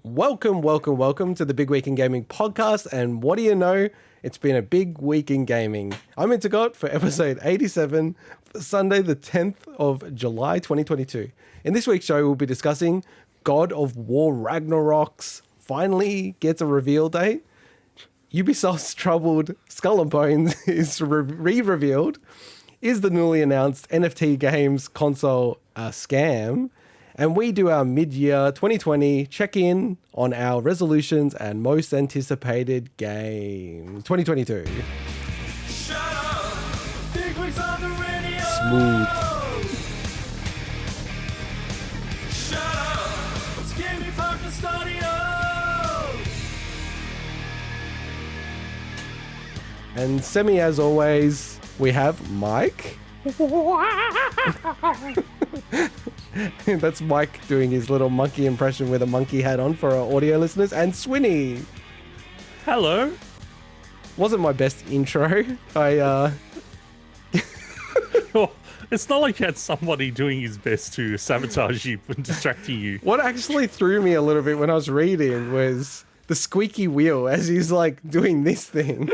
Welcome to the Bigwig in Gaming podcast. And what do you know? It's been a big week in gaming. I'm Intergot for episode 87, Sunday, the 10th of July, 2022. In this week's show, we'll be discussing God of War Ragnarok's finally gets a reveal date. Ubisoft's troubled Skull and Bones is re-revealed. Is the newly announced NFT games console a scam? And we do our mid-year 2020 check-in on our resolutions and most anticipated games. 2022. Shut up! Bigwig's on the radio! Smooth. Shut up! It's Gaming Focused Audio! And semi as always, we have Mike. That's Mike doing his little monkey impression with a monkey hat on for our audio listeners. And Swinny. Hello. Wasn't my best intro. It's not like you had somebody doing his best to sabotage you and distracting you. What actually threw me a little bit when I was reading was the squeaky wheel as he's like doing this thing.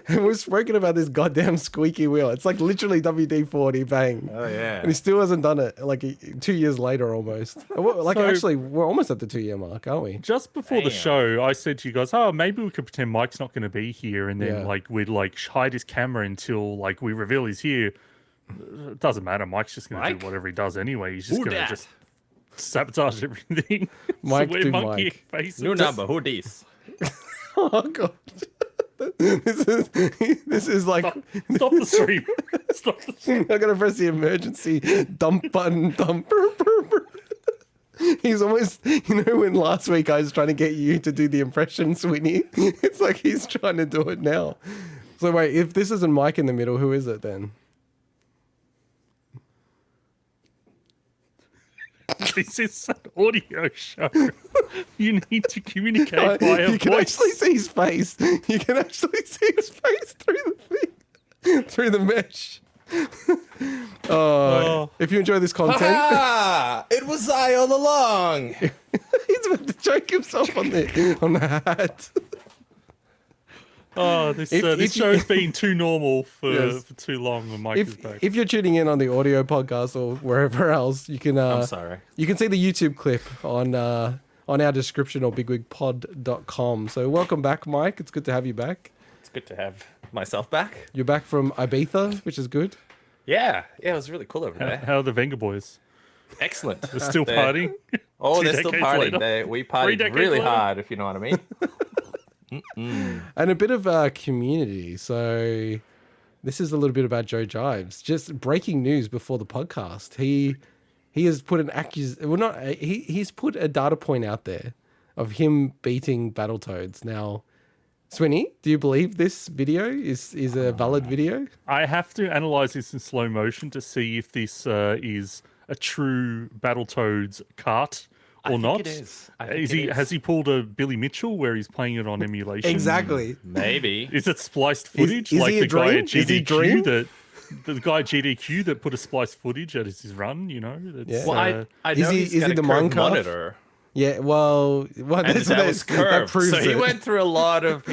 And we've spoken about this goddamn squeaky wheel. It's like literally WD-40 bang. Oh, yeah. And he still hasn't done it like 2 years later almost. Like So- actually, we're almost at the 2 year mark, aren't we? Just before the Damn. show, I said to you guys, "Oh, maybe we could pretend Mike's not going to be here, and then Yeah. we'd hide his camera until we reveal he's here." It doesn't matter. Mike's just going to Mike? do whatever he does anyway. He's just Who going to dat? just sabotage everything. Mike we're do monkey Mike. faces. New number, who this? Oh god. This is like Stop the stream. Stop the stream. I'm gonna press the emergency dump button. Dump. He's almost, when last week I was trying to get you to do the impression, Swinny. It's like he's trying to do it now. So wait, if this isn't Mike in the middle, who is it then? This is an audio show. You need to communicate via You can voice. actually see his face. You can actually see his face through the thing, through the mesh. If you enjoy this content, Ah, it was I all along. he's about to choke himself on the hat. Oh, this If you- show's been too normal for Yes. too long. When Mike is If back. if you're tuning in on the audio podcast or wherever else, you can I'm sorry. you can see the YouTube clip on our description or bigwigpod.com. So welcome back, Mike. It's good to have you back. It's good to have myself back. You're back from Ibiza, which is good. Yeah, it was really cool over How there. are the Venga boys? Excellent. They're still They- partying. Oh, 2 they're still decades partying. later. We 3 partied decades really later. hard, if you know what I mean. And a bit of community. So this is a little bit about Joe Jives. Just breaking news before the podcast. He has put an he's put a data point out there of him beating Battletoads. Now, Swinny, do you believe this video is a valid video? I have to analyze this in slow motion to see if this is a true Battletoads cart or think not. it is. I think it is. Has he pulled a Billy Mitchell where he's playing it on emulation? Exactly. Maybe. Is it spliced footage is like he a the guy dream? at Is he dream? GDQ the guy at GDQ that put a spliced footage at his run? That's, Yeah. Well, I Is know he- he's is got he a the curved Minecraft? monitor. Yeah. Well, And that's, that was that curved. proves So he it. went through a lot of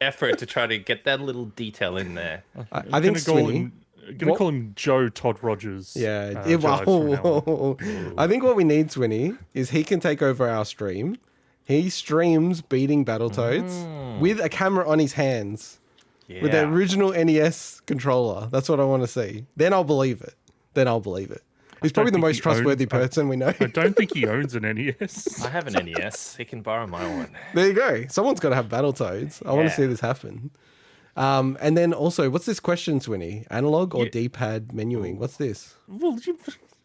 effort to try to get that little detail in there. I think Swinny. Gonna What- call him Joe Todd Rogers. Yeah, Jives from now on. I think what we need, Swinny, is he can take over our stream. He streams beating Battletoads with a camera on his hands, Yeah. with the original NES controller. That's what I want to see. Then I'll believe it. He's probably the think most he trustworthy owns- person we know. I don't think he owns an E NES. I have an NES. He can borrow my one. There you go. Someone's got to have Battletoads. I want to Yeah. see this happen. And then also, what's this question, Swinny? Analog or Yeah. D-pad menuing? What's this? Well,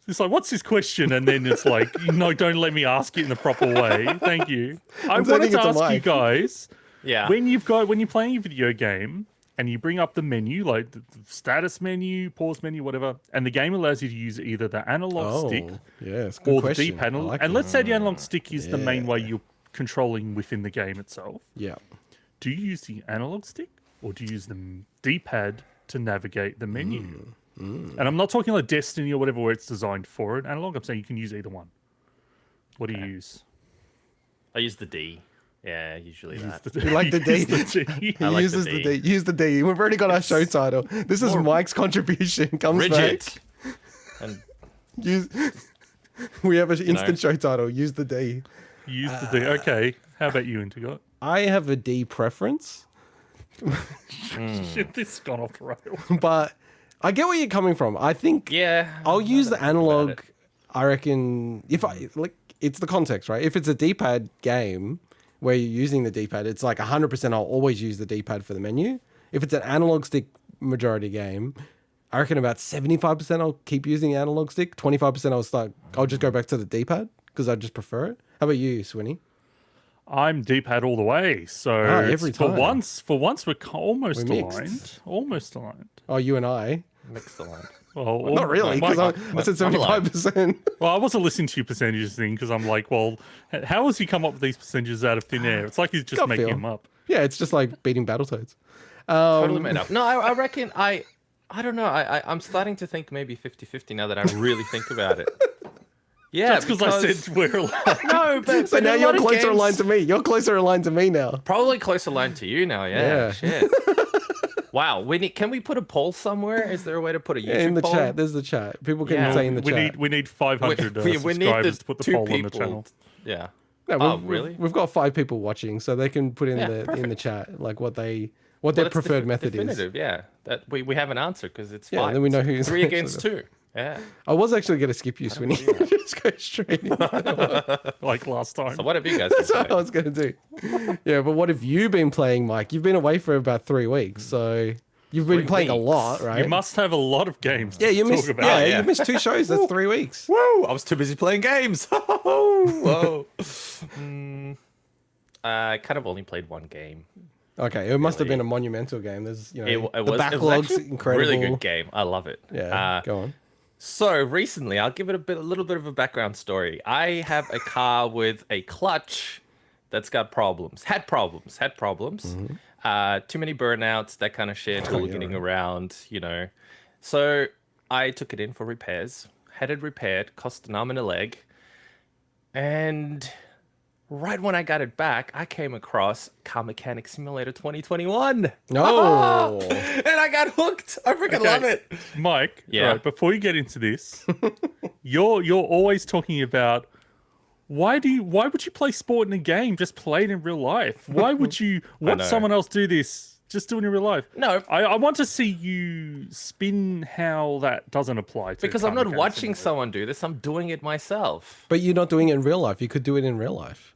it's like, what's his question? And then it's like, no, don't let me ask it in the proper way. Thank you. I sending wanted it to to ask you Mike. guys, Yeah. when you're playing a video game and you bring up the menu, like the status menu, pause menu, whatever, and the game allows you to use either the analog stick yes. Good or question. the D-pad. I like And it. let's say the analog stick is the main Yeah. way you're controlling within the game itself. Yeah. Do you use the analog stick or do you use the D-pad to navigate the menu? And I'm not talking like Destiny or whatever where it's designed for it. Analog, I'm saying you can use either one. What do you use? I use the D. Yeah, usually that. You like the D? Use the D. He I like the uses the D. D. Use the D. We've already got our show title. This is Mike's contribution. Comes Rigid. back. And Use. We have an instant show title. Use the D. Use the D. Okay. How about you, Intergot? I have a D preference, Shit, this has gone off the rails. but I get where you're coming from. I think yeah, I'll use the about analog. it. I reckon if I like, it's the context, right? If it's a D-pad game where you're using the D-pad, it's like 100%. I'll always use the D-pad for the menu. If it's an analog stick majority game, I reckon about 75% I'll keep using the analog stick. 25% I'll just go back to the D-pad because I just prefer it. How about you, Swinny? I'm D-pad all the way. So every for time. once we're almost We're mixed. aligned. Almost aligned. Oh, you and I. Mix the line. Well, Not really, because I said I'm aligned. 75%. Well, I wasn't listening to your percentages thing because I'm like, well, how has he come up with these percentages out of thin air? It's like he's just Gut making feel. them up. Yeah, it's just like beating Battletoads. Totally made up. No, I reckon I don't know. I'm starting to think maybe 50-50 now that I really think about it. Yeah, That's because I said we're aligned. no, but So now in a you're lot of closer games- aligned to me. You're closer aligned to me now. Probably closer line to you now. Yeah. Yeah. Shit. Wow. Can we put a poll somewhere? Is there a way to put a YouTube In the poll? chat, there's the chat. People can Yeah. say in the we chat. need 500 we need subscribers to put the two poll on the people. channel. Yeah. No, Oh, we've, really? We've got 5 people watching, so they can put in Yeah, in the perfect. chat like what their That's preferred method definitive, yeah. That we have an answer because it's Yeah, five. then we know who's 3 actually against 2. Yeah. is. I was actually going to skip you, Swinny. Just go straight in. Like last time. So what have you guys been That's what I playing? was going to do. Yeah, but what have you been playing, Mike? You've been away for about 3 weeks, so you've been 3 playing a weeks. lot, right? You must have a lot of games Yeah, to you talk missed. about. Yeah, yeah. you missed 2 shows. That's 3 weeks. Whoa! I was too busy playing games. Whoa. I kind of only played 1 game. Okay, it must have Really? been a monumental game. There's, It the was backlog's actually incredible. a really good game. I love it. Yeah, go on. So recently, I'll give it a little bit of a background story. I have a car with a clutch that's got problems. Had problems. Too many burnouts, that kind of shit. Hooliganing around, So I took it in for repairs. Had it repaired. Cost an arm and a leg. And right when I got it back, I came across Car Mechanic Simulator 2021. No. And I got hooked. I freaking love it. Mike, Yeah. right, before you get into this, you're always talking about why would you play sport in a game? Just play it in real life. Why would you watch know. someone else do this? Just do it in real life. No. I want to see you spin how that doesn't apply to Because Car I'm not Mechanic watching Simulator. someone do this. I'm doing it myself. But you're not doing it in real life. You could do it in real life.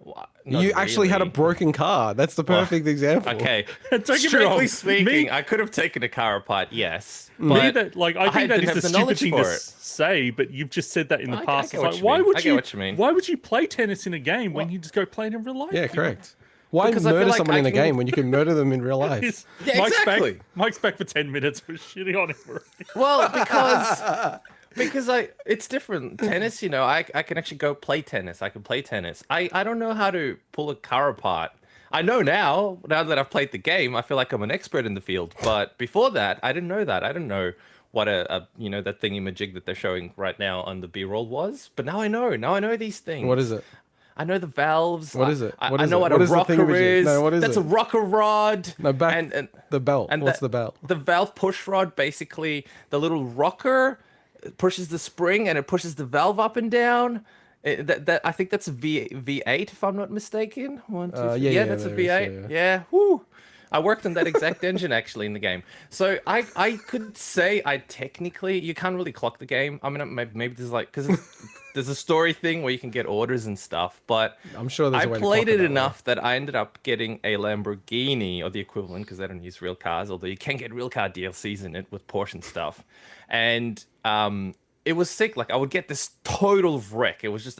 Not You actually had a really. broken car. That's the perfect example. Okay. Don't get me Strictly wrong. speaking, Me- I could have taken a car apart, yes. Me But that, I think that didn't is have a the stupid knowledge thing to for it. say, but you've just said that in the I past. get It's what like, you why mean. would I get what you mean. Why would you play tennis in a game when you just go play it in real life? Yeah, correct. Why Because I feel murder like someone I in a can- game when you can murder them in real life? It's- Yeah, exactly. Mike's back for 10 minutes. We're shitting on him already. Well, because it's different. Tennis, I can actually go play tennis. I can play tennis. I don't know how to pull a car apart. I know now that I've played the game, I feel like I'm an expert in the field. But before that, I didn't know that. I didn't know what that thingy-majig that they're showing right now on the B-roll was. But now I know. Now I know these things. What is it? I know the valves. What is it? What I is know it? what What a is the rocker thingamajig? is. No, what is That's it? a rocker rod. No, back and the belt. and What's the- the belt? The valve push rod, basically, the little rocker pushes the spring and it pushes the valve up and down. I think that's a V8, if I'm not mistaken. 1, 2, 3. yeah, That's a there is, V8. yeah. Yeah. Whoo. I worked on that exact engine actually in the game. So I could say you can't really clock the game. I mean, maybe there's because there's a story thing where you can get orders and stuff, but I'm sure there's I a way to played clock it that way. enough that I ended up getting a Lamborghini or the equivalent because they don't use real cars, although you can get real car DLCs in it with Porsche and stuff. And it was sick. Like I would get this total wreck. It was just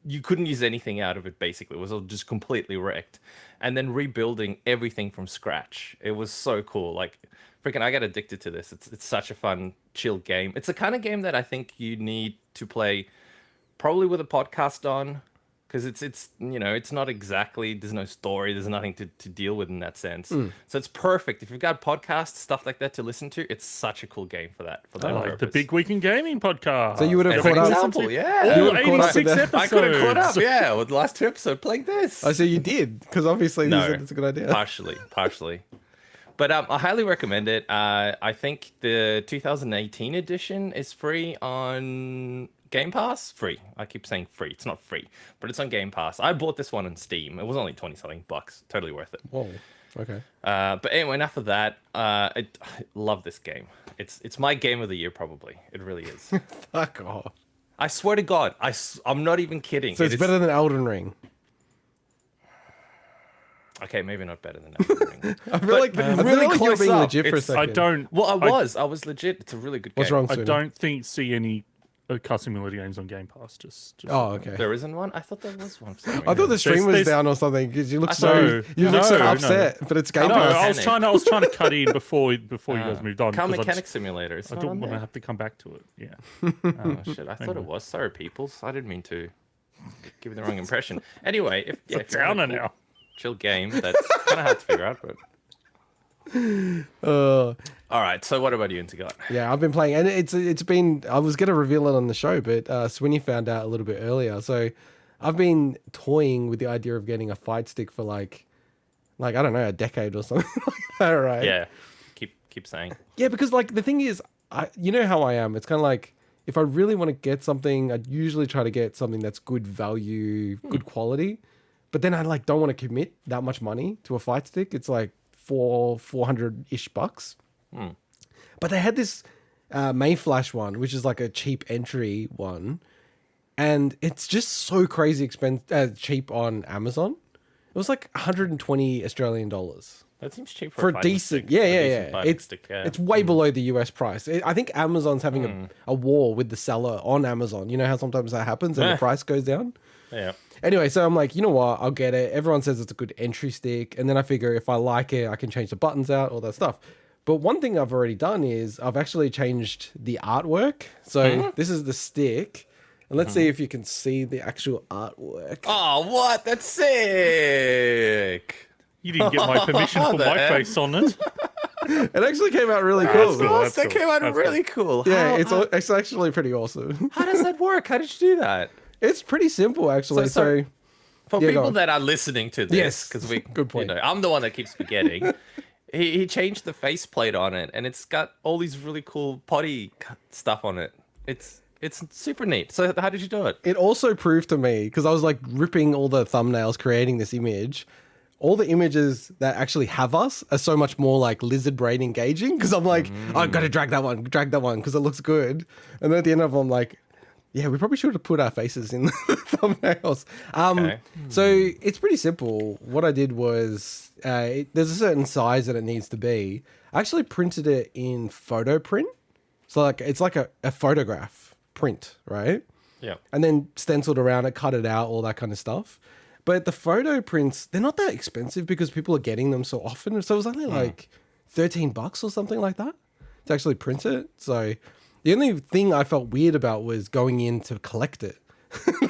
you couldn't use anything out of it. Basically, it was all just completely wrecked. And then rebuilding everything from scratch. It was so cool. Like freaking, I got addicted to this. It's such a fun, chill game. It's the kind of game that I think you need to play probably with a podcast on. because it's it's not exactly, there's no story, there's nothing to deal with in that sense. So it's perfect if you've got podcasts, stuff like that to listen to. It's such a cool game for that Like the purpose. Big Week in Gaming podcast. So you would have As caught an up. example, yeah. You All would have caught up with 86 that. episodes. I could have caught up, yeah, with the last 2 episodes playing this. Oh, so you did, because obviously No. it's a good idea. partially. But I highly recommend it. I think the 2018 edition is free on Game Pass. Free. I keep saying free. It's not free, but it's on Game Pass. I bought this one on Steam. It was only 20-something bucks. Totally worth it. Whoa. Okay. But anyway, enough of that. I love this game. It's my game of the year, probably. It really is. Fuck off. I swear to God, I'm not even kidding. So it's better than Elden Ring. Okay, maybe not better than Elden Ring. I feel like but I feel really like you're close being up. legit for a It's- second. Well, I was legit. It's a really good game. What's wrong, I Swin? don't see any custom simulator games on Game Pass. Just Oh, okay. There isn't one? I thought there was one. For some I thought the reason. stream was there's- down or something because you look I so thought- you look so No, no. upset. But it's Game no, Pass. I was trying to cut in before you guys moved on. Car because Mechanic Simulator. It's I not don't on want to there. have to come back to it. Yeah. Oh shit! I thought it was. Sorry, peoples. I didn't mean to give you the wrong impression. Anyway, if you want Downer a cool, now. chill game, that's kind of hard to figure out. But all right. So what about you, Intigot? Yeah, I've been playing, and it's been. I was going to reveal it on the show, but Swinny found out a little bit earlier. So I've been toying with the idea of getting a fight stick for like I don't know, a decade or something like that, right? Yeah. Keep saying. Yeah, because like the thing is, you know how I am. It's kind of like if I really want to get something, I'd usually try to get something that's good value, good quality. But then I like don't want to commit that much money to a fight stick. It's like $400-ish bucks. But they had this Mayflash one, which is like a cheap entry one, and it's just so crazy cheap on Amazon. It was like 120 Australian dollars. That seems cheap For a fighting decent, stick. yeah, For a yeah, decent yeah. fighting stick, yeah. It's way below the US price. I think Amazon's having a war with the seller on Amazon. You know how sometimes that happens and the price goes down? Yeah. Anyway, so I'm like, you know what? I'll get it. Everyone says it's a good entry stick. And then I figure if I like it, I can change the buttons out, all that stuff. But one thing I've already done is I've actually changed the artwork. So this is the stick. And let's see if you can see the actual artwork. Oh, what? That's sick. You didn't get my permission to put The my heck? face on it. It actually came out really That's cool. cool. That That's came out That's really cool. Yeah, How- it's actually pretty awesome. How does that work? How did you do that? It's pretty simple, actually. So- So, For Yeah, go people on. that are listening to this, Yes, because we, good point. I'm the one that keeps forgetting. he changed the faceplate on it, and it's got all these really cool potty stuff on it. It's super neat. So how did you do it? it also proved to me, because I was like ripping all the thumbnails, creating this image. All the images that actually have us are so much more like lizard brain engaging, because I'm like, oh, I've got to drag that one, because it looks good. And then at the end of it, I'm like, yeah, we probably should have put our faces in the thumbnails. Okay. So it's pretty simple. What I did was, there's a certain size that it needs to be. I actually printed it in photo print. So like it's like a photograph print, right? Yeah. And then stenciled around it, cut it out, all that kind of stuff. But the photo prints, they're not that expensive because people are getting them so often. So it was only like $13 or something like that to actually print it. So the only thing I felt weird about was going in to collect it.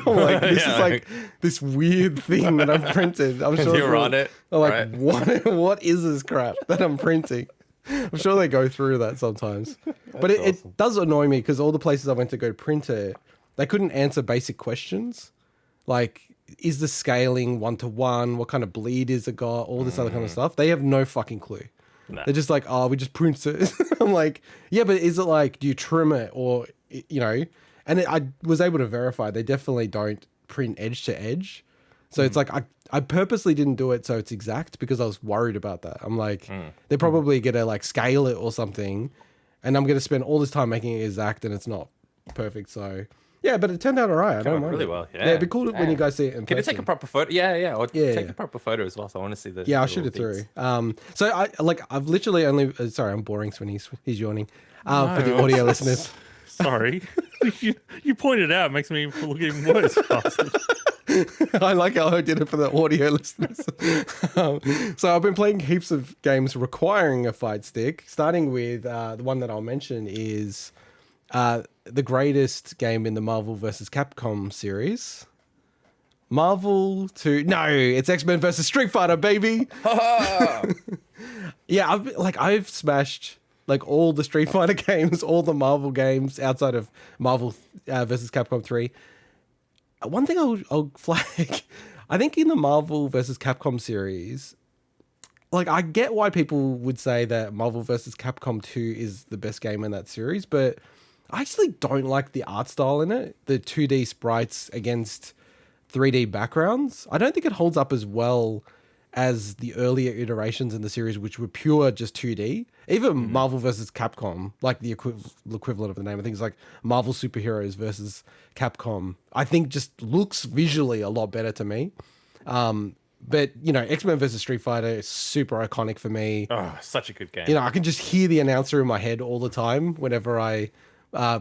I'm like, this is like this weird thing that I've printed. I'm sure You're on it, I'm like, right? what is this crap that I'm printing? I'm sure they go through that sometimes. But it does annoy me because all the places I went to go print it, they couldn't answer basic questions. Like, is the scaling 1-to-1? What kind of bleed is it got? All this other kind of stuff. They have no fucking clue. No. They're just like, oh, we just print it. I'm like, yeah, but is it like, do you trim it or, you know? And I was able to verify they definitely don't print edge to edge. So it's like, I purposely didn't do it so it's exact because I was worried about that. I'm like, they're probably going to like scale it or something. And I'm going to spend all this time making it exact and it's not perfect. So yeah, but it turned out all right. I don't out mind really it. well, Yeah, it'd be cool when you guys see it in Can you person. take a proper photo? Yeah. Or Yeah, take yeah. a proper photo as well. So I want to see the. Yeah, I'll the shoot it little through. bits. So I've literally only, sorry, I'm boring when he's yawning. For the audio listeners. Sorry. you pointed out makes me look even worse. Bastard. I like how I did it for the audio listeners. So I've been playing heaps of games requiring a fight stick, starting with the one that I'll mention is the greatest game in the Marvel vs. Capcom series, Marvel to no, it's X-Men versus Street Fighter, baby. Yeah, I've smashed like all the Street Fighter games, all the Marvel games outside of Marvel versus Capcom 3. One thing I'll flag, I think in the Marvel versus Capcom series, like I get why people would say that Marvel versus Capcom 2 is the best game in that series, but I actually don't like the art style in it. The 2D sprites against 3D backgrounds. I don't think it holds up as well as the earlier iterations in the series, which were pure just 2D. Even Marvel versus Capcom, like the equivalent of the name, I think it's like Marvel Superheroes versus Capcom. I think just looks visually a lot better to me. But, you know, X-Men versus Street Fighter is super iconic for me. Oh, such a good game. You know, I can just hear the announcer in my head all the time whenever I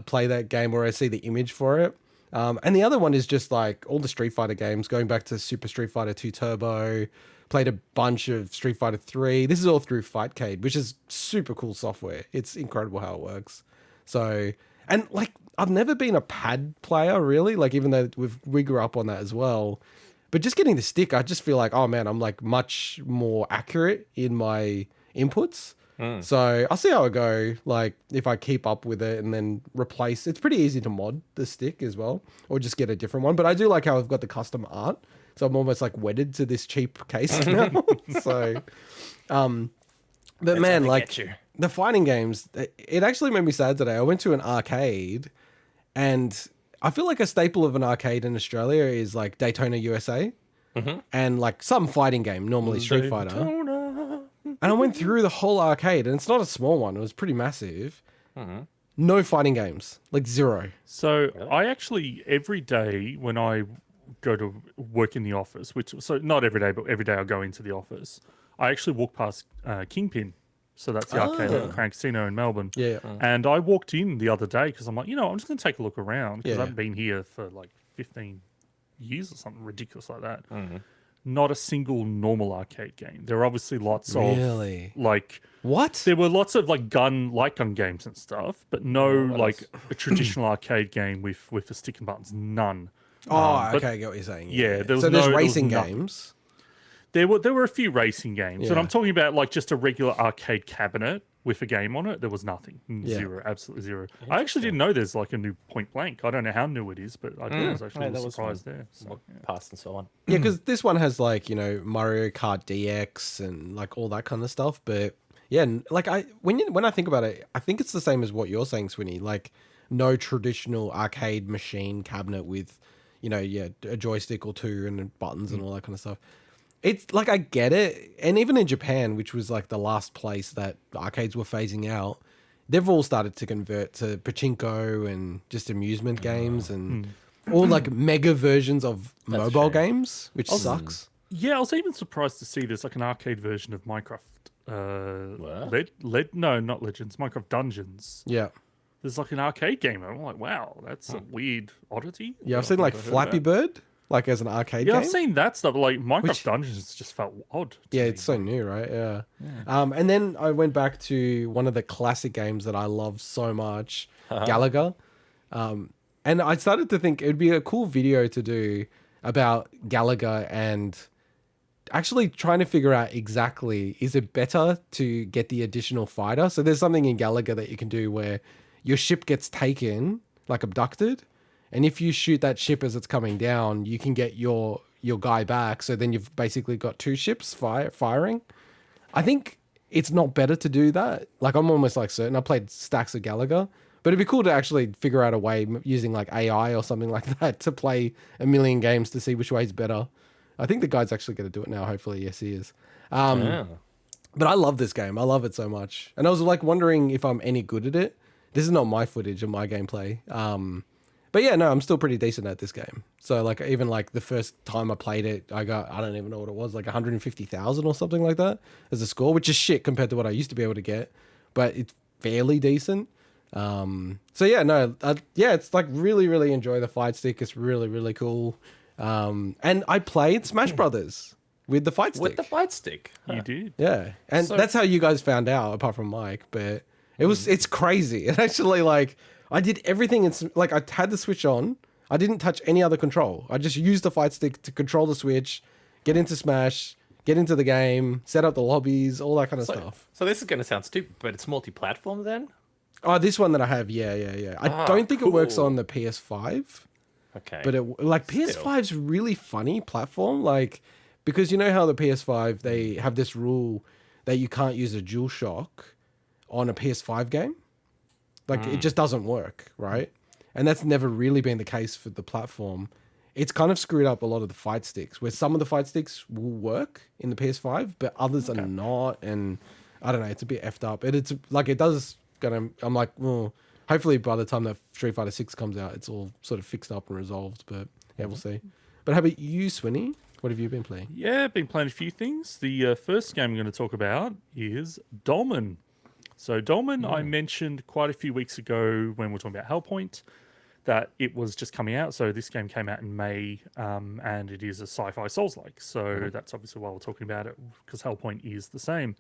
play that game or I see the image for it. And the other one is just like all the Street Fighter games, going back to Super Street Fighter 2 Turbo, played a bunch of Street Fighter 3. This is all through Fightcade, which is super cool software. It's incredible how it works. So, and like, I've never been a pad player really, like even though we grew up on that as well. But just getting the stick, I just feel like, oh man, I'm like much more accurate in my inputs. So I'll see how I go. Like if I keep up with it and then replace, it's pretty easy to mod the stick as well, or just get a different one. But I do like how I've got the custom art. So I'm almost like wedded to this cheap case now. So, but man, like the fighting games, it actually made me sad today. I went to an arcade and I feel like a staple of an arcade in Australia is like Daytona USA and like some fighting game, normally Street Fighter. And I went through the whole arcade and it's not a small one. It was pretty massive. No fighting games, like zero. So I actually, every day when I go to work in the office, so not every day, but every day I go into the office, I actually walk past Kingpin. So that's the arcade at the Crown Casino in Melbourne. Yeah. And I walked in the other day because I'm like, I'm just going to take a look around because I haven't been here for like 15 years or something ridiculous like that. Not a single normal arcade game. There are obviously lots of like what? There were lots of like light gun games and stuff, but no like a traditional arcade game with the stick and buttons. None. Okay, I get what you're saying. Yeah, there was so there's no, racing there was games. There were a few racing games, and Yeah. I'm talking about like just a regular arcade cabinet with a game on it. There was nothing. Yeah. Zero, absolutely zero. I actually didn't know there's like a new Point Blank. I don't know how new it is, but I was actually surprised there. So, Past and so on. Yeah, because this one has like, you know, Mario Kart DX and like all that kind of stuff. But yeah, like when I think about it, I think it's the same as what you're saying, Swinny. Like no traditional arcade machine cabinet with, you know, a joystick or two and buttons and all that kind of stuff. It's like, I get it. And even in Japan, which was like the last place that the arcades were phasing out, they've all started to convert to pachinko and just amusement games and all like mega versions of mobile games, which sucks. yeah, I was even surprised to see there's like an arcade version of Minecraft. No, not Legends. Minecraft Dungeons. Yeah. There's like an arcade game. I'm like, wow, that's a weird oddity. Yeah, I've seen like Flappy Bird, like as an arcade game. Yeah, I've seen that stuff. But like Minecraft Dungeons just felt odd. to Yeah, me. it's so new, right? Yeah. And then I went back to one of the classic games that I love so much, Galaga. And I started to think it would be a cool video to do about Galaga and actually trying to figure out exactly, is it better to get the additional fighter? So there's something in Galaga that you can do where your ship gets taken, like abducted. And if you shoot that ship as it's coming down, you can get your guy back. So then you've basically got two ships firing. I think it's not better to do that. Like I'm almost like certain. I played stacks of Galaga, but it'd be cool to actually figure out a way using like AI or something like that to play a million games to see which way is better. I think the guy's actually going to do it now. Hopefully, yes, he is. But I love this game. I love it so much. And I was like wondering if I'm any good at it. This is not my footage of my gameplay. But yeah, no, I'm still pretty decent at this game. So like even like the first time I played it, I don't even know what it was, like 150,000 or something like that as a score, which is shit compared to what I used to be able to get, but it's fairly decent. So yeah, no, it's like really, really enjoy the fight stick. It's really, really cool. And I played Smash Brothers with the fight stick. With the fight stick. You did. Yeah. And that's how you guys found out, apart from Mike, but it's crazy. And actually, like, I did everything. It's like I had the Switch on I didn't touch any other control. I just used the fight stick to control the Switch, get into Smash, get into the game, set up the lobbies, all that kind of stuff. So this is going to sound stupid, but it's multi-platform then? Oh, this one that I have, yeah. I don't think it works cool. on the PS5. Okay. But PS5's really funny platform, like, because you know how the PS5, they have this rule that you can't use a DualShock on a PS5 game. Like, it just doesn't work, right? And that's never really been the case for the platform. It's kind of screwed up a lot of the fight sticks, where some of the fight sticks will work in the PS5, but others are not. And I don't know, it's a bit effed up. And it's like, it does I'm like, well, hopefully by the time that Street Fighter 6 comes out, it's all sort of fixed up and resolved. But yeah, we'll see. But how about you, Swinny? What have you been playing? Yeah, I've been playing a few things. The first game I'm going to talk about is Dolmen. So Dolmen, I mentioned quite a few weeks ago when we were talking about Hellpoint, that it was just coming out. So this game came out in May, and it is a sci-fi Souls-like. So that's obviously why we're talking about it, because Hellpoint is the same.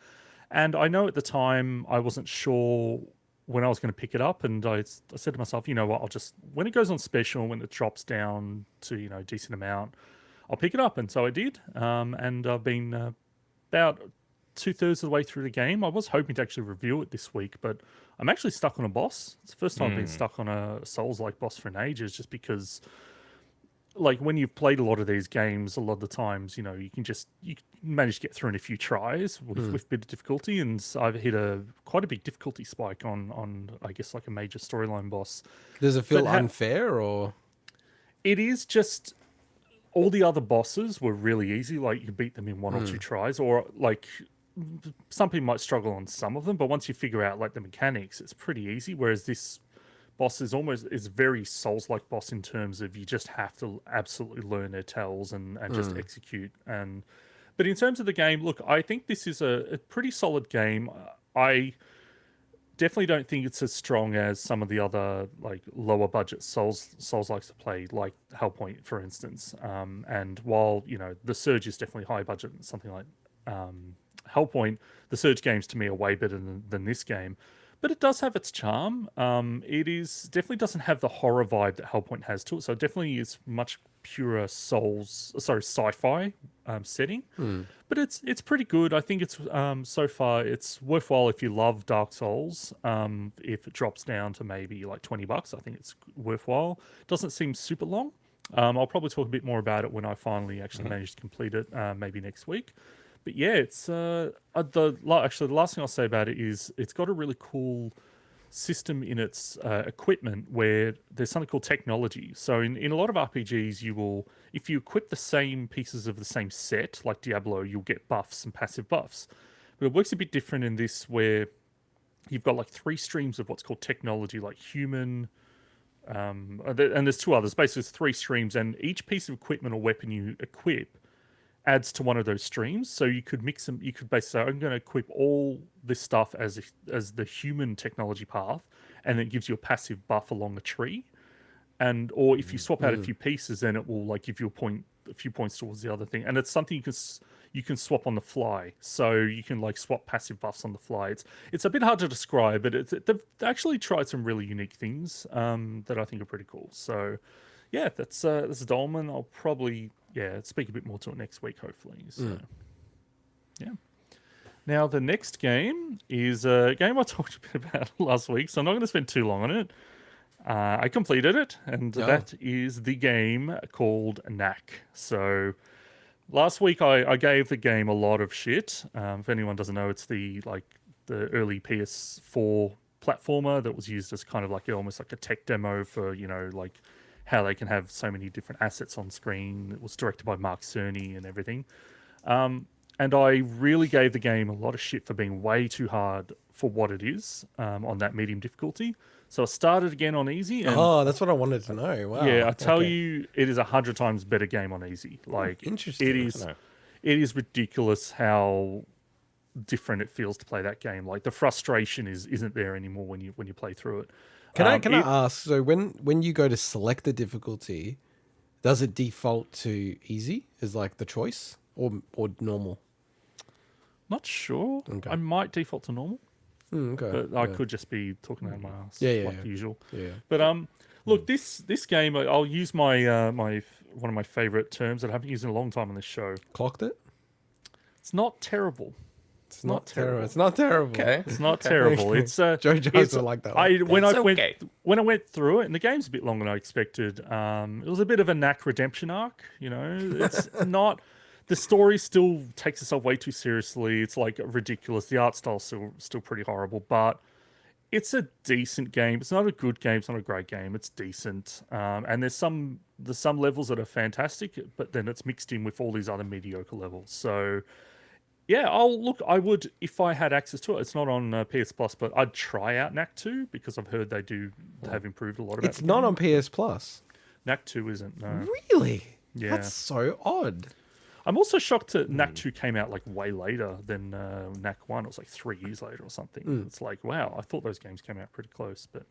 And I know at the time I wasn't sure when I was going to pick it up, and I said to myself, you know what, I'll just, when it goes on special, when it drops down to, you know, a decent amount, I'll pick it up. And so I did, and I've been about 2/3 of the way through the game. I was hoping to actually review it this week, but I'm actually stuck on a boss. It's the first time I've been stuck on a Souls-like boss for an ages, just because, like, when you've played a lot of these games, a lot of the times, you know, you manage to get through in a few tries with a bit of difficulty, and so I've hit quite a big difficulty spike on I guess, like a major storyline boss. Does it feel unfair, or? It is just, all the other bosses were really easy. Like, you beat them in one or two tries, or like, some people might struggle on some of them, but once you figure out like the mechanics, it's pretty easy. Whereas this boss is very Souls-like boss in terms of you just have to absolutely learn their tells and just execute. But in terms of the game, look, I think this is a pretty solid game. I definitely don't think it's as strong as some of the other like lower budget Souls likes to play, like Hellpoint, for instance. And while, you know, the Surge is definitely high budget, something like Hellpoint, the Surge games to me are way better than this game. But it does have its charm. It definitely doesn't have the horror vibe that Hellpoint has to it. So it definitely is much purer sci-fi setting. But it's pretty good. I think it's so far it's worthwhile if you love Dark Souls. If it drops down to maybe like $20, I think it's worthwhile. It doesn't seem super long. I'll probably talk a bit more about it when I finally actually manage to complete it, maybe next week. But yeah, it's the last thing I'll say about it is it's got a really cool system in its equipment where there's something called technology. So in a lot of RPGs, if you equip the same pieces of the same set, like Diablo, you'll get buffs and passive buffs. But it works a bit different in this, where you've got like 3 streams of what's called technology, like human, and there's 2 others. Basically, it's 3 streams, and each piece of equipment or weapon you equip adds to one of those streams. So you could mix them. You could basically say, I'm going to equip all this stuff as the human technology path, and it gives you a passive buff along the tree. Or if you swap out a few pieces, then it will like give you a few points towards the other thing. And it's something you can swap on the fly. So you can like swap passive buffs on the fly. It's a bit hard to describe, but they've actually tried some really unique things that I think are pretty cool. So yeah, that's Dolmen. I'll probably speak a bit more to it next week, hopefully. So yeah. Now the next game is a game I talked a bit about last week, so I'm not going to spend too long on it. I completed it, and that is the game called Knack. So last week I gave the game a lot of shit. If anyone doesn't know, it's the early PS4 platformer that was used as kind of like almost like a tech demo for, you know, like how they can have so many different assets on screen. It was directed by Mark Cerny and everything. And I really gave the game a lot of shit for being way too hard for what it is on that medium difficulty. So I started again on easy. And that's what I wanted to know. Wow. Yeah, I tell you, it is 100 times better game on easy. Like, interesting. It is ridiculous how different it feels to play that game. Like, the frustration isn't there anymore when you play through it. Can I ask? So when you go to select the difficulty, does it default to easy as like the choice, or normal? Not sure. Okay. I might default to normal. Okay. But I could just be talking out of my ass, like usual. Yeah. But Look, this game, I'll use my one of my favorite terms that I haven't used in a long time on this show. Clocked it? It's not terrible. It's not terrible. It's not terrible. Okay. It's not terrible. It's JoJo's will like that one. When It's I okay. went through it, and the game's a bit longer than I expected. It was a bit of a knack redemption arc. You know, it's not. The story still takes itself way too seriously. It's like ridiculous. The art style's still pretty horrible, but it's a decent game. It's not a good game. It's not a great game. It's decent. And there's some levels that are fantastic, but then it's mixed in with all these other mediocre levels. So yeah, I would, if I had access to it. It's not on PS Plus, but I'd try out Knack 2 because I've heard they have improved a lot about It's not on PS Plus. Knack 2 isn't, no. Really? Yeah. That's so odd. I'm also shocked that Knack 2 came out like way later than Knack 1. It was like 3 years later or something. It's like, wow, I thought those games came out pretty close. But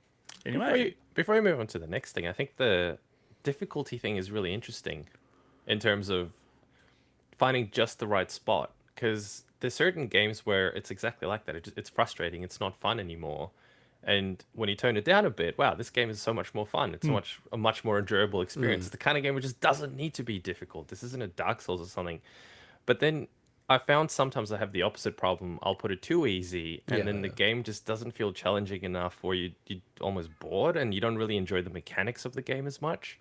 anyway. Before we move on to the next thing, I think the difficulty thing is really interesting in terms of finding just the right spot. Because there's certain games where it's exactly like that. It's frustrating. It's not fun anymore. And when you tone it down a bit, wow, this game is so much more fun. It's a much more enjoyable experience. It's the kind of game which just doesn't need to be difficult. This isn't a Dark Souls or something. But then I found sometimes I have the opposite problem. I'll put it too easy, and then the game just doesn't feel challenging enough, or you're almost bored, and you don't really enjoy the mechanics of the game as much.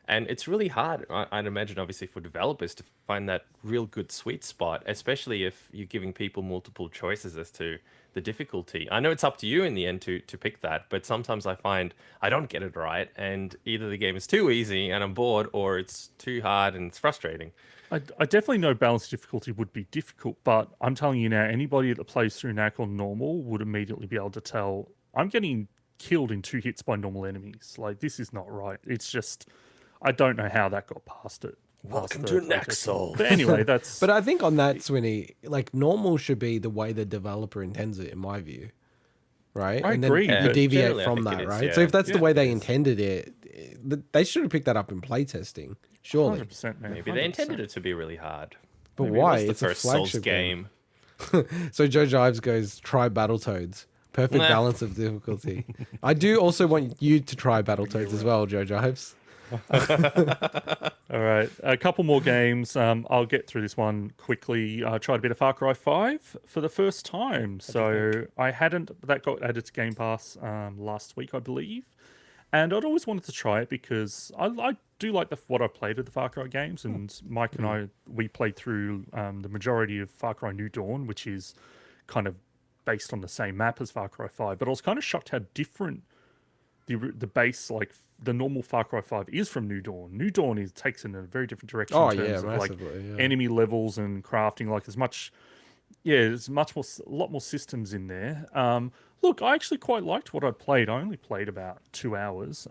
And it's really hard, I'd imagine, obviously, for developers to find that real good sweet spot, especially if you're giving people multiple choices as to the difficulty. I know it's up to you in the end to pick that, but sometimes I find I don't get it right, and either the game is too easy and I'm bored, or it's too hard and it's frustrating. I definitely know balanced difficulty would be difficult, but I'm telling you now, anybody that plays through Knack on normal would immediately be able to tell, I'm getting killed in 2 hits by normal enemies. Like, this is not right. It's just, I don't know how that got past it. Welcome to Knack Soul. But anyway, that's... But I think on that, Swinny, like normal should be the way the developer intends it, in my view. Right? I and agree, then but you deviate generally I from think that, it is, right? yeah. So if that's the Yeah, way it they is. intended it, they should have picked that up in playtesting, surely. 100%, man. Maybe they 100%. intended it to be really hard. But Maybe it why? was the It's a first Souls flagship game. game. So Jojo Ives goes, try Battletoads. Perfect Nah. balance of difficulty. I do also want you to try Battletoads as well, Jojo Ives. All right, a couple more games. I'll get through this one quickly. I tried a bit of Far Cry 5 for the first time. So I hadn't, that got added to Game Pass last week, I believe. And I'd always wanted to try it because I do like what I played of the Far Cry games. And Mike and I, we played through the majority of Far Cry New Dawn, which is kind of based on the same map as Far Cry 5. But I was kind of shocked how different the base, like the normal Far Cry 5 is from New Dawn. New Dawn takes in a very different direction Oh, in terms yeah, of like massively, yeah. enemy levels and crafting. Like there's a lot more systems in there. Look, I actually quite liked what I played. I only played about 2 hours.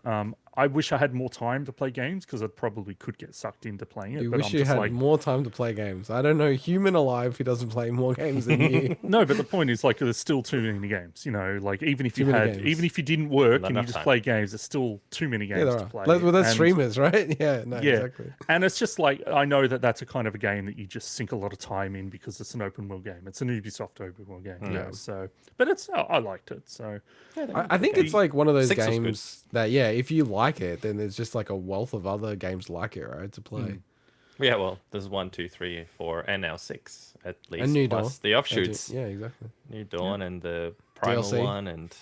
I wish I had more time to play games because I probably could get sucked into playing it. You but wish I'm you just had like, more time to play games. I don't know human alive who doesn't play more games than you. no, but the point is, like, there's still too many games. You know, like even if Too you many had, games. even if you didn't work Not and you enough just time. play games, there's still too many Yeah, games there to are. play. Well, that's And- streamers, right? Yeah, no, Yeah, exactly. and it's just like, I know that that's a kind of a game that you just sink a lot of time in because it's an open world game. It's an Ubisoft open world game. Yeah. So, but I liked it. So, I think it's like one of those 6 was good. games that, yeah, if you like it, then there's just like a wealth of other games like it, right, to play. Yeah, well, there's 1, 2, 3, 4, and now 6 at least. And New plus Dawn. the offshoots. Yeah, exactly. New Dawn and the Primal DLC. one and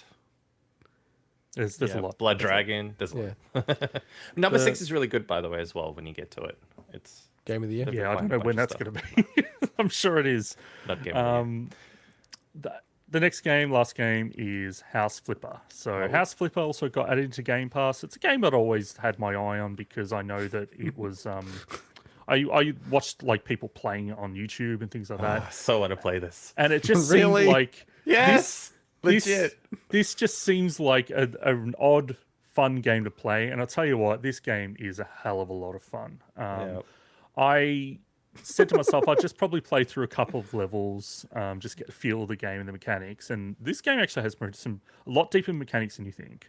there's a lot. Blood Dragon. There's a Yeah. lot. Number 6 is really good, by the way, as well, when you get to it. It's Game of the year. There's Yeah, I quite don't a know when bunch that's of going to be. I'm sure it is. not Game of the Year. The next game, last game, is House Flipper. So House Flipper also got added into Game Pass. It's a game that I always had my eye on because I know that it was. I watched like people playing it on YouTube and things like that, I so want to play this. and it just Really? seemed like Yes! Legit. This just seems like an odd, fun game to play. And I'll tell you what, this game is a hell of a lot of fun. Yep. I said to myself, I'd just probably play through a couple of levels, just get a feel of the game and the mechanics. And this game actually has a lot deeper mechanics than you think,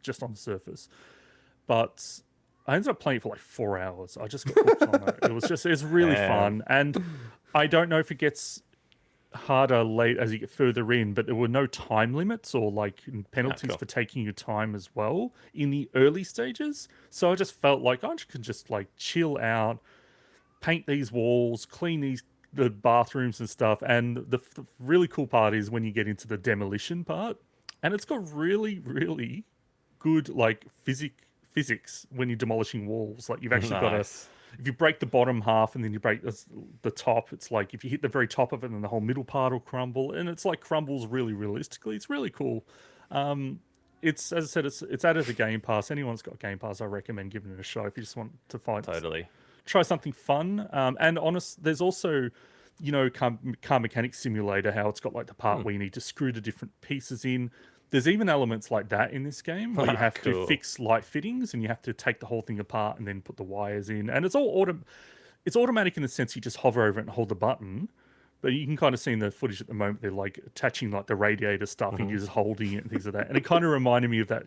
just on the surface. But I ended up playing it for like 4 hours. I just got hooked on it. It was really Damn. fun. And I don't know if it gets harder late as you get further in, but there were no time limits or like penalties for taking your time as well in the early stages. So I just felt like I could just like chill out, paint these walls, clean the bathrooms and stuff. And the really cool part is when you get into the demolition part, and it's got really, really good like physics when you're demolishing walls. Like you've actually got to. If you break the bottom half and then you break the top, it's like if you hit the very top of it, then the whole middle part will crumble, and it's like crumbles really realistically. It's really cool. It's, as I said, it's added to Game Pass. Anyone's got Game Pass, I recommend giving it a shot if you just want to try something fun. And there's also, you know, car mechanic simulator, how it's got like the part where you need to screw the different pieces in. There's even elements like that in this game where you have to fix light fittings and you have to take the whole thing apart and then put the wires in. And it's all it's automatic in the sense you just hover over it and hold the button. But you can kind of see in the footage at the moment they're like attaching like the radiator stuff and you're just holding it and things like that. And it kind of reminded me of that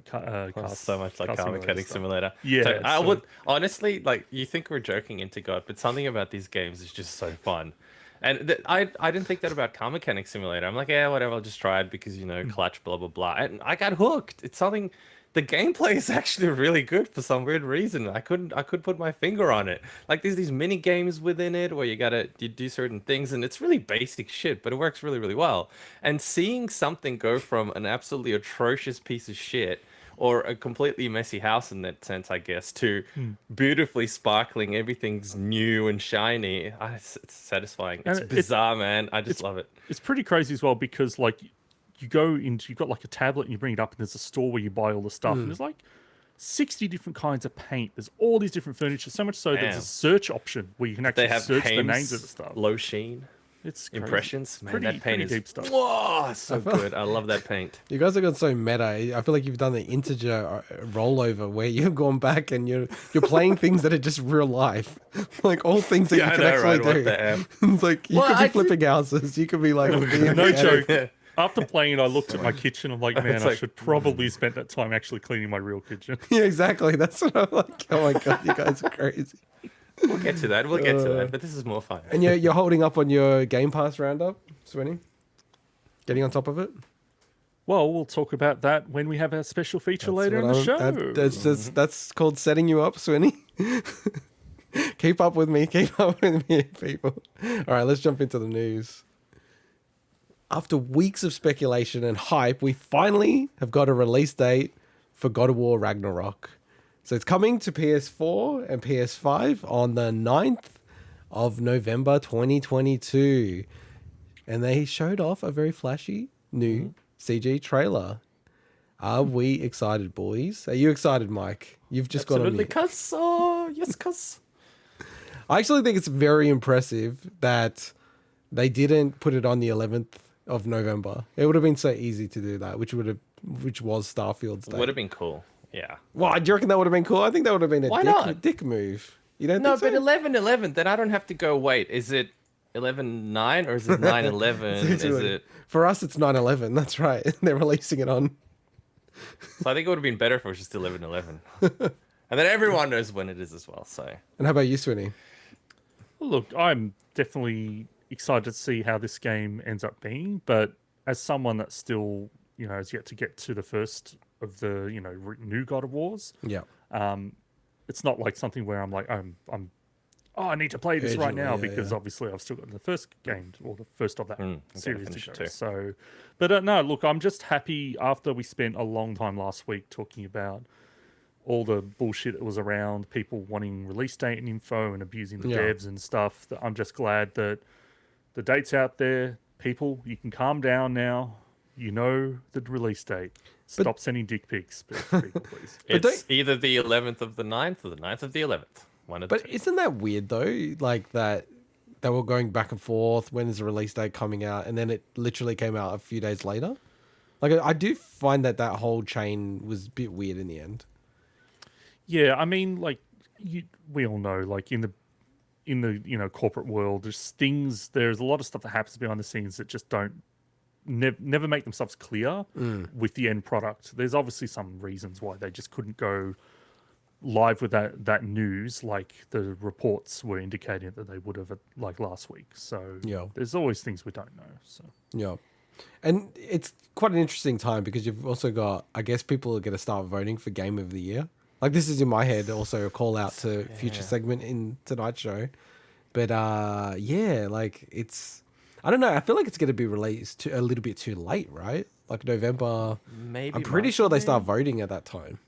so much like car mechanic simulator. Yeah, so I would honestly, like, you think we're joking into God, but something about these games is just so fun. And I didn't think that about car mechanic simulator. I'm like, yeah, whatever, I'll just try it because, you know, clutch, blah, blah, blah. And I got hooked. It's something, the gameplay is actually really good for some weird reason. I couldn't put my finger on it. Like, there's these mini games within it where you do certain things, and it's really basic shit, but it works really, really well. And seeing something go from an absolutely atrocious piece of shit, or a completely messy house in that sense, I guess, to beautifully sparkling, everything's new and shiny. It's satisfying. It's bizarre, man. I just love it. It's pretty crazy as well because, like, you've got like a tablet and you bring it up and there's a store where you buy all the stuff and there's like 60 different kinds of paint. There's all these different furniture, so much so there's a search option where you can actually search the names of the stuff. Low sheen. It's crazy. Impressions, man. That paint is deep stuff. Whoa, so good. I love that paint. You guys have gone so meta. I feel like you've done the integer rollover where you've gone back and you're playing things that are just real life, like all things that you can actually do. What the F? It's like you could be flipping houses. You could be like no joke. After playing it, I looked at my kitchen. I'm like, man, I should probably spend that time actually cleaning my real kitchen. Yeah, exactly. That's what I'm like. Oh my god, you guys are crazy. We'll get to that. But this is more fun. And you're holding up on your Game Pass roundup, Swinny? Getting on top of it? Well, we'll talk about that when we have our special feature later in the show. That's called setting you up, Swinny. Keep up with me, people. All right, let's jump into the news. After weeks of speculation and hype, we finally have got a release date for God of War Ragnarok. So it's coming to PS4 and PS5 on the 9th of November 2022. And they showed off a very flashy new CG trailer. Are we excited, boys? Are you excited, Mike? You've just got on mute. Yes, cuz. I actually think it's very impressive that they didn't put it on the 11th of November. It would have been so easy to do that, which was Starfield's day. Would have been cool. Yeah. Well, do you reckon that would have been cool? I think that would have been a dick move. You don't think so? No, but 11/11, then I don't have to go, wait, is it 11/9 or is it 9/11? Is it? For us, it's 9/11. That's right. They're releasing it on. So I think it would have been better if it was just 11/11. And then everyone knows when it is as well, so. And how about you, Swinny? Well, look, I'm definitely excited to see how this game ends up being, but as someone that still, has yet to get to the first of the, new God of Wars. Yeah. It's not like something where I'm like, I need to play this right now because obviously I've still got the first game or the first of that series to go. So, but no, look, I'm just happy after we spent a long time last week talking about all the bullshit that was around, people wanting release date and info and abusing the devs and stuff. That I'm just glad that the date's out there. People, you can calm down now. You know the release date. Stop sending dick pics, people, please. It's either the 11th of the 9th or the 9th of the 11th. One of the two. Isn't that weird, though? Like that they were going back and forth. When is the release date coming out? And then it literally came out a few days later. Like, I do find that whole chain was a bit weird in the end. Yeah, I mean, like, we all know, like, in the corporate world, there's a lot of stuff that happens behind the scenes that just don't never make themselves clear with the end product. There's obviously some reasons why they just couldn't go live with that news, like the reports were indicating that they would have like last week. So there's always things we don't know. So Yeah. And it's quite an interesting time because you've also got, I guess people are going to start voting for Game of the Year. Like this is in my head also a call out to future segment in tonight's show. But like it's, I don't know. I feel like it's going to be released a little bit too late, right? Like November. Maybe. I'm pretty sure they start voting at that time.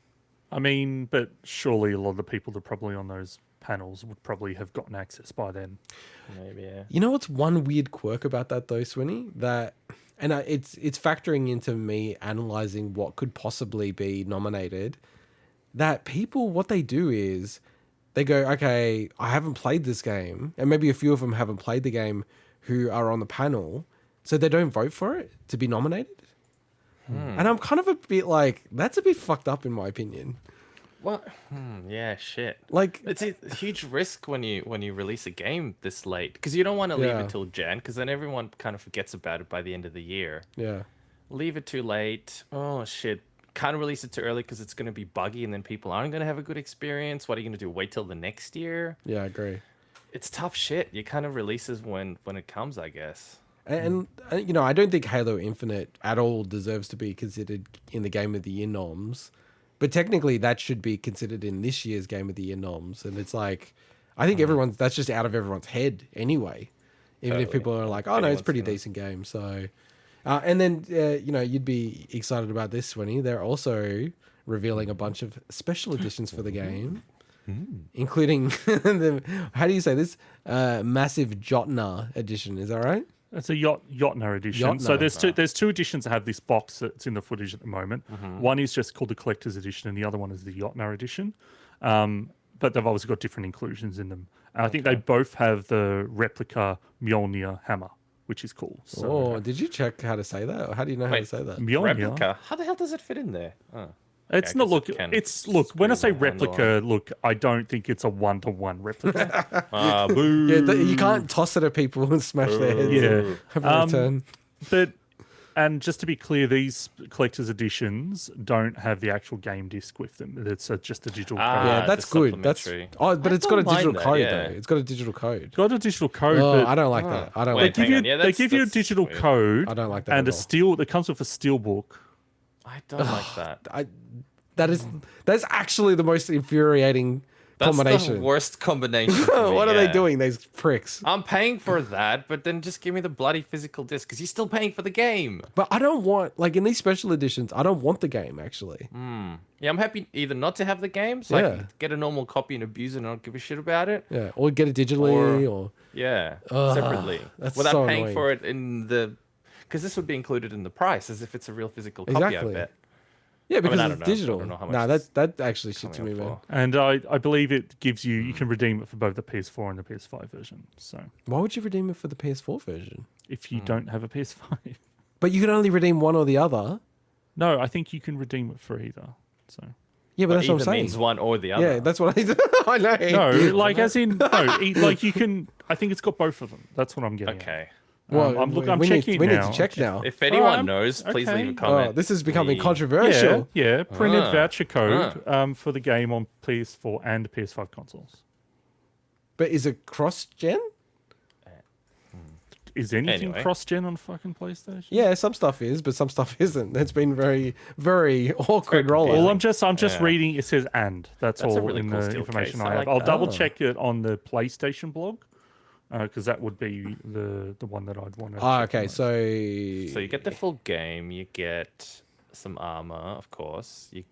I mean, but surely a lot of the people that are probably on those panels would probably have gotten access by then. Maybe, yeah. You know what's one weird quirk about that though, Swinny? It's factoring into me analyzing what could possibly be nominated. That people, what they do is they go, okay, I haven't played this game, and maybe a few of them haven't played the game who are on the panel, so they don't vote for it to be nominated. And I'm kind of a bit like, that's a bit fucked up in my opinion. What? Yeah, shit. Like It's a huge risk when you release a game this late, because you don't want to leave it till Jan, because then everyone kind of forgets about it by the end of the year. Yeah. Leave it too late. Oh shit. Can't release it too early because it's going to be buggy, and then people aren't going to have a good experience. What are you going to do? Wait till the next year? Yeah, I agree. It's tough shit. You kind of releases when it comes, I guess. And you know, I don't think Halo Infinite at all deserves to be considered in the Game of the Year noms. But technically, that should be considered in this year's Game of the Year noms. And it's like, I think that's just out of everyone's head anyway. Even if people are like, oh, no, it's a pretty decent game. So, and then, you know, you'd be excited about this, Swinny. They're also revealing a bunch of special editions for the game, including, how do you say this? Massive Jotnar edition. Is that right? It's a Jotnar edition. So there's two editions that have this box that's in the footage at the moment. One is just called the Collector's Edition, and the other one is the Jotnar edition. But they've obviously got different inclusions in them. And I think they both have the replica Mjölnir hammer, which is cool. So, did you check how to say that? Or how do you know how to say that? Mjölnir. Replica? How the hell does it fit in there? Oh. It's not look. It's look. When I say replica, look, I don't think it's a 1-to-1 replica. Boo. Yeah, you can't toss it at people and smash their heads. Yeah. Have a return. And just to be clear, these collector's editions don't have the actual game disc with them. It's just a digital code. Yeah, that's good. But it's got a digital code though. It's got a digital code. It's got a digital code. Oh, I don't like that. I don't like that. They give you a digital code. I don't like that. And a steel. That comes with a steel book. I don't like that. That's actually the most infuriating combination. That's the worst combination. What are they doing, these pricks? I'm paying for that, but then just give me the bloody physical disc, because you're still paying for the game. But I don't want, like in these special editions, I don't want the game actually. Yeah, I'm happy either not to have the game, so I can get a normal copy and abuse it and not give a shit about it. Yeah, or get it digitally, or separately, without so paying annoying. for it in the, because this would be included in the price as if it's a real physical copy. I bet. Yeah, because I it's digital. I don't know how much that actually shit to me, man. And I believe it gives you can redeem it for both the PS4 and the PS5 version. So why would you redeem it for the PS4 version if you don't have a PS5? But you can only redeem one or the other. No, I think you can redeem it for either. So yeah, but that's what I'm saying. Means one or the other. Yeah, that's what I know. No, like as in like you can. I think it's got both of them. That's what I'm getting. Okay. At. Well, I'm checking we now. need to check now. If anyone knows, please leave a comment. This is becoming controversial. Yeah, printed voucher code for the game on PS4 and PS5 consoles. But is it cross-gen? Is anything cross-gen on fucking PlayStation? Yeah, some stuff is, but some stuff isn't. It's been very, very awkward rollout. Well, I'm just reading. It says "and." That's all really in cool the steel information case. I I have. like I'll that. double check it on the PlayStation blog because that would be the one that I'd want to. Okay, so you get the full game. You get some armor, of course. You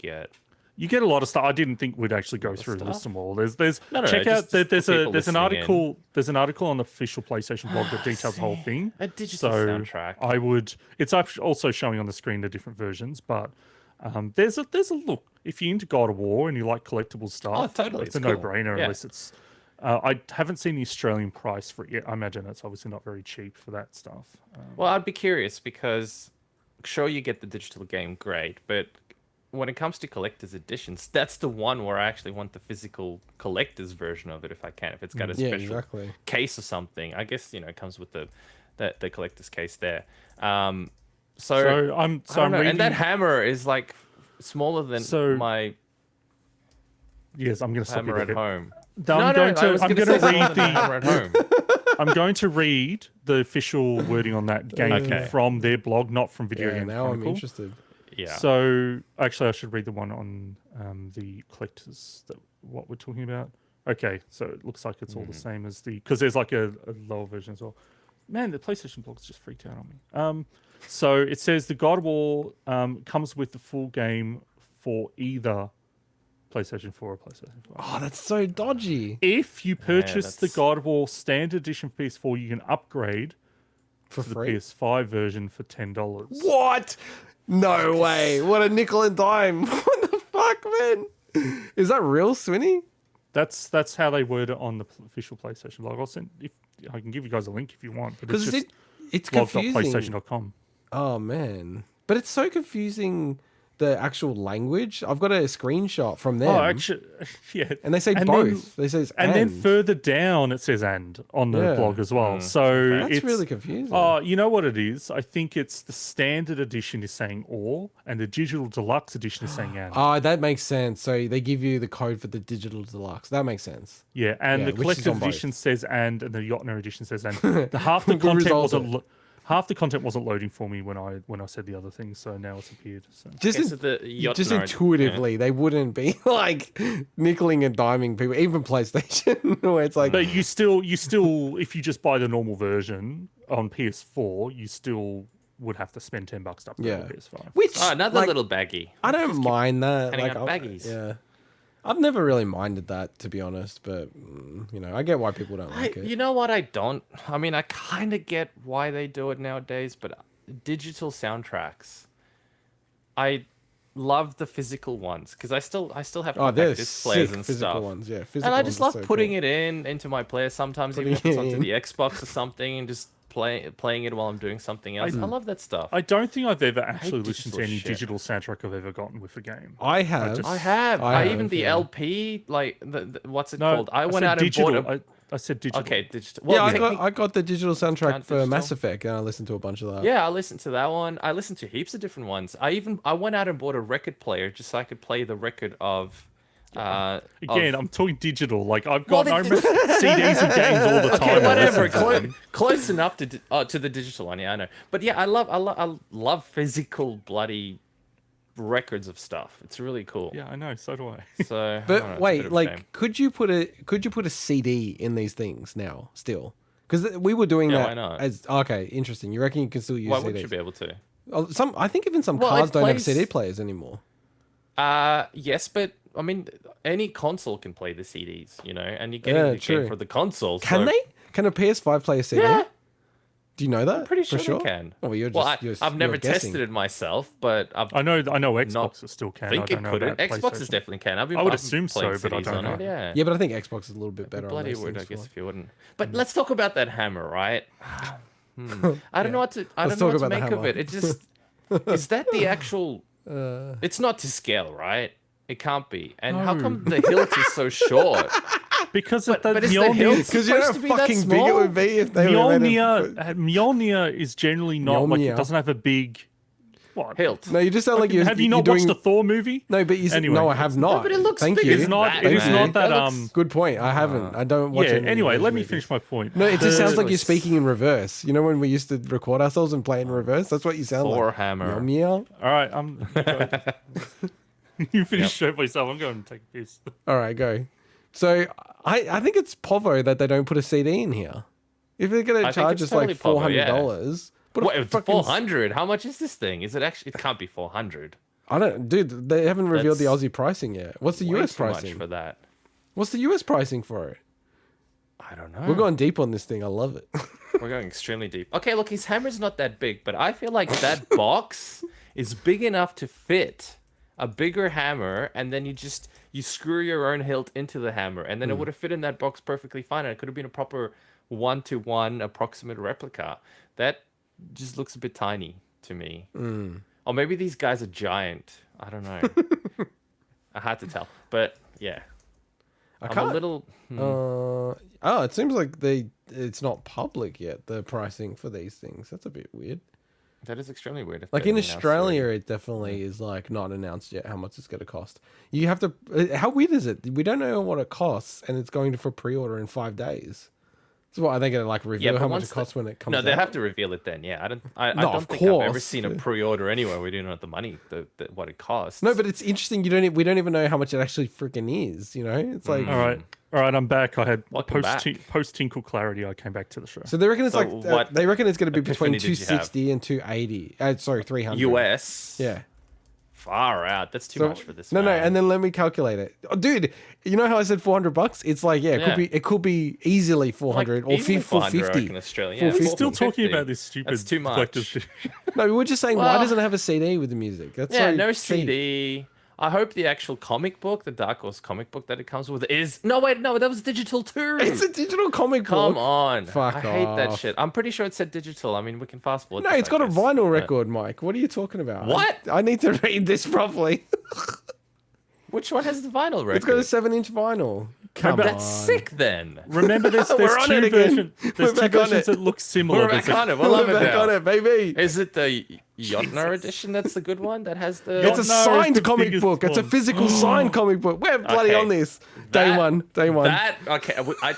get a lot of stuff. I didn't think we'd actually go through and list them all. There's check out. just There's an article. in. There's an article on the official PlayStation blog that details the whole thing. A digital soundtrack. I would. It's also showing on the screen the different versions, but there's a look. If you're into God of War and you like collectible stuff, totally. it's a cool. no-brainer. Yeah. Unless it's. I haven't seen the Australian price for it yet. I imagine it's obviously not very cheap for that stuff. Well, I'd be curious because sure you get the digital game, great, but when it comes to collector's editions, that's the one where I actually want the physical collector's version of it if I can. If it's got a special case or something, I guess it comes with the collector's case there. I'm reading... and that hammer is like smaller than my Yes, I'm going to stop you Hammer at there. home. I'm going I was to gonna say read something the. hammer at home. I'm going to read the official wording on that game Okay. from their blog, not from Video Yeah, Games now I'm Chronicle. interested. Yeah. So actually, I should read the one on the collectors. What we're talking about. Okay, so it looks like it's all the same as the because there's like a lower version as well. Man, the PlayStation blog's just freaked out on me. So it says the God of War comes with the full game for either PlayStation 4 or PlayStation 5. Oh, that's so dodgy. If you purchase the that's- God of War Standard Edition for PS4, you can upgrade For to the free? PS5 version for $10. What? No way. What a nickel and dime. What the fuck, man? Is that real, Swinny? That's how they word it on the official PlayStation blog. I'll send if I can give you guys a link if you want, but it's Because just it's confusing. blog.playstation.com. Oh, man. But it's so confusing, the actual language. I've got a screenshot from them. Oh, actually, yeah. And they say And both. They say And then further down it says "and" on the Yeah. blog as well. So That's it's really confusing. Oh, you know what it is? I think it's the standard edition is saying "or" and the digital deluxe edition is saying "and." Oh, that makes sense. So they give you the code for the digital deluxe. That makes sense. Yeah, and Yeah, the which is collector's on both. edition says "and" the Jotner edition says "and." The half the Good content result, wasn't half the content wasn't loading for me when I said the other thing, so now it's appeared. So. Just, Okay, so the just Jotner- intuitively, they wouldn't be like nickeling and diming people, even PlayStation, where it's like, But you still, if you just buy the normal version on PS4, you still would have to spend $10 to upgrade Yeah. to PS5. which Oh, another like, little baggie. I don't mind that. handing Like, out I- baggies. yeah, I've never really minded that, to be honest. But you know, I get why people don't I, like it. you know what? I don't. I mean, I kind of get why they do it nowadays, but digital soundtracks, I love the physical ones because I still have Oh, they're compact disc players sick and physical stuff. ones. Yeah, physical And I ones just are love so putting cool. it into my player sometimes, even if Putting it's it onto in. the Xbox or something, and just playing it while I'm doing something else. I love that stuff. I don't think I've ever actually listened to digital any shit. digital soundtrack I've ever gotten with a game. I have. just- I have. I Even have, the yeah. LP, like the what's it No, called? I went said out and digital. bought a. I said digital. Okay, digital. Yeah, Well, I got the digital soundtrack count for digital? Mass Effect, and I listened to a bunch of that. Yeah, I listened to that one. I listened to heaps of different ones. I went out and bought a record player just so I could play the record of. Again, I'm talking digital. Like I've Well, got I remember CDs of games all the time. Okay, I whatever. listen to them. Close enough to the digital one. Yeah, I know. But yeah, I love physical bloody records of stuff. It's really cool. Yeah, I know. So do I. So, I don't know, But it's a bit wait, of a shame. like, could you put a CD in these things now? Still, because we were doing Yeah, that. why not? As okay, interesting. You reckon you can still use Why CDs? wouldn't you be able to? Oh, I think even some Well, cars it don't have plays- CD players anymore. Yes, but I mean, any console can play the CDs, you know, and you're Yeah, getting the true. game for the console. Can so they? Can a PS5 play a CD? Yeah. Do you know that? Pretty For sure they can. Oh, well, you're just. Well, you're, I've never you're guessing. tested it myself, but I I know Xbox still can. think I don't it know could. about Xboxes PlayStation. definitely can. I would assume so, playing but I CDs don't on know. it, yeah. Yeah, but I think Xbox is a little bit better. Bloody on those would, I things guess, for- if you wouldn't. But let's talk about that hammer, right? I don't know what to. I Let's don't know talk what to about the make of hammer. it. It just is that the actual. It's not to scale, right? It can't be. And how come the hilt is so short? Because of the but is the hilt Mjölnir. Because you know how supposed to be that fucking big it small? would be if they were made of- Mjölnir is generally not like Mjölnir. it doesn't have a big what Hilt. No, you just sound like you're. Have you not you're watched doing... the Thor movie? No, but you. Anyway, no, I have not. but it looks Thank bigger you. It's not. that, It is man. not that. That looks- Good point. I haven't. I don't watch Yeah. any of Anyway, those let me movies. finish my point. No, it just The- sounds like you're speaking in reverse. You know when we used to record ourselves and play in reverse? That's what you sound Thor like. hammer. Meow. All right, I'm. You finish show by yourself. I'm going to take a piss. All right, go. So I think it's Povo that they don't put a CD in here. If they're gonna I think charge it's us like totally Povo, $400, but Wait, it's 400. How much is this thing? Is it actually? It can't be 400. I don't, dude. They haven't revealed the That's Aussie pricing yet. What's the Way US too much pricing? for that. What's the US pricing for it? I don't know. We're going deep on this thing. I love it. We're going extremely deep. Okay, look, his hammer's not that big, but I feel like that box is big enough to fit a bigger hammer, and then you screw your own hilt into the hammer, and then it would have fit in that box perfectly fine, and it could have been a proper 1-to-1 approximate replica. That just looks a bit tiny to me. Or maybe these guys are giant. I don't know. I had to tell, but yeah. I I'm can't. a little. Oh, it seems like it's not public yet. The pricing for these things. That's a bit weird. That is extremely weird. If Like they in announced Australia, already. it definitely is like not announced yet how much it's going to cost. You have to. How weird is it? We don't know what it costs, and it's going for pre-order in 5 days. So what are they going to like reveal but how much once it costs when it comes No, out? they have to reveal it then. Yeah, I No, don't of think I've ever course. seen a pre-order anywhere. We do not know the money, what it costs. No, but it's interesting. We don't even know how much it actually freaking is. You know, it's like. All right, I'm back. I had Welcome back. post Tinkle clarity. I came back to the show. So they reckon it's So like what they reckon it's going to be between epiphany did you have? 260 and 280. Sorry, 300. US. Yeah. Far out. That's too much for this. No, man. and then let me calculate it. Oh, dude, you know how I said $400? It's like it could be easily 400 or easily 450. 400 in Australia. We're Yeah, We're still 450. talking about this stupid That's too much. collector's edition. No, we're just saying why Well- doesn't it have a CD with the music? That's Yeah, so no cheap. CD. I hope the actual comic book, the Dark Horse comic book that it comes with, is. No, wait, no, that was digital too. It's a digital comic book. Come on. Fuck I hate that off. shit. I'm pretty sure it said digital. I mean, we can fast forward. No, this, it's I got a guess, vinyl but- record, Mike. What are you talking about? What? I need to read this properly. Which one has the vinyl record? It's got a 7-inch vinyl. Come That's on. sick then. Remember, there's We're on it two again. versions. We're There's two back on versions it. that look similar. We're There's back a- on it. We'll have We're it back now. on it, baby. Is it the Mjölnir edition that's the good one that has the. It's a No, it's signed the comic biggest book. It's a one. physical signed comic book. We're bloody Okay. on this. Day That- one. Okay,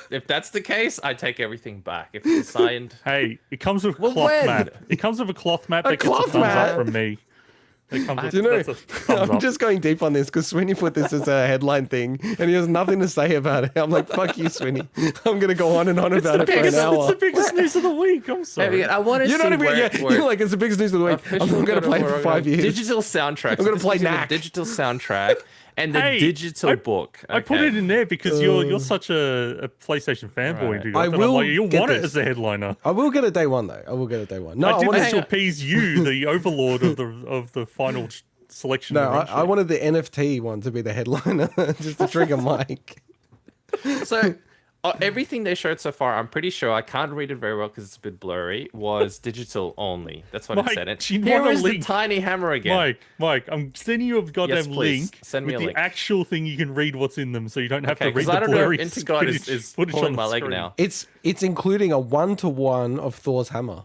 if that's the case, I take everything back. If it's signed. Hey, it comes with a Well, cloth when? map. It comes with a cloth map A that gets a cloth thumbs map? up from me. It comes with, You know, that's a thumbs I'm up. just going deep on this because Swinny put this as a headline thing and he has nothing to say about it. I'm like, fuck you, Swinny. I'm going to go on and on about it for an It's hour. the biggest news of the week. I'm sorry. I want to see You're not even, where, you're like, it's the biggest news of the week. I'm official going to play it God for of 5 War years. Digital soundtrack. I'm gonna this play gives you the Knack. digital soundtrack and the Hey, digital book. I put Okay. it in there because you're such a PlayStation fanboy. Right. Dude. I And will I'm like, you'll get want it this. as a headliner. I will get it day one, though. I will get it day one. No, I I did wanted this to to appease you, the overlord of the final selection. No, eventually. I wanted the NFT one to be the headliner, just to trigger Mike. So everything they showed so far, I'm pretty sure I can't read it very well because it's a bit blurry. Was digital only. That's what Mike, it said. And do you here want a is the link? tiny hammer again. Mike, I'm sending you a goddamn Yes, please. link Send me with a the link. actual thing you can read what's in them, so you don't have Okay, to read because I the don't know blurry if Intergod is footage pulling on my the leg screen. now. It's including a 1-to-1 of Thor's hammer.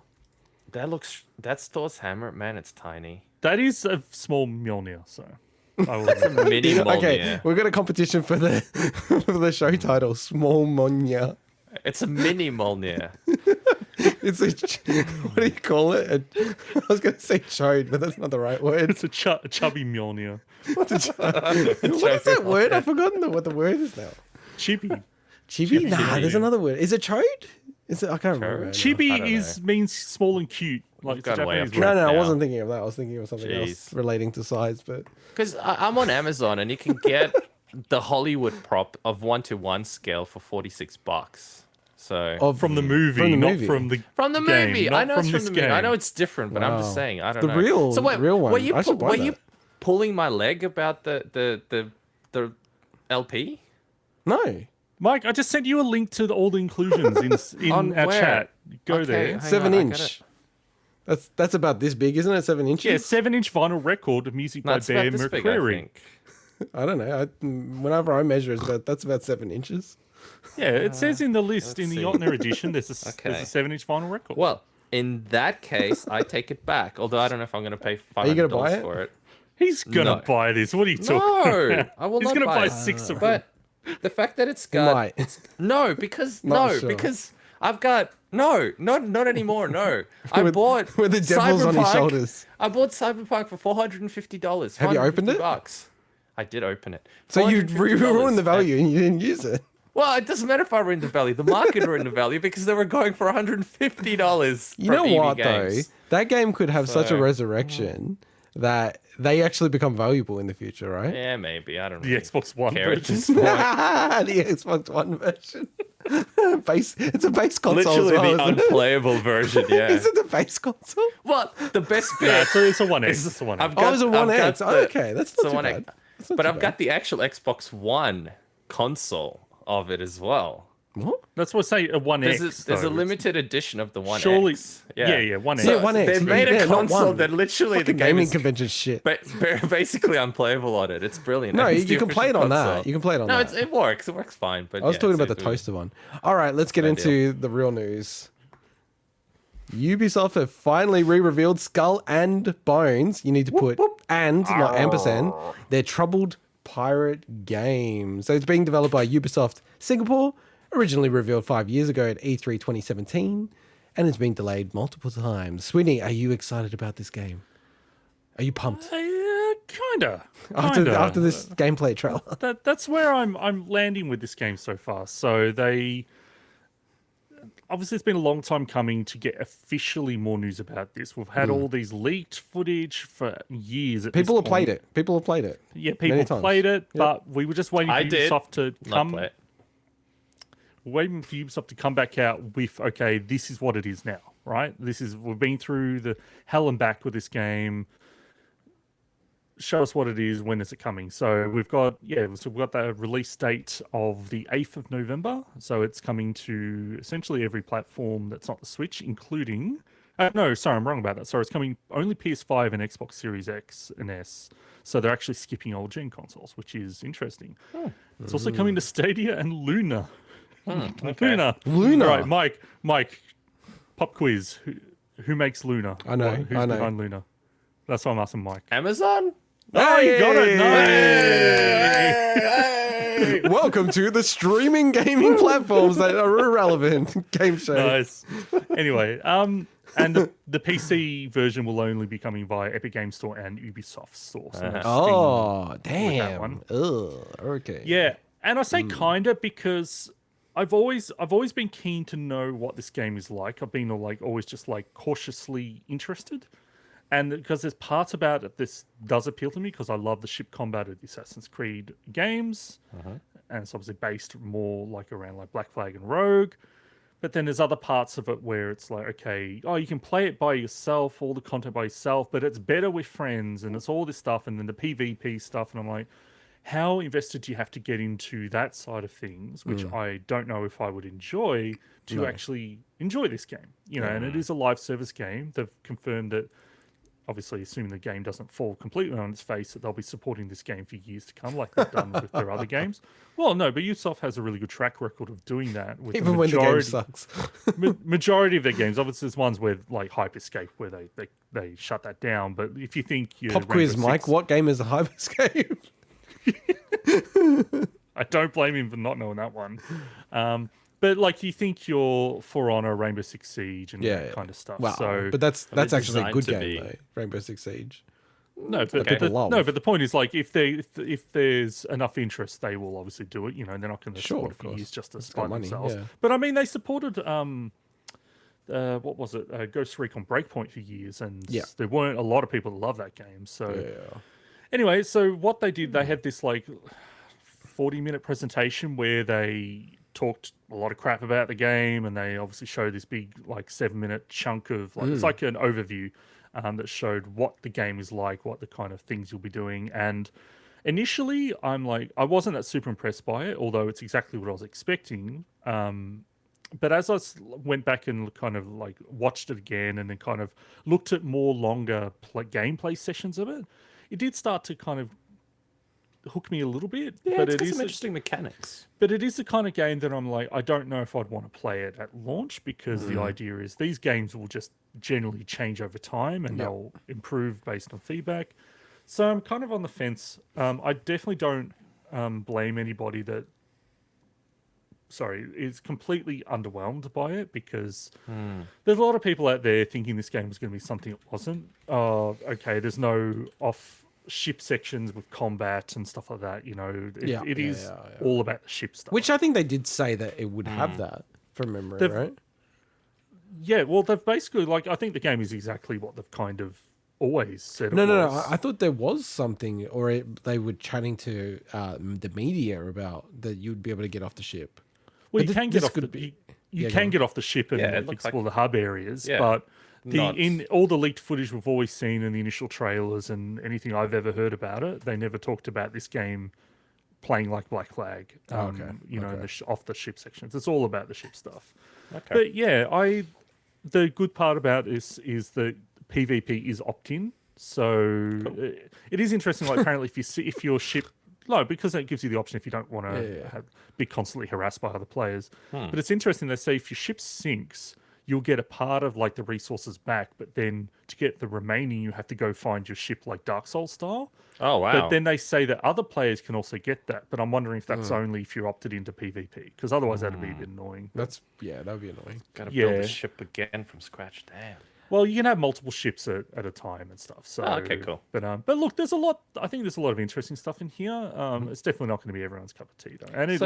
That's Thor's hammer, man. It's tiny. That is a small Mjölnir, so I will It's a mini Mjolnir. Okay, we've got a competition for the for the show title, Small Monya. It's a mini Mjolnir. It's a what do you call it? I was going to say chode, but that's not the right word. It's a chubby Mjölnir. What is that word? I've forgotten what the word is now. Chibi. Chibi? Nah, Chibi. there's another word. Is it chode? Is it? I can't remember. Chibi I don't means small and cute. Like it's a gone way Japanese off word. No, I now. wasn't thinking of that. I was thinking of something else Jeez. relating to size. But Because I'm on Amazon and you can get the Hollywood prop of 1-to-1 scale for $46. So From the movie, not from the from the game, movie, not I know it's from this the movie. I game. know it's different, but I'm Wow. just saying I don't The know. real- so wait, real one. Were you I should buy were that. you pulling my leg about the LP? no. Mike, I just sent you a link to all the inclusions in On our where? chat. Go Okay, there. hang 7 on, I got inch. it. That's about this big, isn't it? 7 inches. Yeah, 7-inch vinyl record of music No, it's by about Bear this big, I McCreary. think. I don't know. Whenever I measure, that's about 7 inches. Yeah, it says in the list in the see. Jotner edition. There's a Okay. there's a 7-inch vinyl record. Well, in that case, I take it back. Although I don't know if I'm going to pay $500 you gonna buy it? for it. He's gonna No. buy this. What are you talking No, about? I will He's not gonna buy buy it. 6 of them. But the fact that it's got might. no, because Not no, sure. because I've got no, not anymore. No, I bought with the devils on his Cyberpunk- shoulders. I bought Cyberpunk for $450. Have you opened it? $450. I did open it. So you $450. ruined the value and you didn't use it. Well, it doesn't matter if I ruined the value. The market ruined the value because they were going for $150. You know from EB what Games. though? That game could have such a So- resurrection that they actually become valuable in the future, right? Yeah, maybe. I don't The really Xbox One care at version. this point. The Xbox One version. It's a base console Literally as well, the isn't it? unplayable version, yeah. Is it the base console? Well, the best Yeah, bit. it's a 1X. It's a 1X. I've Oh, it's a I've 1X. got the- Okay, that's it's not a too 1X. bad. That's not But too I've bad. got the actual Xbox One console of it as well. What? That's what I say. A 1X. There's though. a limited edition of the One Surely. X. Yeah, 1X. Yeah, 1X. They made Yeah, a not console one. that literally the Fucking game gaming is convention shit. basically unplayable on it. It's brilliant. No, It's you the can play it official on that. console. You can play it on No, that. it works. It works fine. But I was yeah, talking it's- about the it- toaster one. All right, let's get Good into the real news. Ubisoft have finally re-revealed Skull and Bones. You need to put and, not ampersand. Their troubled pirate game. So it's being developed by Ubisoft Singapore, originally revealed 5 years ago at E3 2017, and it's been delayed multiple times. Swinny, are you excited about this game? Are you pumped? Kinda. After this gameplay trailer. That's where I'm landing with this game so far. So they obviously, it's been a long time coming to get officially more news about this. We've had all these leaked footage for years. People have played it. People have played it. Yeah, people played it, but we were just waiting for Ubisoft to come. Waiting for Ubisoft to come back out with, okay, this is what it is now, right? We've been through the hell and back with this game. Show us what it is. When is it coming? So we've got the release date of the 8th of November. So it's coming to essentially every platform that's not the Switch, including. No, sorry, I'm wrong about that. Sorry, it's coming only PS5 and Xbox Series X and S. So they're actually skipping old gen consoles, which is interesting. It's also coming to Stadia and Luna. Okay. Luna. All right, Mike. Pop quiz. Who makes Luna? I know. Who's behind Luna? That's why I'm asking Mike. Amazon? Oh, you got it. Nice. Welcome to the streaming gaming platforms that are irrelevant. Game show. Nice. Anyway, and the PC version will only be coming via Epic Games Store and Ubisoft Store. So no Oh, Steam with that damn. one. Ugh, okay. Yeah, and I say kinda because I've always been keen to know what this game is like. I've been always just cautiously interested. And because there's parts about it this does appeal to me because I love the ship combat of the Assassin's Creed games. And it's obviously based more around Black Flag and Rogue. But then there's other parts of it where it's okay, you can play it by yourself, all the content by yourself, but it's better with friends and it's all this stuff and then the PvP stuff. And I'm like, how invested do you have to get into that side of things, which I don't know if I would enjoy to actually enjoy this game. And it is a live service game. They've confirmed that, obviously, assuming the game doesn't fall completely on its face, that they'll be supporting this game for years to come, like they've done with their other games. Well, no, but Ubisoft has a really good track record of doing that. With Even when the game sucks. Majority of their games, obviously, there's ones where Hyperscape, where they shut that down. But if you think Pop quiz, Mike, what game is a Hyperscape? I don't blame him for not knowing that one. But you think you're For Honor, Rainbow Six Siege, and that kind of stuff. Wow. So, but that's actually a good designed to game, be. though. Rainbow Six Siege. No, but the point is if there's enough interest, they will obviously do it. They're not going to support it for years just to spite themselves. Yeah. But I mean, they supported what was it? Ghost Recon Breakpoint for years, and there weren't a lot of people that love that game. So anyway, so what they did, they had this 40-minute presentation where they talked a lot of crap about the game, and they obviously showed this big 7-minute chunk of it's like an overview that showed what the game is like, what the kind of things you'll be doing. And initially I wasn't that super impressed by it, although it's exactly what I was expecting. But as I went back and kind of watched it again and then kind of looked at more longer gameplay sessions of it, it did start to kind of hook me a little bit. Yeah, but it's it got is some interesting mechanics. But it is the kind of game that I'm I don't know if I'd want to play it at launch, because the idea is these games will just generally change over time and they'll improve based on feedback. So I'm kind of on the fence. I definitely don't blame anybody that is completely underwhelmed by it, because there's a lot of people out there thinking this game was going to be something it wasn't. Okay, there's no ship sections with combat and stuff like that. It is all about the ship stuff. Which I think they did say that it would have that from memory, right? Yeah, well, they've basically I think the game is exactly what they've kind of always said. No. I thought there was something, or they were chatting to the media about that you'd be able to get off the ship. Well, But you can get off get off the ship and explore the hub areas, but in all the leaked footage we've always seen in the initial trailers and anything I've ever heard about it, they never talked about this game playing like Black Flag. In off the ship sections. It's all about the ship stuff. Okay. But yeah, the good part about this is that PvP is opt-in, so it is interesting. Apparently, if your ship. No, because it gives you the option if you don't want to be constantly harassed by other players. But it's interesting, they say if your ship sinks, you'll get a part of like the resources back, but then to get the remaining, you have to go find your ship like Dark Souls style. Oh wow! But then they say that other players can also get that. But I'm wondering if that's only if you're opted into PvP, because otherwise that'd be a bit annoying. That would be annoying. Got to build a ship again from scratch. Damn. Well, you can have multiple ships at a time and stuff. So okay, cool. But look, there's a lot. I think there's a lot of interesting stuff in here. It's definitely not going to be everyone's cup of tea though. And it's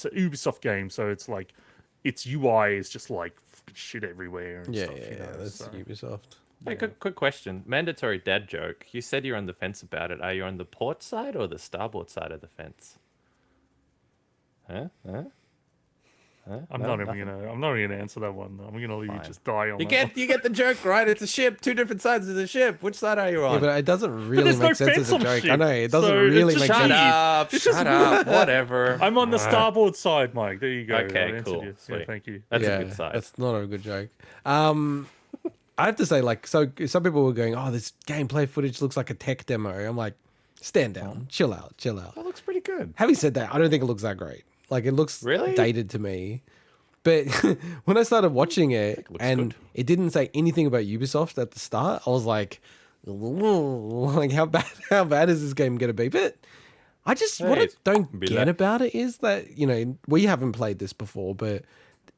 an Ubisoft game, so it's like its UI is just like shit everywhere and stuff. That's Ubisoft. Hey, quick question. Mandatory dad joke. You said you're on the fence about it. Are you on the port side or the starboard side of the fence? I'm not even gonna answer that one. I'm gonna leave you just die on. You get the joke, right? It's a ship. Two different sides of the ship. Which side are you on? Yeah, but it doesn't really make sense as a joke. Ship, I know it doesn't so really make sense. Shut up. Whatever. I'm on the starboard side, Mike. There you go. Okay, cool. Yeah, thank you. That's a good side. That's not a good joke. I have to say, like, so some people were going, "Oh, this gameplay footage looks like a tech demo." I'm like, stand down, chill out. That looks pretty good. Having said that, I don't think it looks that great. Like, it looks really dated to me. But when I started watching it and it didn't say anything about Ubisoft at the start, I was like, like how bad is this game going to be? But I just what I don't get about it is that, you know, we haven't played this before, but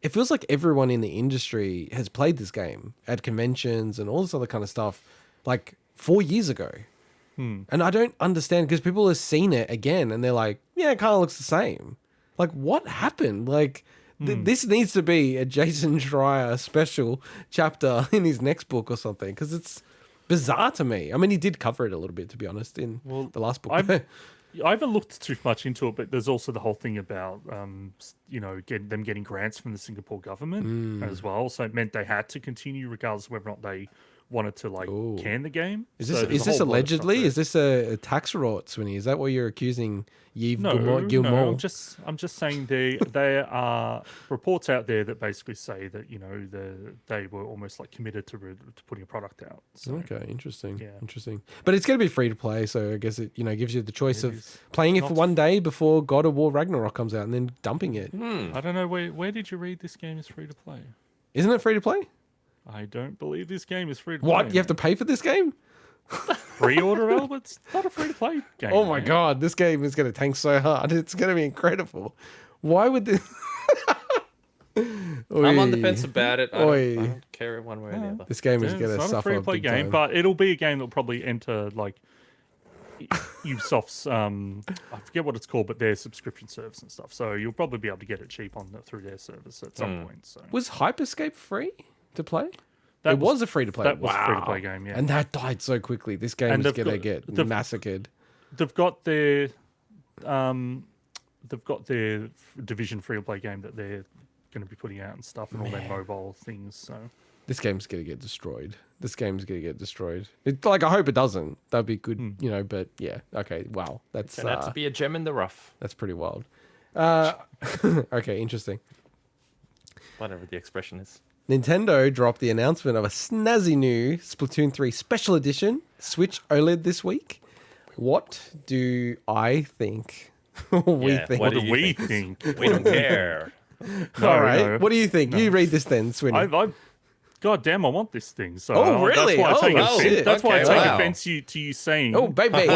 it feels like everyone in the industry has played this game at conventions and all this other kind of stuff like 4 years ago. And I don't understand because people have seen it again and they're like, yeah, it kind of looks the same. Like, what happened? Like, this needs to be a Jason Schreier special chapter in his next book or something because it's bizarre to me. I mean, he did cover it a little bit, to be honest, in the last book. I haven't looked too much into it, but there's also the whole thing about, you know, them getting grants from the Singapore government as well. So it meant they had to continue regardless of whether or not they wanted to like can the game. Is this allegedly? Is this a tax rot, Swinny? Is that what you're accusing Yves Guillemot? No, I'm just saying there are reports out there that basically say that, you know, they were almost like committed to putting a product out. So, okay, interesting. Yeah. Interesting. But it's going to be free to play, so I guess it, you know, gives you the choice of playing it for one day before God of War Ragnarok comes out and then dumping it. I don't know where did you read this game is free to play? Isn't it free to play? I don't believe this game is free to play. What? You have to pay for this game? Pre-order element? It's not a free-to-play game. Oh my god, this game is going to tank so hard. It's going to be incredible. Why would this... I'm on the fence about it. I don't care one way or the other. This game is going to suffer. It's not a free-to-play game, but it'll be a game that'll probably enter like Ubisoft's I forget what it's called, but their subscription service and stuff. So you'll probably be able to get it cheap through their service at some point. So was Hyperscape free to play? It was a free-to-play. That was a free-to-play game, yeah. And that died so quickly. This game is going to get massacred. They've got their Division free-to-play game that they're going to be putting out and stuff, and all their mobile things. So this game's going to get destroyed. It's like, I hope it doesn't. That'd be good, you know. But yeah, okay. Wow, that's turned out to be a gem in the rough. That's pretty wild. Okay, interesting. Whatever the expression is. Nintendo dropped the announcement of a snazzy new Splatoon 3 Special Edition Switch OLED this week. What do I think? We think. What do we think? We don't care. All right. What do you think? You read this then, Swinny. God damn, I want this thing. So really? That's why I take offense to you saying, "Oh, baby,"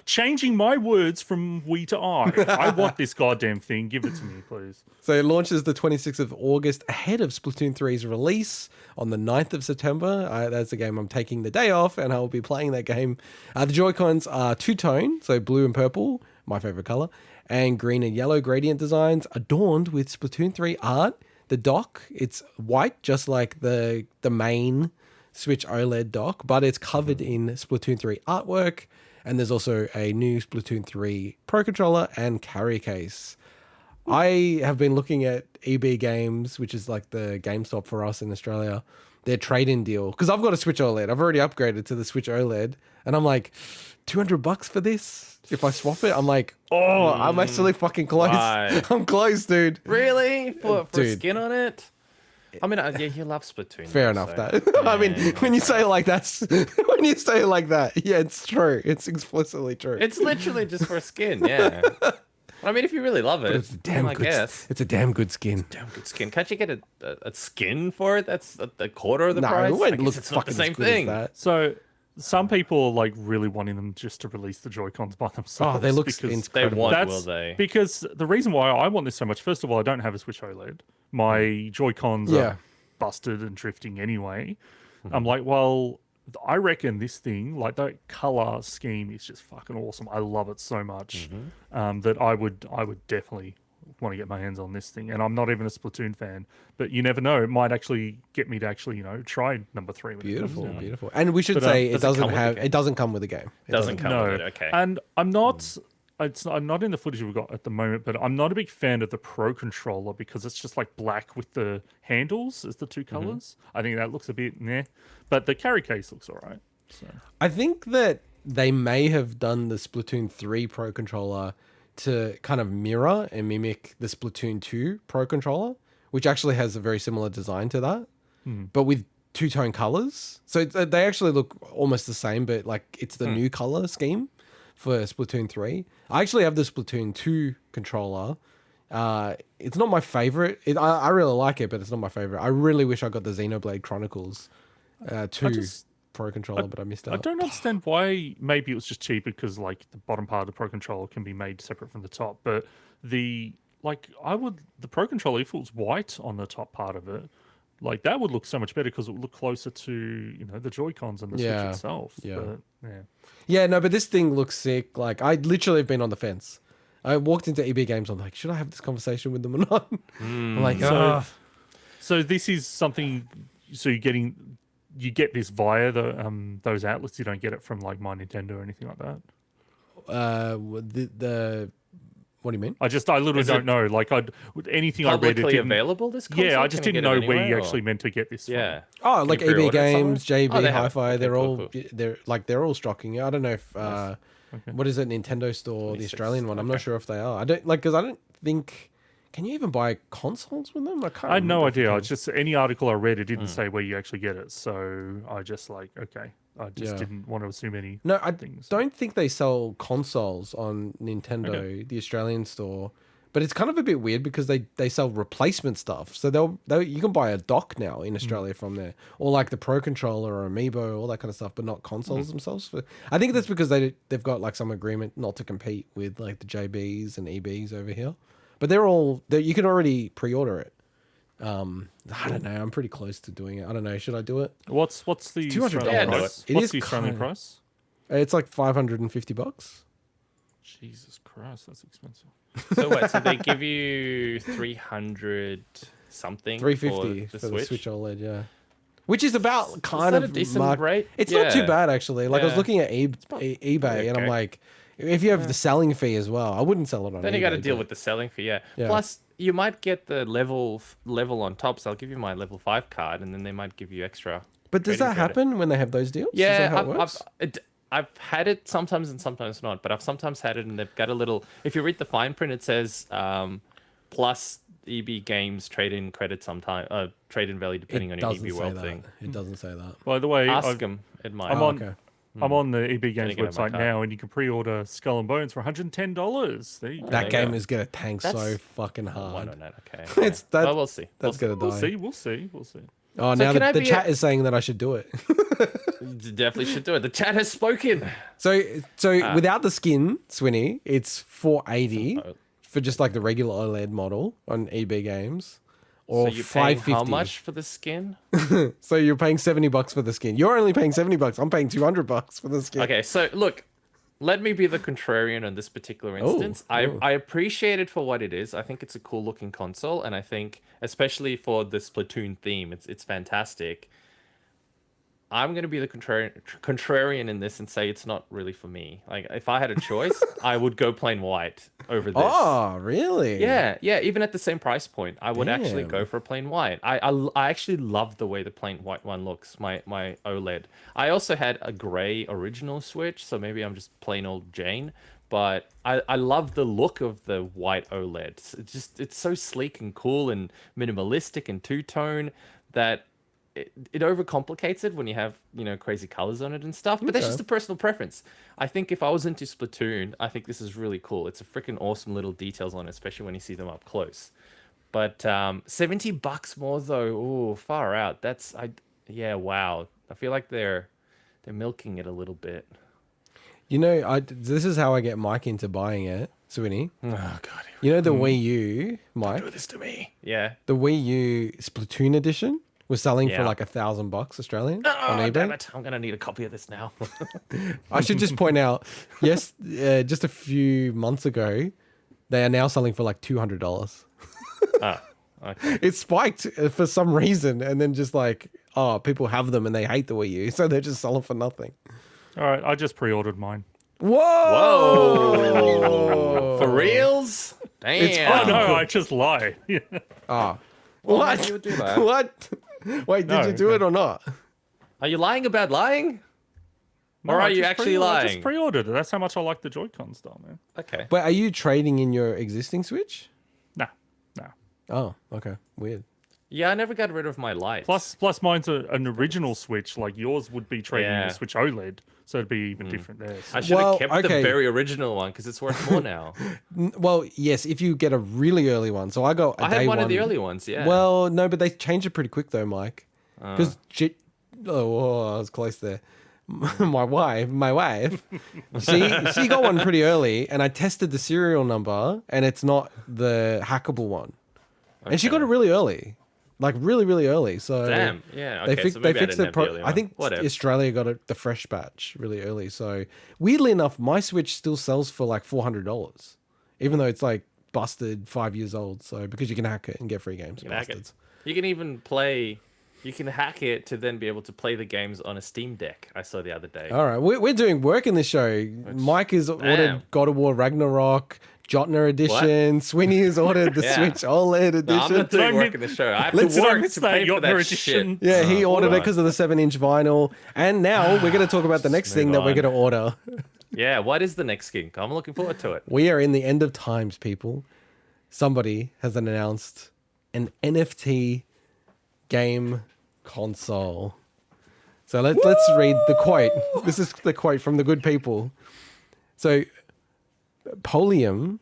changing my words from we to I. I want this goddamn thing. Give it to me, please. So it launches the 26th of August ahead of Splatoon 3's release on the 9th of September. That's a game I'm taking the day off, and I'll be playing that game. The Joy-Cons are two-tone, so blue and purple, my favorite color, and green and yellow gradient designs adorned with Splatoon 3 art. The dock, it's white, just like the main Switch OLED dock, but it's covered in Splatoon 3 artwork. And there's also a new Splatoon 3 Pro Controller and carry case. I have been looking at EB Games, which is like the GameStop for us in Australia, their trade-in deal. Because I've got a Switch OLED. I've already upgraded to the Switch OLED. And I'm like, $200 for this? If I swap it, I'm like, oh, I'm actually fucking close. Why? I'm close, dude. Really? For skin on it? I mean, yeah, you love Splatoon. Fair enough, that. I mean, when you say it like that, yeah, it's true. It's explicitly true. It's literally just for skin, yeah. I mean, if you really love it, It's a damn I good. guess. It's a damn good skin. Damn good skin. Can't you get a skin for it? That's a quarter of the No, price. it I won't guess look it's not the fucking as same good as thing. that. So some people are like really wanting them just to release the Joy-Cons by themselves. Oh, they look because incredible. They won't, that's will they? because the reason why I want this so much, first of all, I don't have a Switch OLED. My Joy-Cons Yeah. are busted and drifting anyway. I'm like, well, I reckon this thing, like that color scheme is just fucking awesome. I love it so much that I would definitely want to get my hands on this thing. And I'm not even a Splatoon fan, but you never know. It might actually get me to actually, try number 3. When Beautiful, it comes out. beautiful. And we should But, say does it come with the game? it doesn't come with the game. It Doesn't come No, with it. Okay. and I'm not. I'm not in the footage we've got at the moment, but I'm not a big fan of the Pro controller because it's just like black with the handles as the two colors. I think that looks a bit meh, but the carry case looks all right. So. I think that they may have done the Splatoon 3 Pro controller to kind of mirror and mimic the Splatoon 2 Pro controller, which actually has a very similar design to that, but with two-tone colors. So they actually look almost the same, but like it's the new color scheme for Splatoon 3. I actually have the Splatoon 2 controller. It's not my favorite. I really like it, but it's not my favorite. I really wish I got the Xenoblade Chronicles 2 Pro controller, but I missed out. I don't understand why. Maybe it was just cheaper because like the bottom part of the Pro controller can be made separate from the top, but the Pro controller, if it was white on the top part of it, like that would look so much better because it would look closer to the Joy-Cons and the Yeah, Switch itself. yeah. But, yeah. Yeah, no, but this thing looks sick. Like, I literally have been on the fence. I walked into EB Games. I'm like, should I have this conversation with them or not? I'm like, So this is something. So you get this via those outlets. You don't get it from like My Nintendo or anything like that. What do you mean? I literally don't know. Like anything I read, it Publicly didn't. available. This console? Yeah, I just Can didn't get it know where you anywhere, or- actually meant to get this. Yeah. Oh, Can like you EB pre-order it somewhere? Games, JB, Oh, they have it. Hi-Fi. Okay, They're cool, all they're all stocking it. I don't know if what is it, Nintendo Store, the 26, Australian one. I'm not sure if they are. I don't because I don't think. Can you even buy consoles with them? I had no idea. It's just any article I read, it didn't say where you actually get it. So I just okay. I just didn't want to assume any. No, I things. don't think they sell consoles on Nintendo, the Australian store. But it's kind of a bit weird because they sell replacement stuff. So you can buy a dock now in Australia from there, or like the Pro controller or Amiibo, all that kind of stuff, but not consoles themselves. I think that's because they've got like some agreement not to compete with like the JBs and EBs over here. But you can already pre-order it. I don't know. I'm pretty close to doing it. I don't know. Should I do it? What's the $200. Australian Yeah, price? it What's is the Australian kinda- price? It's like $550. Jesus Christ, that's expensive. So what? So they give you 300 something. $350 for for the the Switch. Switch OLED, yeah. Which is about kind that a of decent rate? It's not too Yeah. bad actually. Like I was Yeah. looking at eBay and I'm okay. like, if you have the selling fee as well, I wouldn't sell it on. Then eBay, you got to deal but- with the selling fee, yeah. Yeah. Plus, you might get the level on top. So I'll give you my level 5 card, and then they might give you extra. But does trading that credit. happen when they have those deals? Is Yeah, that how it works? I've had it sometimes and sometimes not, but I've sometimes had it, and they've got a little. If you read the fine print, it says plus EB Games trade-in credit sometime, trade-in value depending on your doesn't EB say World that. thing. It doesn't say that. By the way, Ask them. It might. I'm on. okay. I'm on the EB Games get it in my website card. now, and you can pre-order Skull and Bones for $110. There you go. That there you game go. is gonna tank so That's- fucking Why hard. not that? Okay. It's that. Well, we'll see. That's gonna We'll die. see. We'll see. We'll see. Oh, So now can I the be chat is saying that I should do it. You definitely should do it. The chat has spoken. So Ah. without the skin, Swinny, it's $480 Oh. for just like the regular OLED model on EB Games, or So you're paying $550. how much for the skin? So you're paying $70 for the skin. You're only paying $70. I'm paying $200 for the skin. Okay, so look, let me be the contrarian in this particular instance. I appreciate it for what it is. I think it's a cool looking console, and I think especially for the Splatoon theme, it's fantastic. I'm going to be the contrarian in this and say it's not really for me. Like, if I had a choice, I would go plain white over this. Oh, really? Yeah, even at the same price point, I would actually Damn. go for a plain white. I actually love the way the plain white one looks, my OLED. I also had a grey original Switch, so maybe I'm just plain old Jane, but I love the look of the white OLED. It's so sleek and cool and minimalistic and two-tone that it overcomplicates it when you have, crazy colors on it and stuff. But that's just a personal preference. I think if I was into Splatoon, I think this is really cool. It's a freaking awesome little details on it, especially when you see them up close. But $70 more though. Ooh, far out. Wow. I feel like they're milking it a little bit. This is how I get Mike into buying it, Swinny. Oh god. You know the Wii U, Mike? Don't do this to me. Yeah. The Wii U Splatoon edition was selling for like $1,000 Australian on eBay. Damn it. I'm gonna need a copy of this now. I should just point out, yes, just a few months ago, they are now selling for like $200. Okay. It spiked for some reason, and then just like, people have them and they hate the Wii U, so they're just selling for nothing. All right, I just pre-ordered mine. Whoa! For reals? Damn. It's Oh fun. no, I just lie. Well, What? you would do that. What? Wait, did you do it or not? Are you lying about lying? No, Or I are you just actually I just lying? pre-ordered it. That's how much I like the Joy-Con style, man. Okay. But are you trading in your existing Switch? No. Oh, okay. Weird. Yeah, I never got rid of my lights. Plus mine's an original Switch. Like yours would be trading in Yeah. the Switch OLED, so it'd be even different there. So. I should have Well, kept okay. the very original one because it's worth more now. Well, yes, if you get a really early one. So I got a I day had one of the early ones, yeah. Well, no, but they changed it pretty quick though, Mike. Because I was close there. my wife, she got one pretty early, and I tested the serial number, and it's not the hackable one, and she got it really early, like really, really early. So Damn, yeah. they, Okay, so maybe I fixed didn't the have the early I one. think Whatever. Australia got the fresh batch really early. So weirdly enough, my Switch still sells for like $400, even though it's like busted 5 years old. So because you can hack it and get free games, You can hack it. bastards. You can even play. You can hack it to then be able to play the games on a Steam Deck. I saw the other day. All right, we're doing work in this show. Mike has ordered God of War Ragnarok, Jotner edition. Swinny has ordered the Yeah. Switch OLED edition. No, I'm not doing Don't work mean- in the show. I have Let's to work not to say pay for Jotner that edition. shit. Yeah, he ordered it on. because of the 7-inch vinyl. And now we're going to talk about the next thing that we're on. going to order. Yeah, what is the next skin? I'm looking forward to it. We are in the end of times, people. Somebody has announced an NFT game console. So let's read the quote. This is the quote from the good people. So Polium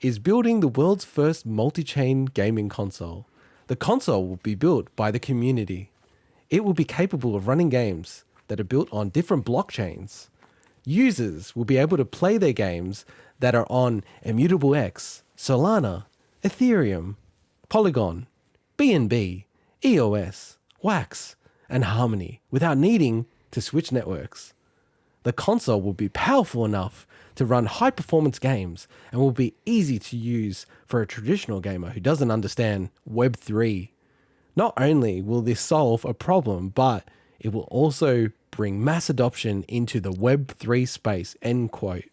is building the world's first multi-chain gaming console. The console will be built by the community. It will be capable of running games that are built on different blockchains. Users will be able to play their games that are on Immutable X, Solana, Ethereum, Polygon, BNB, EOS, Wax, and Harmony without needing to switch networks. The console will be powerful enough to run high-performance games and will be easy to use for a traditional gamer who doesn't understand Web3. Not only will this solve a problem, but it will also bring mass adoption into the Web3 space, end quote.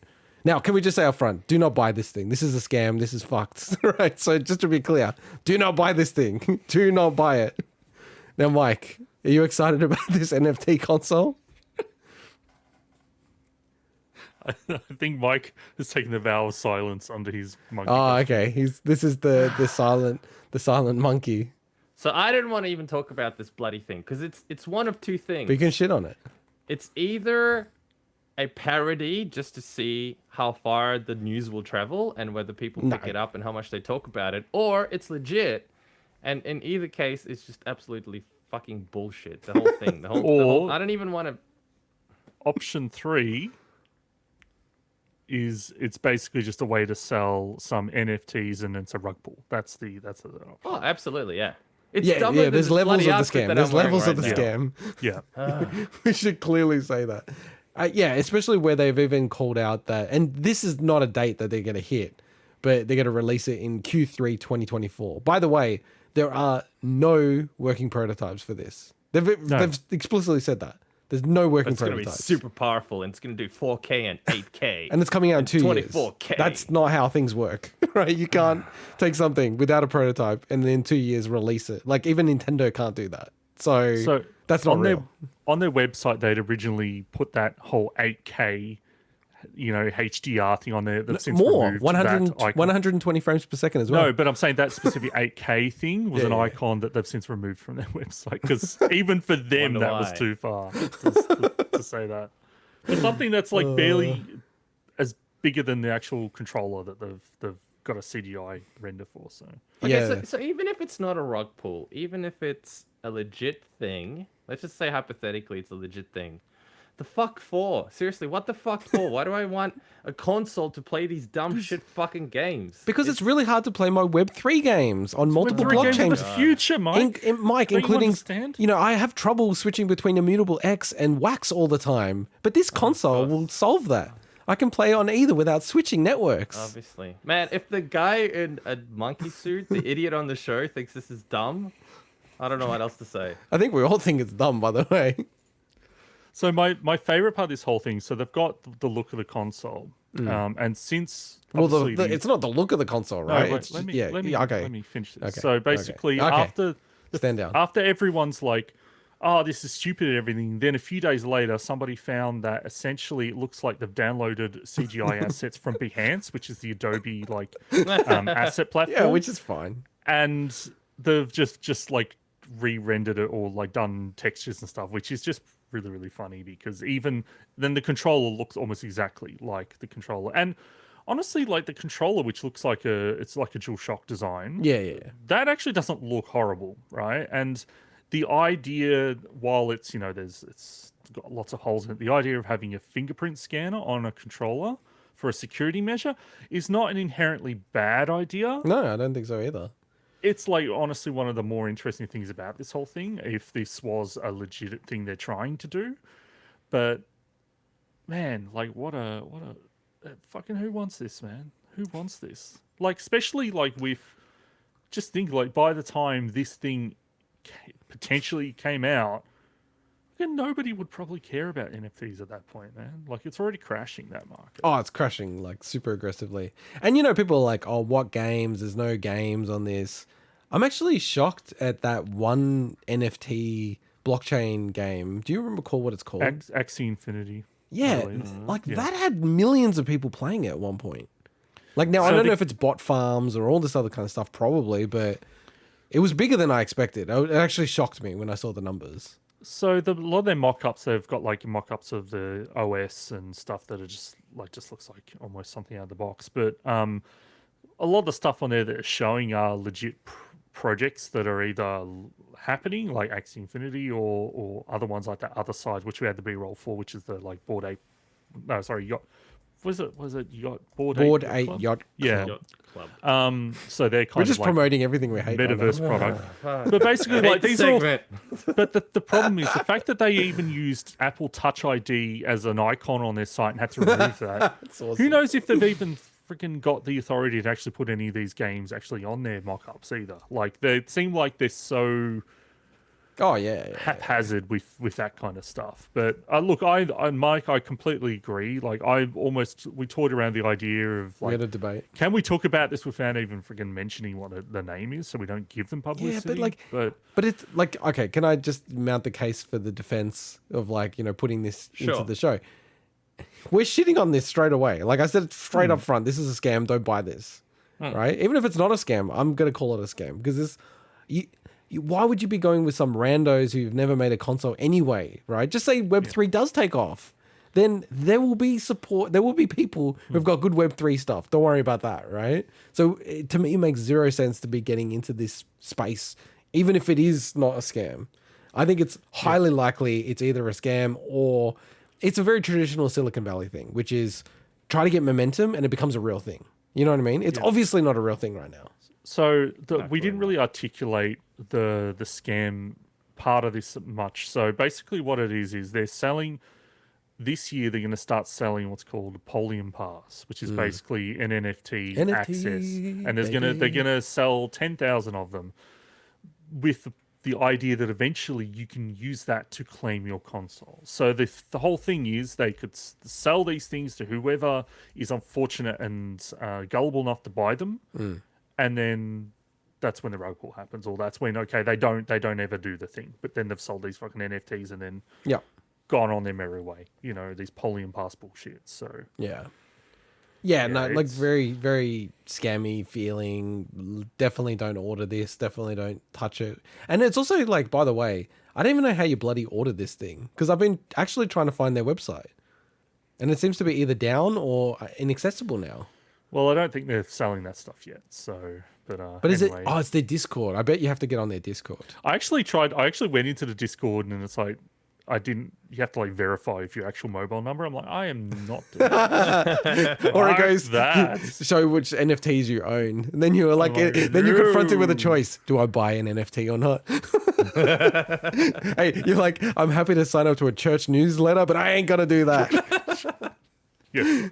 Now, can we just say up front, do not buy this thing. This is a scam. This is fucked. Right? So just to be clear, do not buy this thing. Do not buy it. Now, Mike, are you excited about this NFT console? I think Mike has taken a vow of silence under his monkey. Oh, okay. This is the silent monkey. So I didn't want to even talk about this bloody thing because it's one of two things. But you can shit on it. It's either a parody just to see how far the news will travel and whether people pick it up and how much they talk about it, or it's legit. And in either case, it's just absolutely fucking bullshit. The whole thing. The whole I don't even want to. Option 3 is it's basically just a way to sell some NFTs and it's a rug pull. That's the option. Oh, absolutely, yeah. It's Yeah, dumber than there's this levels of bloody the outfit scam. that There's I'm wearing levels of the right now. scam. Yeah. We should clearly say that. Yeah, especially where they've even called out that, and this is not a date that they're going to hit, but they're going to release it in Q3 2024. By the way, there are no working prototypes for this. They've explicitly said that. There's no working It's going to be prototypes. super powerful and it's going to do 4K and 8K. And it's coming out in 2 years. 24K. That's not how things work, right? You can't take something without a prototype and then in 2 years release it. Like even Nintendo can't do that. So that's not on real. on their website, they'd originally put that whole 8K HDR thing on there. They've since More removed 100, that icon. 120 frames per second as well. No, but I'm saying that specific 8K thing was an icon that they've since removed from their website because even for them that was too far to say that. For something that's like barely as bigger than the actual controller that they've got a CGI render for. So so even if it's not a rug pull, even if it's a legit thing, let's just say hypothetically it's a legit thing. The fuck for? Seriously, what the fuck for? Why do I want a console to play these dumb shit fucking games? Because it's really hard to play my Web3 games on multiple Web3 games blockchains. of the future, Mike. Mike, Don't you including, understand? I have trouble switching between Immutable X and Wax all the time. But this console will solve that. I can play on either without switching networks. Obviously. Man, if the guy in a monkey suit, the idiot on the show, thinks this is dumb, I don't know what else to say. I think we all think it's dumb, by the way. So my favorite part of this whole thing, so they've got the look of the console, and since Well, it's not the look of the console, right? No, It's let just- me me finish this. Okay, So basically, okay. after Stand down. after everyone's like, "Oh, this is stupid" and everything, then a few days later, somebody found that essentially it looks like they've downloaded CGI assets from Behance, which is the Adobe asset platform. Yeah, which is fine. And they've just like re-rendered it or like done textures and stuff, which is just really, really funny because even then the controller looks almost exactly like the controller. And honestly, like the controller, which looks like it's like a DualShock design. Yeah. That actually doesn't look horrible, right? And the idea, while it's it's got lots of holes in it, the idea of having a fingerprint scanner on a controller for a security measure is not an inherently bad idea. No, I don't think so either. It's like honestly one of the more interesting things about this whole thing, if this was a legit thing they're trying to do. But man, like what a fucking who wants this, man? Who wants this? Like especially like with just think like by the time this thing potentially came out, then nobody would probably care about NFTs at that point, man. Like it's already crashing that market. Oh, it's crashing like super aggressively. And people are like, "Oh, what games? There's no games on this." I'm actually shocked at that one NFT blockchain game. Do you recall what it's called? Axie Infinity. Yeah, that had millions of people playing it at one point. Like now, I don't know if it's bot farms or all this other kind of stuff, probably, but it was bigger than I expected. It actually shocked me when I saw the numbers. So a lot of their mock-ups, they've got like mock-ups of the OS and stuff that are just looks like almost something out of the box. But a lot of the stuff on there that are showing are legit projects that are either happening, like Axie Infinity, or other ones like that other side, which we had the B-roll for, which is the like Bored Ape. No, sorry, Yacht. Was it Yacht? Bored Ape Yacht Club. Yeah. Yacht Club. So they're kind We're of just like promoting everything we hate. metaverse product. But basically, like these are all, but the problem is the fact that they even used Apple Touch ID as an icon on their site and had to remove that. Awesome. Who knows if they've even freaking got the authority to actually put any of these games actually on their mock-ups either. Like they seem like they're so Oh yeah. haphazard with that kind of stuff. But look, Mike, I completely agree. Like we toyed around the idea of We like, had a debate. can we talk about this without even freaking mentioning what the name is, so we don't give them publicity? But it's like, okay, can I just mount the case for the defense of like, putting this into the show? We're shitting on this straight away. Like I said straight up front, this is a scam. Don't buy this, right? Even if it's not a scam, I'm gonna call it a scam because this. Why would you be going with some randos who've never made a console anyway, right? Just say Web3 does take off. Then there will be support. There will be people who've got good Web3 stuff. Don't worry about that, right? So to me, it makes zero sense to be getting into this space, even if it is not a scam. I think it's highly likely it's either a scam or it's a very traditional Silicon Valley thing, which is try to get momentum and it becomes a real thing. You know what I mean? It's obviously not a real thing right now. So we didn't really articulate the scam part of this much. So basically what it is they're selling this year, they're going to start selling what's called a Polium Pass, which is basically an NFT access. And they're going to sell 10,000 of them with the idea that eventually you can use that to claim your console. So the whole thing is they could sell these things to whoever is unfortunate and gullible enough to buy them. And then that's when the rug pull happens, or that's when they don't ever do the thing. But then they've sold these fucking NFTs, and then gone on their merry way. These Polium Pass bullshit. So Yeah, no, like it's- very, very scammy feeling. Definitely don't order this. Definitely don't touch it. And it's also like, by the way, I don't even know how you bloody ordered this thing because I've been actually trying to find their website, and it seems to be either down or inaccessible now. well, I don't think they're selling that stuff yet. So, But is it? anyway. Oh, it's their Discord. I bet you have to get on their Discord. I actually went into the Discord and it's like, you have to like verify if your actual mobile number. I'm like, I am not doing that. Or it Fuck goes that. show which NFTs you own, and then you're like, then you're confronted with a choice: do I buy an NFT or not? Hey, you're like, I'm happy to sign up to a church newsletter, but I ain't gonna do that. Yeah.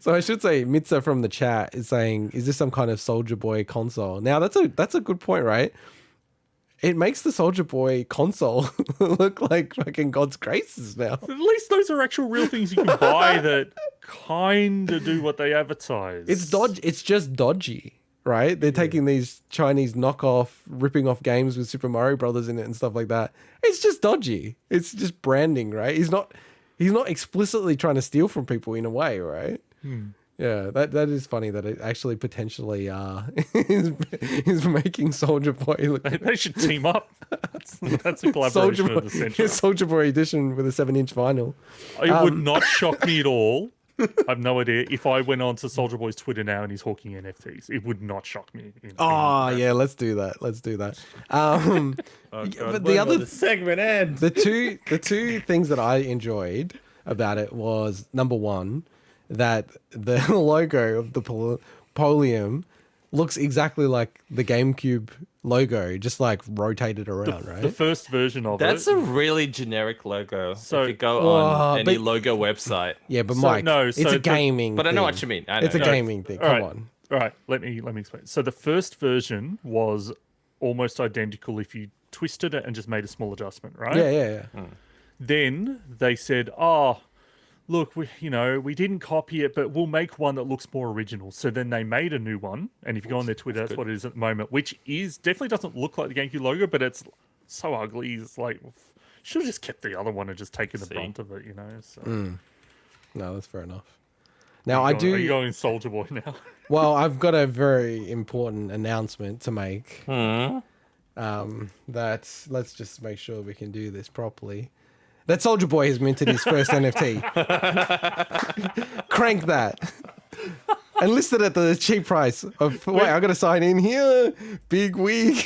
So I should say, Mitza from the chat is saying, is this some kind of Soldier Boy console? Now that's a good point, right? It makes the Soldier Boy console look like fucking God's graces now. At least those are actual real things you can buy that kind of do what they advertise. It's just dodgy, right? They're taking these Chinese knockoff, ripping off games with Super Mario Brothers in it and stuff like that. It's just dodgy. It's just branding, right? He's not explicitly trying to steal from people in a way, right? Yeah, that is funny that it actually potentially is making Soldier Boy look. They should team up. That's a collaboration of the century. Soldier Boy edition with a 7-inch vinyl. It would not shock me at all. I've no idea. If I went on to Soldier Boy's Twitter now and he's hawking NFTs, it would not shock me. Yeah, let's do that. But the segment ends. the two things that I enjoyed about it was, number one, that the logo of the Polium looks exactly like the GameCube logo, just like rotated around, right? The first version of That's it. a really generic logo. So- if you go on any but- logo website. Yeah, but So, Mike, no, it's so a the- gaming But I know thing. what you mean. I know. It's a No, gaming thing. All Come right. on. All right, let me explain. So the first version was almost identical if you twisted it and just made a small adjustment, right? Yeah. Then they said, look, we didn't copy it, but we'll make one that looks more original. So then they made a new one. And if you go on their Twitter, that's what it is at the moment, which definitely doesn't look like the GameCube logo, but it's so ugly. It's like, should have just kept the other one and just taken the brunt of it, So. No, that's fair enough. Now, Are you going Soldier Boy now? Well, I've got a very important announcement to make. That let's just make sure we can do this properly. That Soldier Boy has minted his first NFT. Crank that. And listed at the cheap price of, wait, I got to sign in here. Bigwig.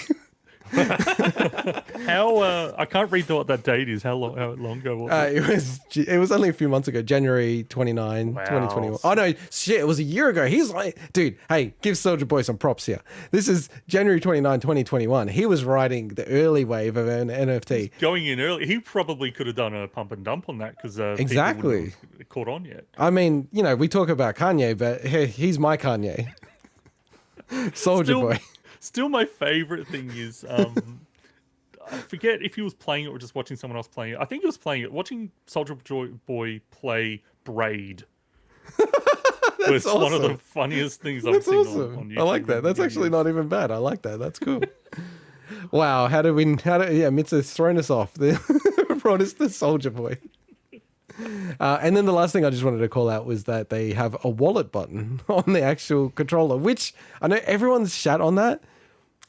How I can't read what that date is. How long ago was it? It was only a few months ago, January 29, Wow. 2021. Oh no, shit, it was a year ago. He's like, dude, hey, give Soldier Boy some props here. This is January 29, 2021. He was riding the early wave of an NFT. Going in early, he probably could have done a pump and dump on that because Exactly. people wouldn't have caught on yet. I mean, we talk about Kanye, but he's my Kanye. Soldier Boy. Still, my favorite thing is I forget if he was playing it or just watching someone else playing it. I think he was playing it. Watching Soldier Boy play Braid was one of the awesome. funniest things I've That's seen awesome. on YouTube. I like that. That's actually not even bad. I like that. That's cool. Wow. Mitza's thrown us off. Brought us the Soldier Boy. And then the last thing I just wanted to call out was that they have a wallet button on the actual controller, which I know everyone's shat on that.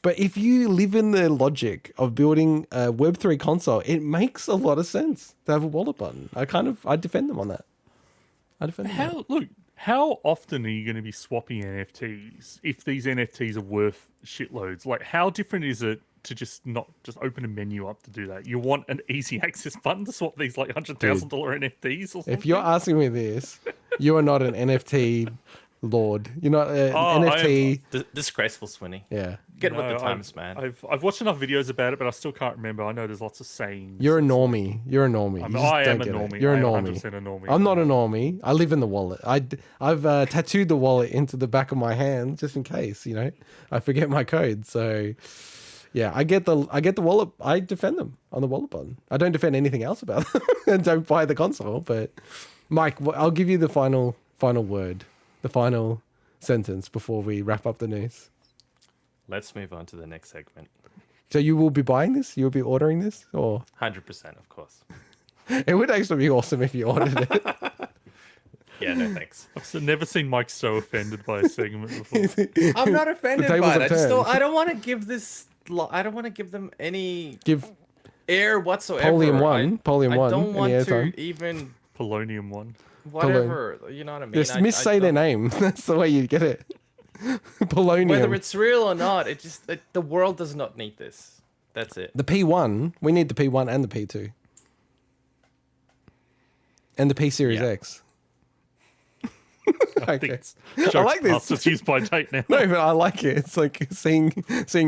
But if you live in the logic of building a Web3 console, it makes a lot of sense to have a wallet button. I defend them on that. How often are you going to be swapping NFTs if these NFTs are worth shitloads? Like, how different is it to just not just open a menu up to do that? You want an easy access button to swap these like $100,000 NFTs or something? If you're asking me this, you are not an NFT lord. You're not an NFT. Disgraceful, Swinny. Yeah. Get with the times, man. I've watched enough videos about it, but I still can't remember. I know there's lots of sayings. You're a normie. You're a normie. You just I am don't a get it. normie. You're a I am normie. 100% a normie. I'm not a normie. I live in the wallet. I've tattooed the wallet into the back of my hand just in case, I forget my code. So yeah, I get the wallet. I defend them on the wallet button. I don't defend anything else about them and don't buy the console. But Mike, I'll give you the final word, the final sentence before we wrap up the news. Let's move on to the next segment. So you will be buying this? You'll be ordering this, or 100%, of course. It would actually be awesome if you ordered it. Yeah, no thanks. I've never seen Mike so offended by a segment before. I'm not offended tables by it. have I just don't. turned. I don't want to give this. I don't want to give them any Give air whatsoever. Polium One, Polium I One. don't want any to airtime. even Polonium one. whatever. You know what I mean? Just I missay their don't- name. That's the way you get it. Polonium. Whether it's real or not, the world does not need this. That's it. The P1, we need the P1 and the P2. And the P Series Yeah. X. I think Okay. it's I like this. It's used by date now. No, but I like it. It's like seeing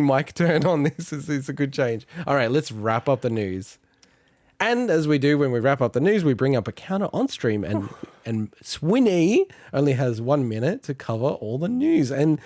Mike turn on this is a good change. All right, let's wrap up the news. And as we do when we wrap up the news, we bring up a counter on stream, and Swinny only has 1 minute to cover all the news. And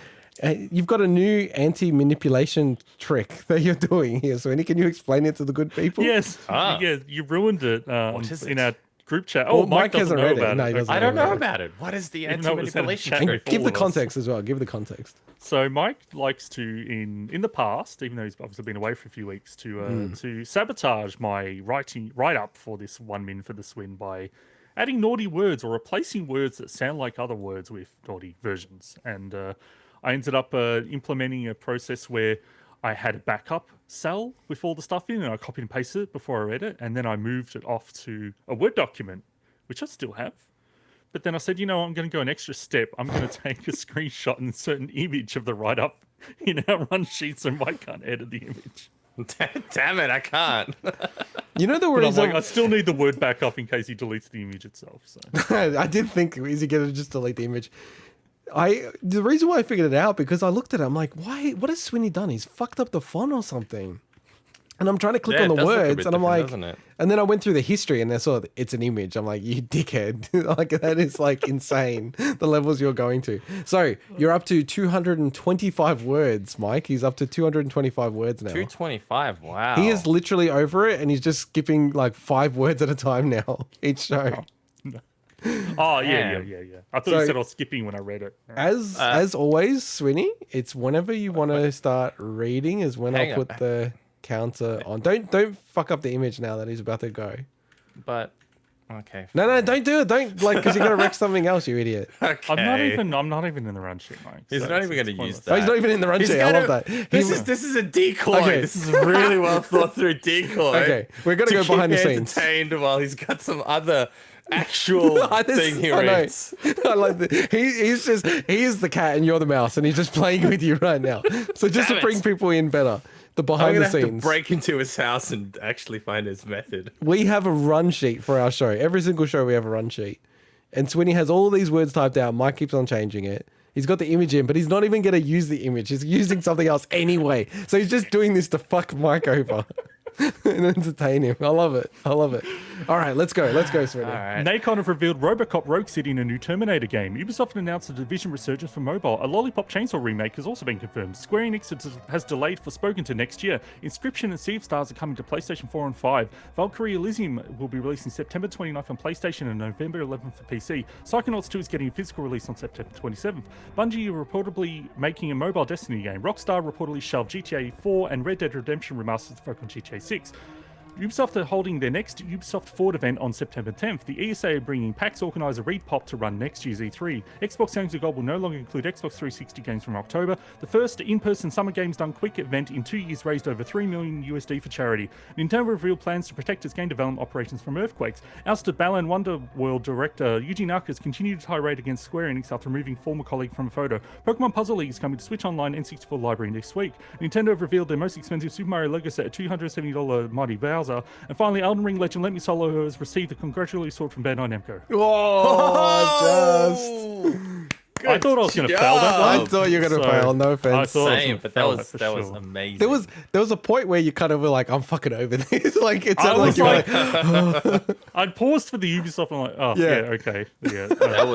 you've got a new anti-manipulation trick that you're doing here, Swinny. Can you explain it to the good people? Yes. Ah. Yeah, you ruined it is in it? our group chat. Well, Oh, Mike hasn't doesn't know read it. about No, he it. doesn't I don't know know about about it. What is the Even though it was in a anti-manipulation chat And trick? give the All of us. context as well. Give the context. So Mike likes to, in the past, even though he's obviously been away for a few weeks, to sabotage my write up for this Min For The Swin by adding naughty words or replacing words that sound like other words with naughty versions. And I ended up implementing a process where I had a backup cell with all the stuff in, and I copied and pasted it before I read it, and then I moved it off to a Word document, which I still have. But then I said, you know, I'm going to go an extra step. I'm going to take a screenshot and insert an image of the write-up in our run sheet so Mike can't edit the image. Damn it, I can't. You know the But I'm reason like, I still need the Word backup in case he deletes the image itself. So I did think, is he going to just delete the image? The reason why I figured it out, because I looked at it, I'm like, why? What has Swinny done? He's fucked up the font or something. And I'm trying to click Yeah, on it the does look a words, bit and I'm different, like, doesn't it? and then I went through the history, and I saw it's an image. I'm like, you dickhead! Like that is like insane. The levels you're going to. So you're up to 225 words, Mike. He's up to 225 words now. 225. Wow. He is literally over it, and he's just skipping like 5 words at a time now each show. Oh, Damn. yeah. I thought So- you said I was skipping when I read it. As always, Swinny, it's whenever you want to start reading is when Hang I'll on. put the counter on. Don't fuck up the image now that he's about to go. But okay. No, don't do it. Don't like because you're gonna wreck something else, you idiot. Okay. I'm not even in the run sheet, Mike. He's So not it's- even going it's to use pointless. that. Oh, he's not even in the run He's sheet. I gonna- love that. This is a decoy. Okay. This is a really well thought through decoy. Okay, we're gonna to go behind the keep me scenes. entertained while he's got some other actual thing he I know. reads. I like that. He is the cat and you're the mouse, and he's just playing with you right now. So just Damn to bring it. people in better, the I'm behind gonna the have to scenes. break into his house and actually find his method. We have a run sheet for our show. Every single show we have a run sheet. And Swinny has all these words typed out. Mike keeps on changing it. He's got the image in, but he's not even going to use the image. He's using something else anyway. So he's just doing this to fuck Mike over and entertain him. I love it. All right, let's go. Swinny. All right. Nacon have revealed Robocop Rogue City in a new Terminator game. Ubisoft announced a Division resurgence for mobile. A Lollipop Chainsaw remake has also been confirmed. Square Enix has delayed Forspoken to next year. Inscription and Sea of Stars are coming to PlayStation 4 and 5. Valkyrie Elysium will be released in September 29th on PlayStation and November 11th for PC. Psychonauts 2 is getting a physical release on September 27th. Bungie are reportedly making a mobile Destiny game. Rockstar reportedly shelved GTA 4 and Red Dead Redemption Remastered to focus on GTA 6. Ubisoft are holding their next Ubisoft Forward event on September 10th. The ESA are bringing PAX organizer Reed Pop to run next year's E3. Xbox Games with Gold will no longer include Xbox 360 games from October. The first in-person Summer Games Done Quick event in 2 years raised over $3 million USD for charity. Nintendo revealed plans to protect its game development operations from earthquakes. Ousted Balan Wonderworld director Yuji Naka's continued tirade against Square Enix after removing former colleague from a photo. Pokemon Puzzle League is coming to Switch Online N64 library next week. Nintendo have revealed their most expensive Super Mario Lego set at $270 Mighty Bowser. And finally, Elden Ring legend Let Me Solo has received a congratulatory sword from Bandai Namco. I thought I was going to fail that one. I thought you were going to So, fail. No I offense. thought I was Same, gonna but fail that for was sure. amazing. There was a point where you kind of were like, I'm fucking over this. Like it I sounded like was you were like, I'd paused for the Ubisoft and I'm like, oh, Yeah. yeah, okay. Yeah, that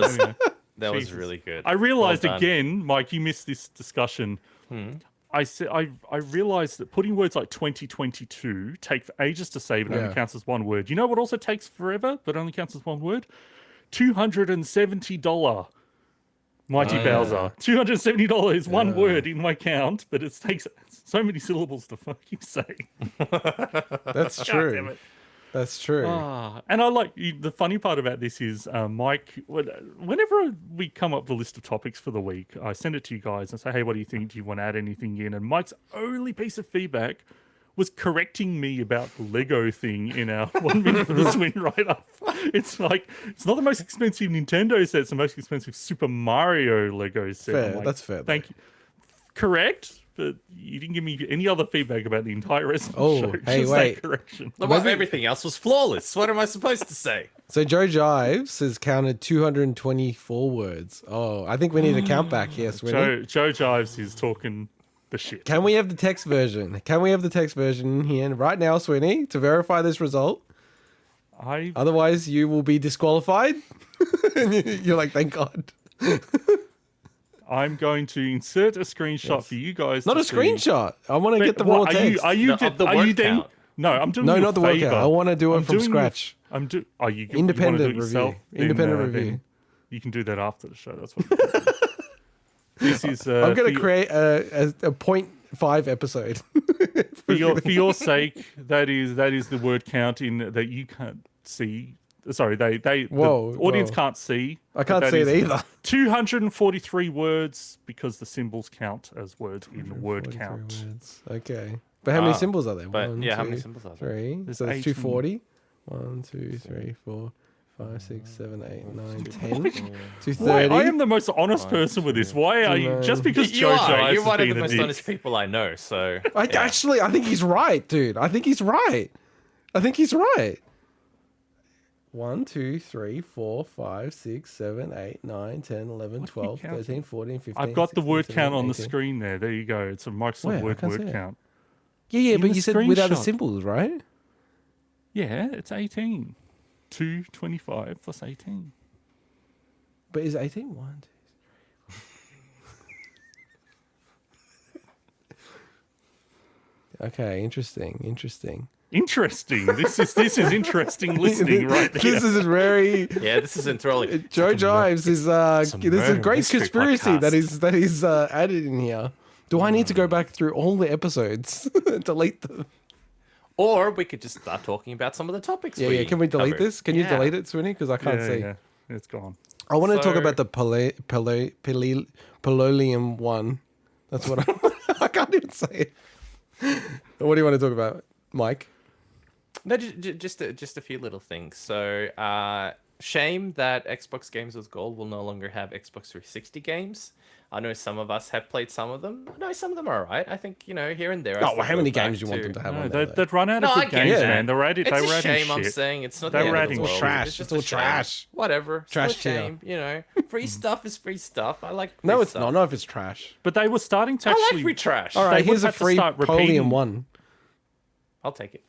was Jesus. really good. I realized Well done. again, Mike, you missed this discussion. I said I realized that putting words like 2022 take for ages to say, but Yeah. only counts as one word. You know what also takes forever, but only counts as one word? $270 Mighty Bowser. $270 is one word in my count, but it takes so many syllables to fucking say. that's God true. damn it. That's true. And I like the funny part about this is Mike. Whenever we come up with a list of topics for the week, I send it to you guys and say, "Hey, what do you think? Do you want to add anything in?" And Mike's only piece of feedback was correcting me about the Lego thing in our 1 minute for the swing write-up. It's like it's not the most expensive Nintendo set; it's the most expensive Super Mario Lego set. Fair, Like, that's fair. Thank you. Correct. But you didn't give me any other feedback about the entire rest of the Oh, show. hey, Just wait. that correction. Well, everything else was flawless. What am I supposed to say? So Joe Jives has counted 224 words. Oh, I think we need a count back here, Swinny. Joe Jives is talking the shit. Can we have the text version? Can we have the text version here right now, Swinny, to verify this result? Otherwise, you will be disqualified. You're like, thank God. I'm going to insert a screenshot for you guys. Not a see. screenshot. I want to get the raw text. Are you of the word count. No, I'm doing No, you a not the word favor. count. I want to do it from scratch. You Independent wanna do it review. yourself? Independent Then review. you can do that after the show. That's what. This is. I'm going to create a 0.5 episode. For your sake, that is the word count in that you can't see. Sorry, the audience can't see. I can't see it either. 243 words because the symbols count as words in word count. Words. Okay. But how many symbols are there? But 1, yeah, how 2, many symbols are there? 3. There's So that's 18. 240. 1, 2, 3, 4, 5, 6, 7, 8, 9, 10. 230. Why? I am the most honest person with this. Why are you? Just because You Joe are. Jives You're has one of been the a most dick. honest people I know. So Actually, I think he's right, dude. I think he's right. 1, 2, 3, 4, 5, 6, 7, 8, 9, 10, 11, 12, 13, 14, 15. I've got the 16, word 17, count on the 18. screen there. There you go. It's a Microsoft Where? I Word can't see word it. count. Yeah, In but the you said without the screenshot. symbols, right? Yeah, it's 18. 225 plus 18. But is 18 1, 2, 3. Okay, interesting. Interesting. This is interesting listening right there. This is very yeah, this is enthralling. Joe Jives is this is a murder great mystery conspiracy podcast. that is added in here. Do I need to go back through all the episodes and delete them? Or we could just start talking about some of the topics. Yeah. Can we delete covered. this? Can you Yeah. delete it, Swinny? Because I can't see. Yeah, it's gone. I want to talk So- about the Polium One. That's what I can't even say it. What do you want to talk about, Mike? No, just a few little things. So, shame that Xbox Games with Gold will no longer have Xbox 360 games. I know some of us have played some of them. I know some of them are alright. I think, here and there. I Oh, still well, how go many back games do you want to- them to have No, on there? they'd run out of No, I good get games, that. man. They were It's adding a shame. I'm shit. saying it's not They the were end of adding the world. trash. It's just It's all a shame. trash. Whatever. Trash Still a tier. shame. Free stuff is free stuff. I like. Free No, it's stuff. not. Not if it's trash. But they were starting to I actually. like free trash. All right, They here's would a have to free start repeating- Polium One. I'll take it.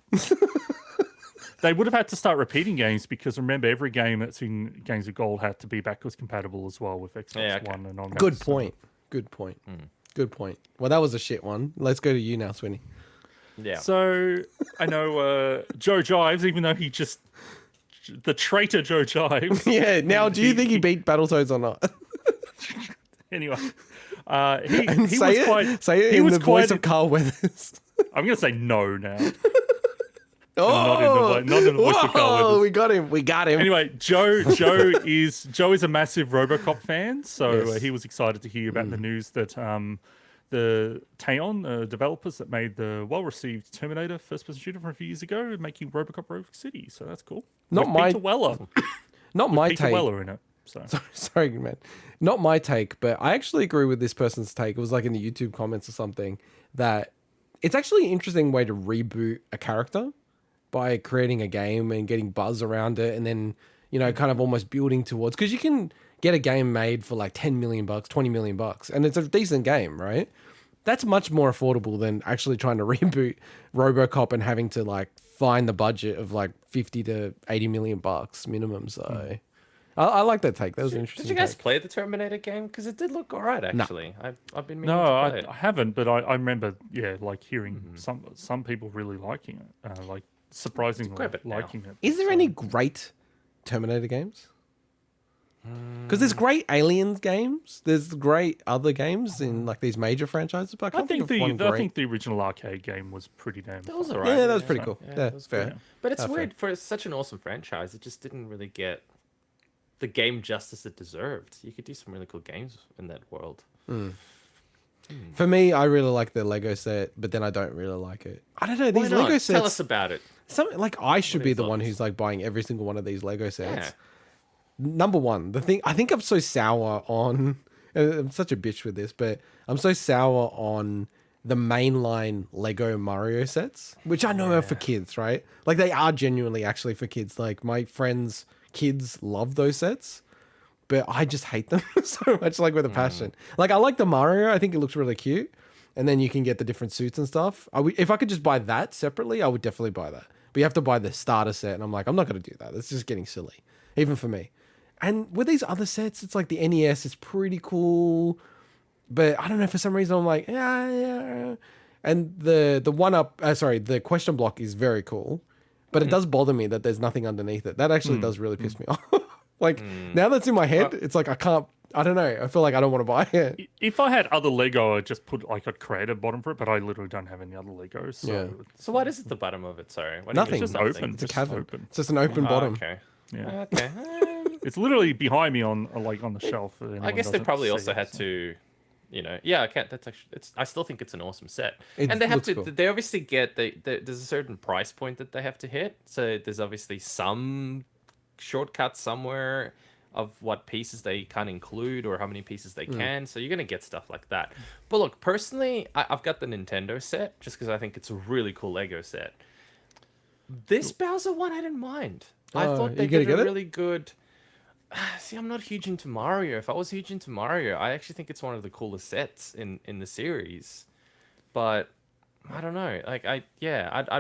They would have had to start repeating games because remember, every game that's in Games of Gold had to be backwards compatible as well with Xbox Yeah, okay. One and on. Good point. Good point. Good point. Well, that was a shit one. Let's go to you now, Swinny. Yeah. So I know Joe Jives, even though he just the traitor Joe Jives. Yeah. Now, do you think he beat Battletoads or not? Anyway, he And was say it. quite. Say it he in was the voice quite- of Carl Weathers. I'm gonna say no now. Oh, not in the voice of Carl whoa, Weathers. we got him. We got him. Anyway, Joe is a massive RoboCop fan, so Yes. he was excited to hear about the news that the Teon developers that made the well-received Terminator first-person shooter from a few years ago are making RoboCop Rogue City, so that's cool. Not With my- Peter Weller. Not my Peter take. Weller in it. So Sorry, man. Not my take, but I actually agree with this person's take. It was like in the YouTube comments or something that it's actually an interesting way to reboot a character by creating a game and getting buzz around it and then, kind of almost building towards, because you can get a game made for like 10 million bucks, 20 million bucks, and it's a decent game, right? That's much more affordable than actually trying to reboot RoboCop and having to like find the budget of like 50 to 80 million bucks minimum. So I like that take. That was an interesting. Did you guys take. play the Terminator game? Because it did look alright, actually. I've been meaning no, to play it. I haven't, but I remember, like hearing some people really liking it, like surprisingly grab it now. liking it. Is there any great Terminator games? Because there's great Aliens games. There's great other games in like these major franchises. But I can't think of one great. I think the original arcade game was pretty damn. That was fun. alright. Yeah, that was pretty cool. Yeah, that was fair. good. But it's Fair. weird for such an awesome franchise. It just didn't really get the game justice it deserved. You could do some really cool games in that world. For me, I really like the Lego set, but then I don't really like it. I don't know. These Why not? Lego sets. Tell us about it. Something like I should are be your the one thoughts? who's like buying every single one of these Lego sets. Yeah. Number one, the thing I think I'm so sour on. I'm such a bitch with this, but I'm so sour on the mainline Lego Mario sets, which I know are for kids, right? Like they are genuinely actually for kids. Like my friends' kids love those sets, but I just hate them so much, like with a passion. Like I like the Mario. I think it looks really cute, and then you can get the different suits and stuff. If I could just buy that separately, I would definitely buy that. But you have to buy the starter set, and I'm like, I'm not going to do that. It's just getting silly, even for me. And with these other sets, it's like the NES is pretty cool, but I don't know, for some reason I'm like, yeah. And the question block is very cool, but it does bother me that there's nothing underneath it. That actually does really piss me off. Like now that's in my head, it's like I don't know. I feel like I don't want to buy it. If I had other Lego, I'd just put like I'd create a bottom for it, but I literally don't have any other Legos. So Yeah. So what is at the bottom of it? Sorry. What do you Nothing. mean it's just nothing? open. It's a It's cavern. open. It's just an open bottom. Okay. Yeah. Okay. It's literally behind me on the shelf. if I anyone guess they doesn't probably see also it, had so. to, yeah, I can't. That's actually. I still think it's an awesome set, It and they have looks to. cool. They obviously get. There's a certain price point that they have to hit. So there's obviously some shortcut somewhere of what pieces they can't include or how many pieces they can. So you're gonna get stuff like that. But look, personally, I've got the Nintendo set just because I think it's a really cool Lego set. This Bowser one, I didn't mind. I Oh, thought you they gonna did get a it? really good. See, I'm not huge into Mario. If I was huge into Mario, I actually think it's one of the coolest sets in the series. But I don't know. Like I'd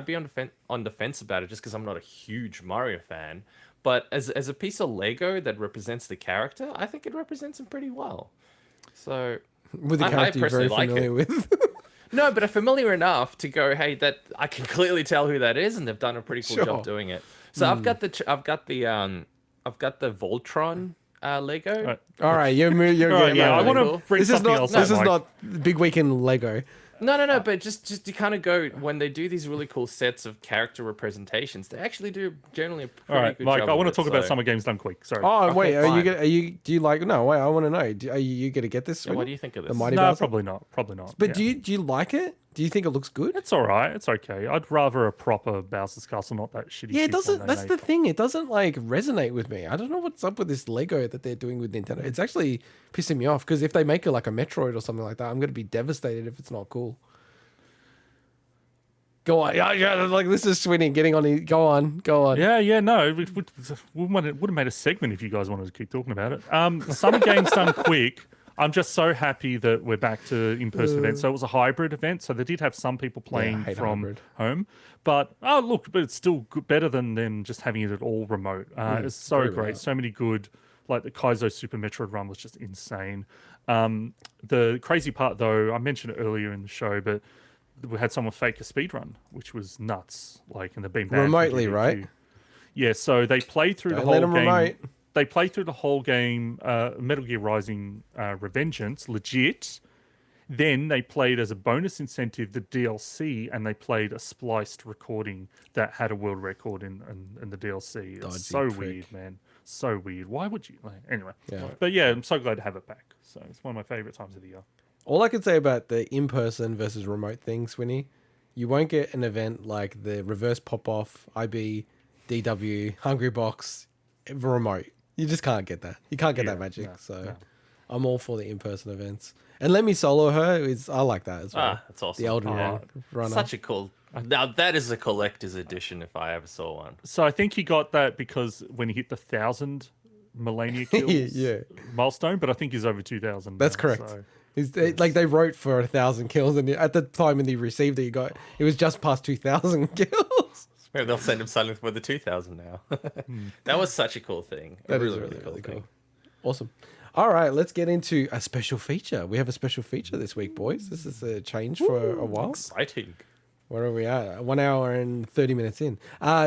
be on the fence about it just because I'm not a huge Mario fan. But as a piece of Lego that represents the character, I think it represents him pretty well. So With the I character you're very personally like familiar with. no, but I'm familiar enough to go, hey, that I can clearly tell who that is, and they've done a pretty cool Sure. job doing it. So I've got the Voltron Lego. All right, you're All right, getting yeah, I that. want cool. to bring This is something not. else This up, is Mike. not Big Week in Lego. No, but just to kind of go when they do these really cool sets of character representations, they actually do generally a pretty All right, good Mike, job I of want to it, talk about so- Summer Games Done Quick. Sorry. Oh wait, Okay, fine. do you like? No, wait, I want to know. Are you gonna get this? Yeah, what Swin? do you think of The this? Mighty No, Bowser? probably not. Probably not. But yeah. do you like it? Do you think it looks good? It's all right. It's okay. I'd rather a proper Bowser's Castle, not that shitty. Yeah, it shit one doesn't. they That's made. the thing. It doesn't like resonate with me. I don't know what's up with this Lego that they're doing with Nintendo. It's actually pissing me off because if they make it like a Metroid or something like that, I'm gonna be devastated if it's not cool. Go on, yeah. Like this is Swinny getting on. Go on. Yeah, no. We would have made a segment if you guys wanted to keep talking about it. Summer Games Done Quick. I'm just so happy that we're back to in-person events. So it was a hybrid event. So they did have some people playing hate from hybrid. home. But, but it's still better than them just having it all remote. It's so very great. remote. So many good, like the Kaizo Super Metroid run was just insane. The crazy part, though, I mentioned it earlier in the show, but we had someone fake a speed run, which was nuts. Like, and they've been banned from Remotely, DDQ. right? Yeah, so they played through the Don't let whole 'em game. remote. They played through the whole game, Metal Gear Rising Revengeance, legit. Then they played as a bonus incentive the DLC, and they played a spliced recording that had a world record in the DLC. It's Dodgy so prick. weird, man. So weird. Why would you? Anyway. Yeah. But yeah, I'm so glad to have it back. So it's one of my favorite times of the year. All I can say about the in-person versus remote thing, Swinny, you won't get an event like the Reverse Pop-Off, IB, DW, Hungry Box, remote. You just can't get that. You can't get that magic. So I'm all for the in-person events. And Let Me Solo Her, I like that as well. That's awesome. The Elden Yeah. Ring runner. Such a cool. Now that is a collector's edition if I ever saw one. So I think he got that because when he hit the 1,000 Millennia kills Yeah. milestone, but I think he's over 2,000. That's now, correct. so- Like they wrote for 1,000 kills, and at the time when he received it, it was just past 2,000 kills. Maybe they'll send him something for the 2000 now. That was such a cool thing. That a is really cool thing. Awesome. All right, let's get into a special feature. We have a special feature this week, boys. This is a change for a while. Exciting. Where are we at? 1 hour and 30 minutes in.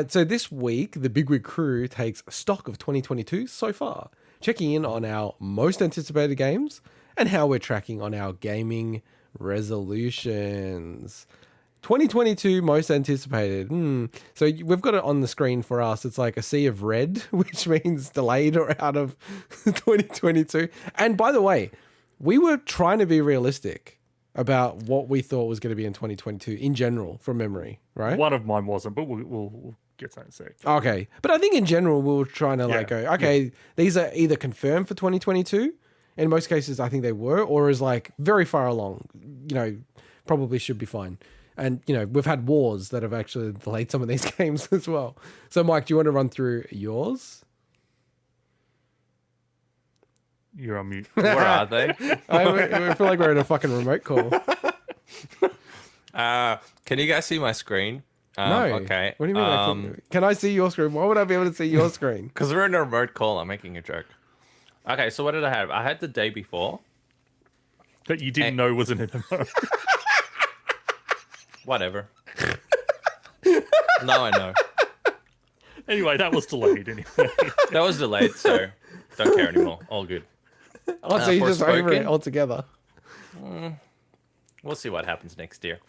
So this week, the Bigwig crew takes stock of 2022 so far, checking in on our most anticipated games and how we're tracking on our gaming resolutions. 2022 most anticipated. So we've got it on the screen for us. It's like a sea of red, which means delayed or out of 2022. And by the way, we were trying to be realistic about what we thought was going to be in 2022 in general from memory, right? One of mine wasn't, but we'll get to that in a sec. Okay. But I think in general, we were trying to go, okay, these are either confirmed for 2022. In most cases, I think they were, or is like very far along, probably should be fine. And, we've had wars that have actually delayed some of these games as well. So, Mike, do you want to run through yours? You're on mute. Where are they? I feel like we're in a fucking remote call. Can you guys see my screen? No. Okay. What do you mean? Can I see your screen? Why would I be able to see your screen? Because we're in a remote call. I'm making a joke. Okay, so what did I have? I had the day before. That you didn't know was an MMO. Whatever. Now I know. Anyway, that was delayed anyway. That was delayed, so don't care anymore. All good. Oh, so you just over it altogether. We'll see what happens next year.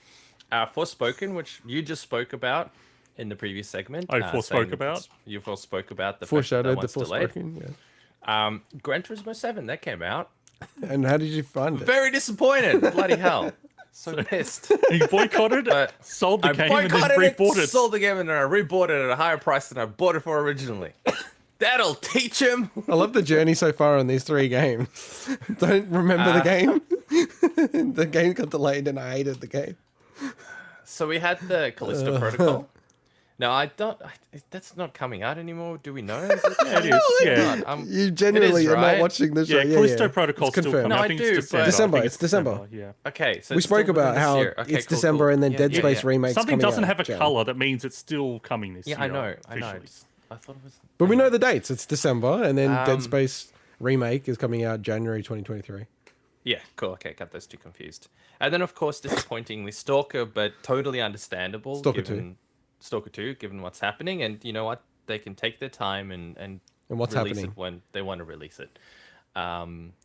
Forspoken, which you just spoke about in the previous segment. I forspoke about? You forspoke about the Foreshadowed the fact that delayed. Forspoken, yeah. Gran Turismo 7, that came out. And how did you find it? Very disappointed. Bloody hell. So pissed. You boycotted it, sold the game, and then rebought it. Sold the game, and then I rebought it at a higher price than I bought it for originally. That'll teach him. I love the journey so far on these 3 games. Don't remember the game. The game got delayed and I hated the game. So we had the Callisto Protocol. No, I don't. That's not coming out anymore. Do we know? It is. Yeah. You genuinely are not watching the show. Yeah, Callisto Protocol still coming. No, I I think do, it's December. but- December. I think It's December. Yeah. Okay, so We it's spoke still about within this how year. Okay, it's cool, December cool. and then Yeah, Dead yeah, Space yeah. remakes Something coming doesn't out, have a Jan. color. That means it's still coming this year. Yeah, I know. officially. I thought it was. But we know the dates. It's December and then Dead Space remake is coming out January 2023. Yeah, cool. Okay, got those two confused. And then, of course, disappointingly, Stalker, but totally understandable. Stalker Stalker 2, given what's happening. And you know what? They can take their time and what's release happening? it when they want to release it.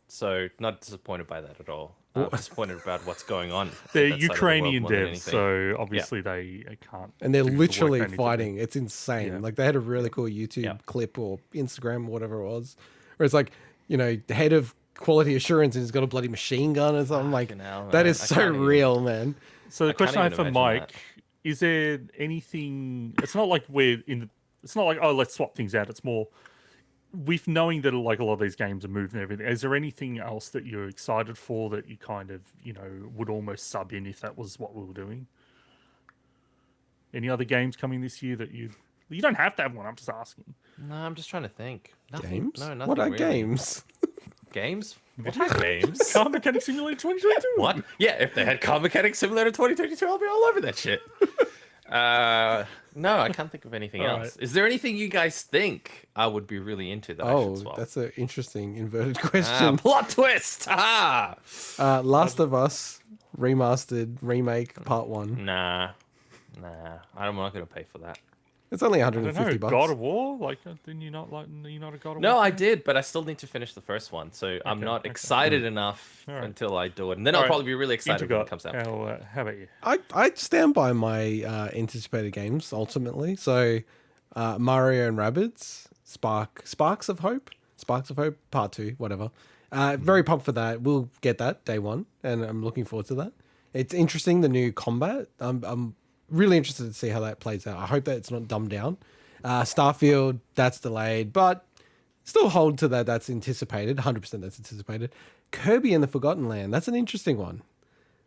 So, not disappointed by that at all. Disappointed about what's going on. They're that side of the world Ukrainian more than devs, anything. so obviously they can't. And they're do the work literally they need to do. fighting. It's insane. Yeah. Like they had a really cool YouTube Yeah. clip or Instagram or whatever it was, where it's like, the head of quality assurance and he's got a bloody machine gun or something. Like hell, that man. is I so can't even- real, man. So the I question I can't have for even imagine Mike is: there anything? It's not like we're in. It's not like, oh, let's swap things out. It's more with knowing that like a lot of these games are moving and everything. Is there anything else that you're excited for that you kind of would almost sub in if that was what we were doing? Any other games coming this year that you don't have to have one? I'm just asking. No, I'm just trying to think. Nothing. Games? No, nothing. What are really. games? Games? What are games? Car Mechanic Simulator 2022. What? Yeah, if they had Car Mechanic Simulator 2022, I'll be all over that shit. No, I can't think of anything All else. right. Is there anything you guys think I would be really into that I should Oh, swap? that's an interesting inverted question. Plot twist! Ah! Last of Us remastered remake part 1. Nah. I'm not going to pay for that. It's only I don't know. $150. God of War? Like, didn't you not like? You're not a God of War? No, I fan? did, but I still need to finish the first one, so I'm not excited enough All right. until I do it. And then All I'll right. probably be really excited when it Intergot, comes out. how about you? I stand by my anticipated games ultimately. So Mario and Rabbids, Sparks of Hope Part 2, whatever. Very pumped for that. We'll get that day 1, and I'm looking forward to that. It's interesting, the new combat. I'm really interested to see how that plays out. I hope that it's not dumbed down. Starfield, that's delayed, but still hold to that. That's anticipated, 100% that's anticipated. Kirby and the Forgotten Land, that's an interesting one.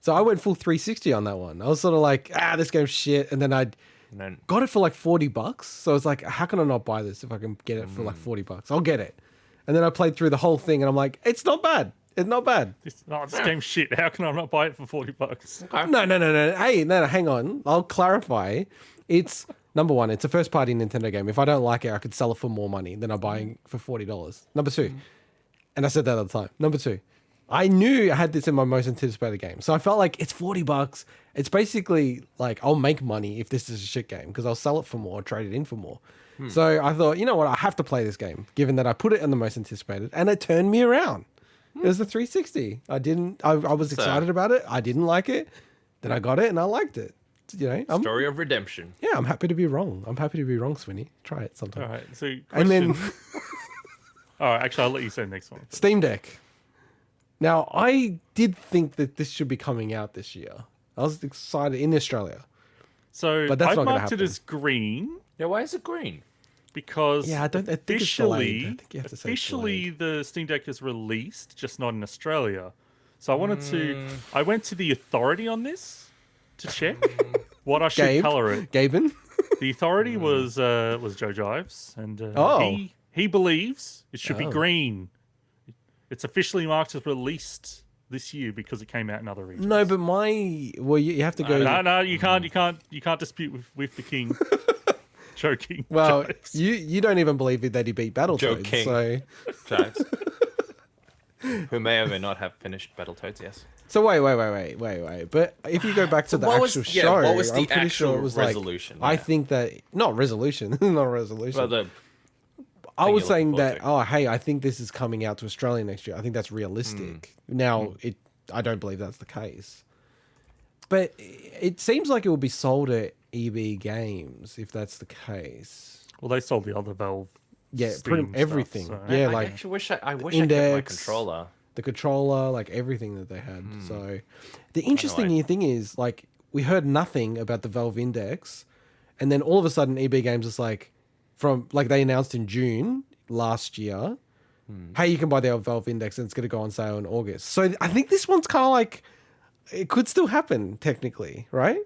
So I went full 360 on that one. I was sort of like, this game's shit. And then I And then, got it for like $40. So I was like, how can I not buy this if I can get it for like $40? I'll get it. And then I played through the whole thing and I'm like, it's not bad. It's not bad. This game's shit. How can I not buy it for $40? No. Hey, no, hang on. I'll clarify. It's number one, it's a first party Nintendo game. If I don't like it, I could sell it for more money than I'm buying for $40. Number two, and I said that at the time. Number two, I knew I had this in my most anticipated game. So I felt like it's $40. It's basically like I'll make money if this is a shit game because I'll sell it for more, trade it in for more. So I thought, you know what, I have to play this game, given that I put it in the most anticipated, and it turned me around. It was the 360. I was excited about it. I didn't like it. Then I got it and I liked it. You know, Story of redemption. Yeah, I'm happy to be wrong. I'm happy to be wrong, Swinny. Try it sometime. All right. So, And then all right. Actually, I'll let you say the next one. Steam Deck. Now, I did think that this should be coming out this year. I was excited in Australia. So But that's I've not gonna marked it happen. as green Yeah, why is it green? because Yeah, I think it's delayed. I think you have to say it's officially delayed. the Steam Deck is released, just not in Australia. So I wanted to. I went to the authority on this to check what I should color it. Gaben? The authority was Joe Jives, and Oh. he believes it should be green. It's officially marked as released this year because it came out in other regions. No, but you have to go. No, you can't dispute with the king. Joking. Well, Jives. you don't even believe that he beat Battletoads. Joking. So Chives. Who may or may not have finished Battletoads, yes. wait. But if you go back to the what was- actual yeah, show, what was the I'm pretty sure actual it was resolution? like I Yeah. think that not resolution, not resolution. Well, I was you're saying looking that, forward hey, I think this is coming out to Australia next year. I think that's realistic. Now, I don't believe that's the case. But it seems like it will be sold at EB Games if that's the case. Well, they sold the other Valve. Yeah, Steam pretty stuff, everything. so- Yeah, I like actually wish I kept my Index. controller. the controller, like everything that they had. So the interesting thing is, like, we heard nothing about the Valve Index, and then all of a sudden EB Games is like, they announced in June last year, hey, you can buy the Valve Index and it's going to go on sale in August. So I think this one's kind of like, it could still happen technically, right?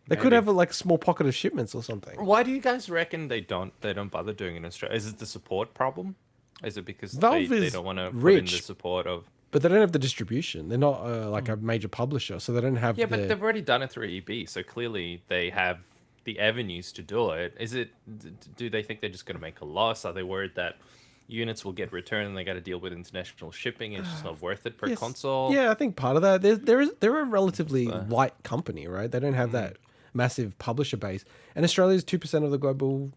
They could Maybe. have a small pocket of shipments or something. Why do you guys reckon they don't bother doing it in Australia? Is it the support problem? Is it because Valve they is don't want to put in rich. the support of? But they don't have the distribution. They're not like a major publisher, so they don't have Yeah, but they've already done it through EB, so clearly they have the avenues to do it. Do they think they're just going to make a loss? Are they worried that units will get returned and they got to deal with international shipping? It's just not worth it per Yes. console. Yeah, I think part of that. They're a relatively light company, right? They don't have that massive publisher base, and Australia is 2% of the global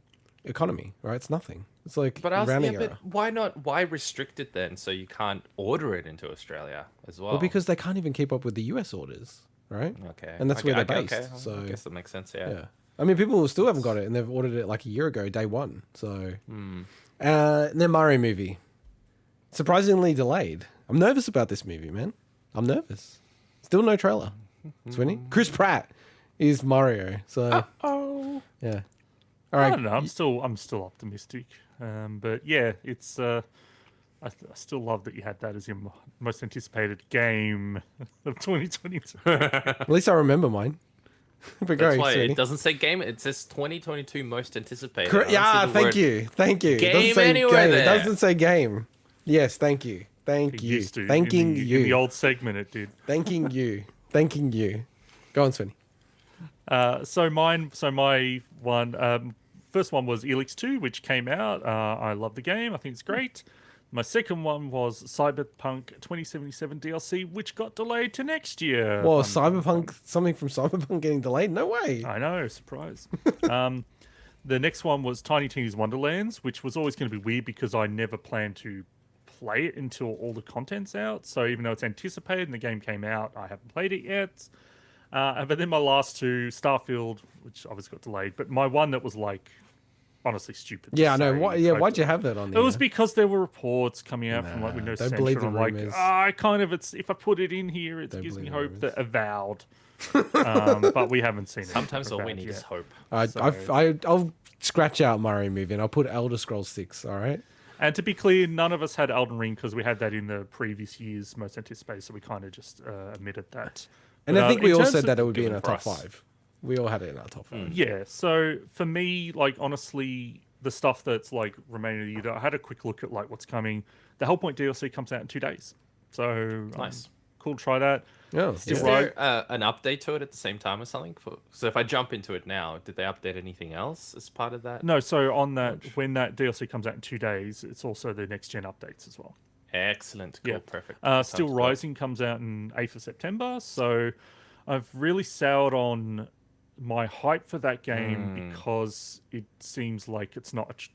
economy, right? It's nothing. It's like But rounding but error. why not? Why restrict it then so you can't order it into Australia as well? Well, because they can't even keep up with the US orders, right? okay, and that's okay, where they're okay, based. okay. So I guess that makes sense. Yeah. yeah, I mean, people still haven't got it, and they've ordered it like a year ago, day one. So, and then Mario movie, surprisingly delayed. I'm nervous about this movie, man. I'm nervous. Still no trailer. Swinny, Chris Pratt is Mario. So, yeah. All I right. don't know. I'm still optimistic. But yeah, it's. I still love that you had that as your most anticipated game of 2022. At least I remember mine. But go, That's why Swinny. it doesn't say game. It says 2022 most anticipated. Correct. I don't Yeah, see the thank word you. Thank you. It doesn't game say anywhere game. It there. doesn't say game. Yes, thank you. Thank It you. used to. Thanking in you. the old segment, it did. Thanking you. Thanking you. Go on, Swinny. So my one, first one was Elix 2, which came out. I love the game. I think it's great. My second one was Cyberpunk 2077 DLC, which got delayed to next year. Well, something from Cyberpunk getting delayed? No way. I know, surprise. The next one was Tiny Tina's Wonderlands, which was always going to be weird because I never planned to play it until all the content's out. So even though it's anticipated and the game came out, I haven't played it yet. But then my last two, Starfield, which obviously got delayed, but my one that was like honestly stupid. to Yeah, I know. say, Why'd you have that on there? It was because there were reports coming out from like Windows don't Central. believe the and I'm like, rumours. if I put it in here, it Don't gives me believe hope the that avowed. But we haven't seen it. Sometimes all we avowed need yet. is hope. I'll scratch out Mario movie and I'll put Elder Scrolls 6, all right? And to be clear, none of us had Elden Ring because we had that in the previous year's most anticipated, so we kind of just admitted that. And But, I think we in all terms said of- that it would be in Good our for top us. 5. We all had it in our top 5. Yeah, so for me, like honestly, the stuff that's like remaining of the year, I had a quick look at like what's coming. The Hellpoint DLC comes out in 2 days, so Nice. cool. Try that. Yeah. Is yeah. there an update to it at the same time or something? So if I jump into it now, did they update anything else as part of that? No, so on that, when that DLC comes out in 2 days, it's also the next gen updates as well. Excellent. Cool. Yeah. Perfect. That Still sounds good. Rising comes out in 8th of September, so I've really soured on my hype for that game because it seems like it's not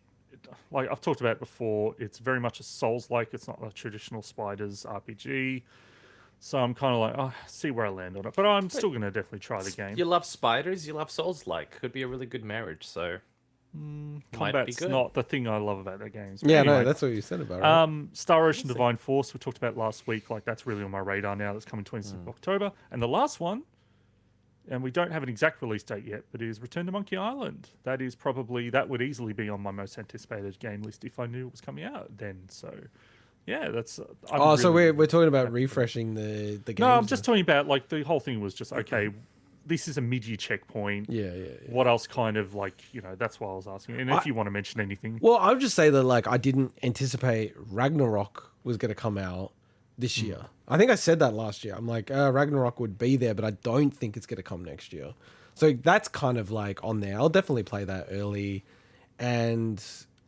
like I've talked about before. It's very much a Souls-like. It's not a traditional Spiders RPG. So I'm kind of like, oh, see where I land on it. But I'm still going to definitely try the game. You love spiders, you love Souls-like. Could be a really good marriage, so... might be Combat's good. not the thing I love about that game. Yeah, no, that's what you said about it. Right? Star Ocean Divine Force, we talked about last week. Like, that's really on my radar now. That's coming 26th of October. And the last one, and we don't have an exact release date yet, but is Return to Monkey Island. That is probably, that would easily be on my most anticipated game list if I knew it was coming out then. So... yeah, that's. So we're talking about refreshing the game. No, I'm just talking about like the whole thing was just okay. This is a mid-year checkpoint. Yeah. What else kind of like that's why I was asking. And if you want to mention anything, Well, I would just say that like I didn't anticipate Ragnarok was going to come out this year. I think I said that last year. I'm like Ragnarok would be there, but I don't think it's going to come next year. So that's kind of like on there. I'll definitely play that early, and.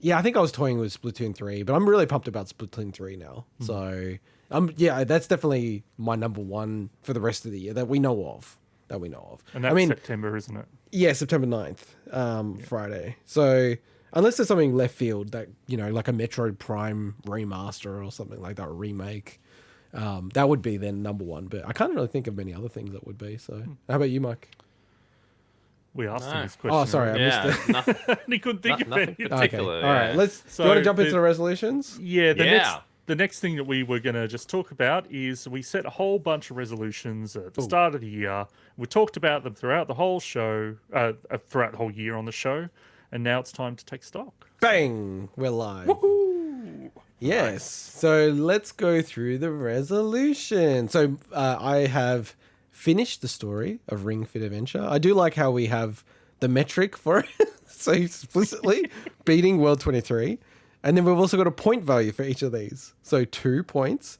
Yeah, I think I was toying with Splatoon 3, but I'm really pumped about Splatoon 3 now. So, that's definitely my number one for the rest of the year that we know of. And that's September, isn't it? Yeah, September 9th, Friday. So, unless there's something left field that, like a Metroid Prime remaster or something like that, or remake, that would be then number one. But I can't really think of many other things that would be. So, how about you, Mike? We asked him this question. Oh, sorry, I missed it. Nothing, and he couldn't think of nothing anything. particular. Okay. All right, let's. Do So you want to jump into the- the resolutions? Yeah, Yeah. the next thing that we were going to just talk about is we set a whole bunch of resolutions at the start of the year. We talked about them throughout the whole show, throughout the whole year on the show, and now it's time to take stock. Bang! We're live. Yes. So let's go through the resolution. So I have finished the story of Ring Fit Adventure. I do like how we have the metric for it. So explicitly beating World 23. And then we've also got a point value for each of these. So 2 points.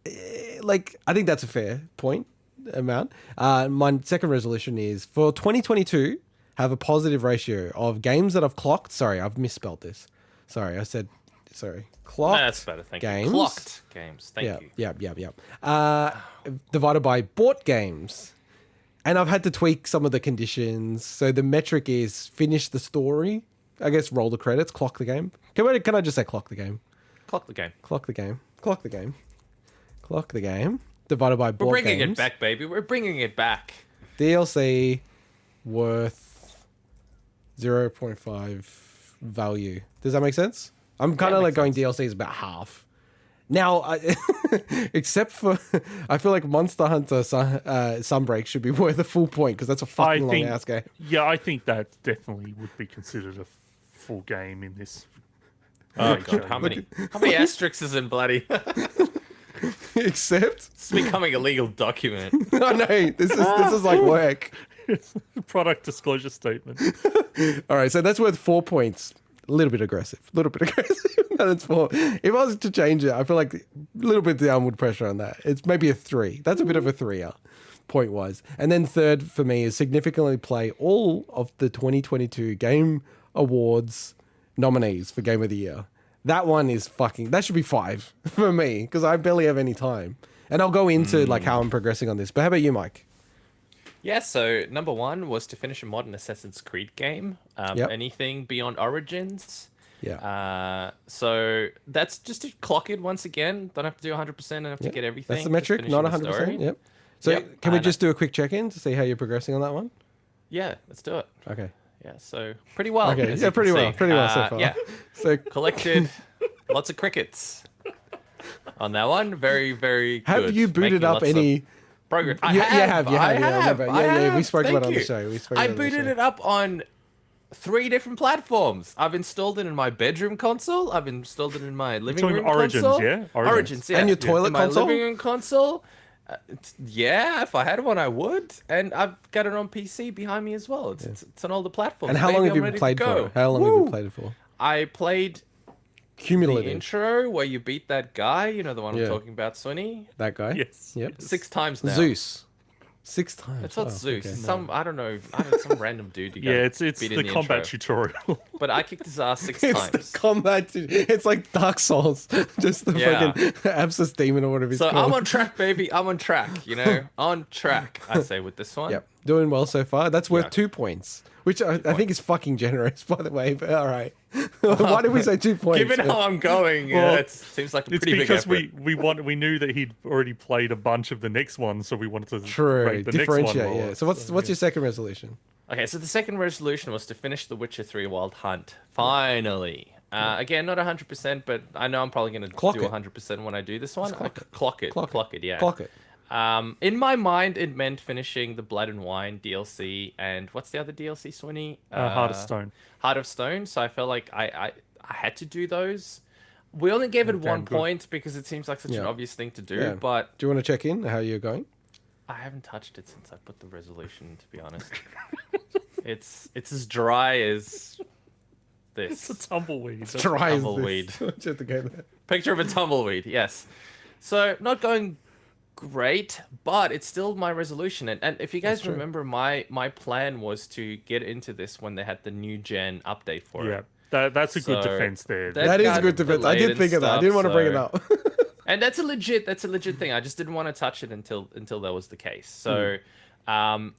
I think that's a fair point amount. My second resolution is for 2022, have a positive ratio of games that I've clocked. Sorry, I've misspelled this. Clocked. That's better. Thank games. you. Clocked games. Thank you. Yeah. Divided by bought games. And I've had to tweak some of the conditions. So the metric is finish the story. I guess roll the credits, clock the game. Can I just say clock the game? Clock the game. Clock the game. Clock the game. Clock the game. Divided by bought We're bringing games. it back, baby. We're bringing it back. DLC worth 0.5 value. Does that make sense? I'm kind of like going DLC is about half. Now, except for, I feel like Monster Hunter Sunbreak should be worth a full point because that's a fucking long ass game. Yeah, I think that definitely would be considered a full game in this. Oh god, how many asterisks is in bloody? Except It's becoming a legal document. oh no, this is like work. Product disclosure statement. All right, so that's worth 4 points. A little bit aggressive. That's 4. If I was to change it, I feel like a little bit downward pressure on that. It's maybe a 3. That's a bit of a 3-er, point wise. And then third for me is significantly play all of the 2022 Game Awards nominees for Game of the Year. That one is that should be 5 for me because I barely have any time. And I'll go into like how I'm progressing on this. But how about you, Mike? Yeah, so number 1 was to finish a modern Assassin's Creed game. Yep. Anything beyond Origins. Yeah. So that's just to clock it once again. Don't have to do 100%. Don't have to get everything. That's the just metric, not finishing the 100%. story. Yep. So Yep, can we and just do a quick check-in to see how you're progressing on that one? Yeah, let's do it. Okay. Yeah, so pretty well. Okay. as Yeah, you can pretty well. see. Pretty well so far. Yeah, So collected lots of crickets on that one. Very, very good. have you booted Making up lots of any? progress? You have. Yeah, I remember. I Yeah, we have. spoke about it on Thank the you. show. We spoke I about it on the booted show. it up on 3 different platforms. I've installed it in my bedroom console. I've installed it in my living talking room Origins, console. yeah? Origins, yeah. And your toilet in my console? living room console. Yeah, if I had one, I would. And I've got it on PC behind me as well. It's on all the platforms. And how Baby, long have I'm you ready to played go. for? How long have you played it for? I played the Cumulative. intro where you beat that guy. You know the one Yeah. I'm talking about, Swinny. That guy. Yes. Yep. 6 times now. Zeus. 6 times. It's not Oh, Zeus. okay. Some I don't know. Some random dude. You Yeah, gotta it's beat the in combat intro. tutorial. But I kicked his ass 6 It's times. the combat. It's like Dark Souls. Just the Yeah. fucking Abscess Demon or whatever it's So called. I'm on track, baby. I'm on track. You know, on track. I say with this one. Yep. Doing well so far. That's worth 2 points, which I think is fucking generous, by the way. But all right. Why did we say 2 points? Given how I'm going, it seems like a It's pretty big because effort. we knew that he'd already played a bunch of the next one, so we wanted to True. rate the Differentiate, next one lower. yeah. So what's your second resolution? Okay, so the second resolution was to finish The Witcher 3 Wild Hunt. Finally. Again, not 100%, but I know I'm probably going to do Clock it. 100% when I do this one. Clock it. Clock it. Clock it. Clock it, yeah. Clock it. In my mind, it meant finishing the Blood and Wine DLC and what's the other DLC, Swinny? Heart of Stone. Heart of Stone. So I felt like I had to do those. We only gave it 1 point because it seems like such an obvious thing to do, Yeah. but Do you want to check in how you're going? I haven't touched it since I put the resolution, to be honest. It's as dry as this. It's a tumbleweed. It's dry as tumbleweed. this. Just to go there. Picture of a tumbleweed, yes. So not going great, but it's still my resolution. And if you guys remember, my plan was to get into this when they had the new gen update for it. That's a good So defense there. That is a got good defense. I delayed did think of and that. I stuff, didn't want to bring it so- up. And that's a legit thing. I just didn't want to touch it until that was the case. So, and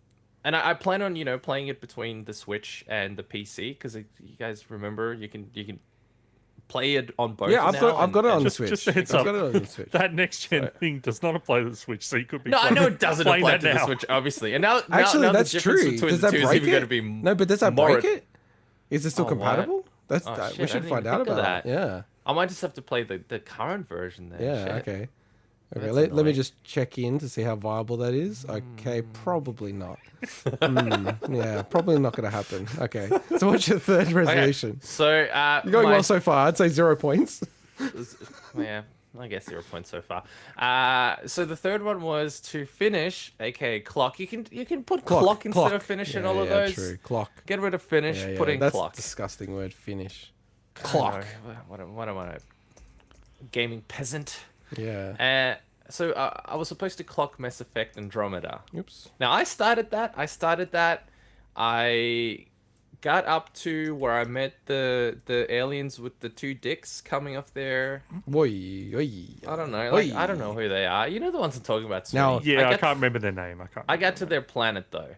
I plan on playing it between the Switch and the PC because you guys remember you can play it on both. Yeah, I've now got it on the just, Switch. just a heads I've up. got it on the Switch. That next gen thing does not apply to the Switch, so you could be. No, I know it doesn't playing apply that to the now. Switch, obviously. And now, Actually, now that's the difference true. between Does the that two is break even going to it? be No, but does that more- break it? Is it still Oh, what? compatible? That's Oh, that. shit, We I should didn't find even out think of about that. that. Yeah. I might just have to play the current version then. Yeah. Shit. Okay. Okay. That's Let me annoying. just check in to see how viable that is. Okay. Probably not. Yeah. Probably not going to happen. Okay. So what's your third Okay, resolution? so You're going well so far. I'd say 0 points. Yeah, I guess 0 points so far. So the third one was to finish, aka clock. You can put clock instead of finish in all of those. True. Clock. Get rid of finish, Yeah, put in that's clock. a disgusting word. Finish. I Clock. don't know, what am I? Gaming peasant. Yeah. So I was supposed to clock Mass Effect Andromeda. Oops. Now I started that. I got up to where I met the aliens with the 2 dicks coming off there. Boy. I don't know. Like, I don't know who they are. You know the ones I'm talking about. Now- Sweetie. Yeah, I got- can't remember their name. I got to their planet though.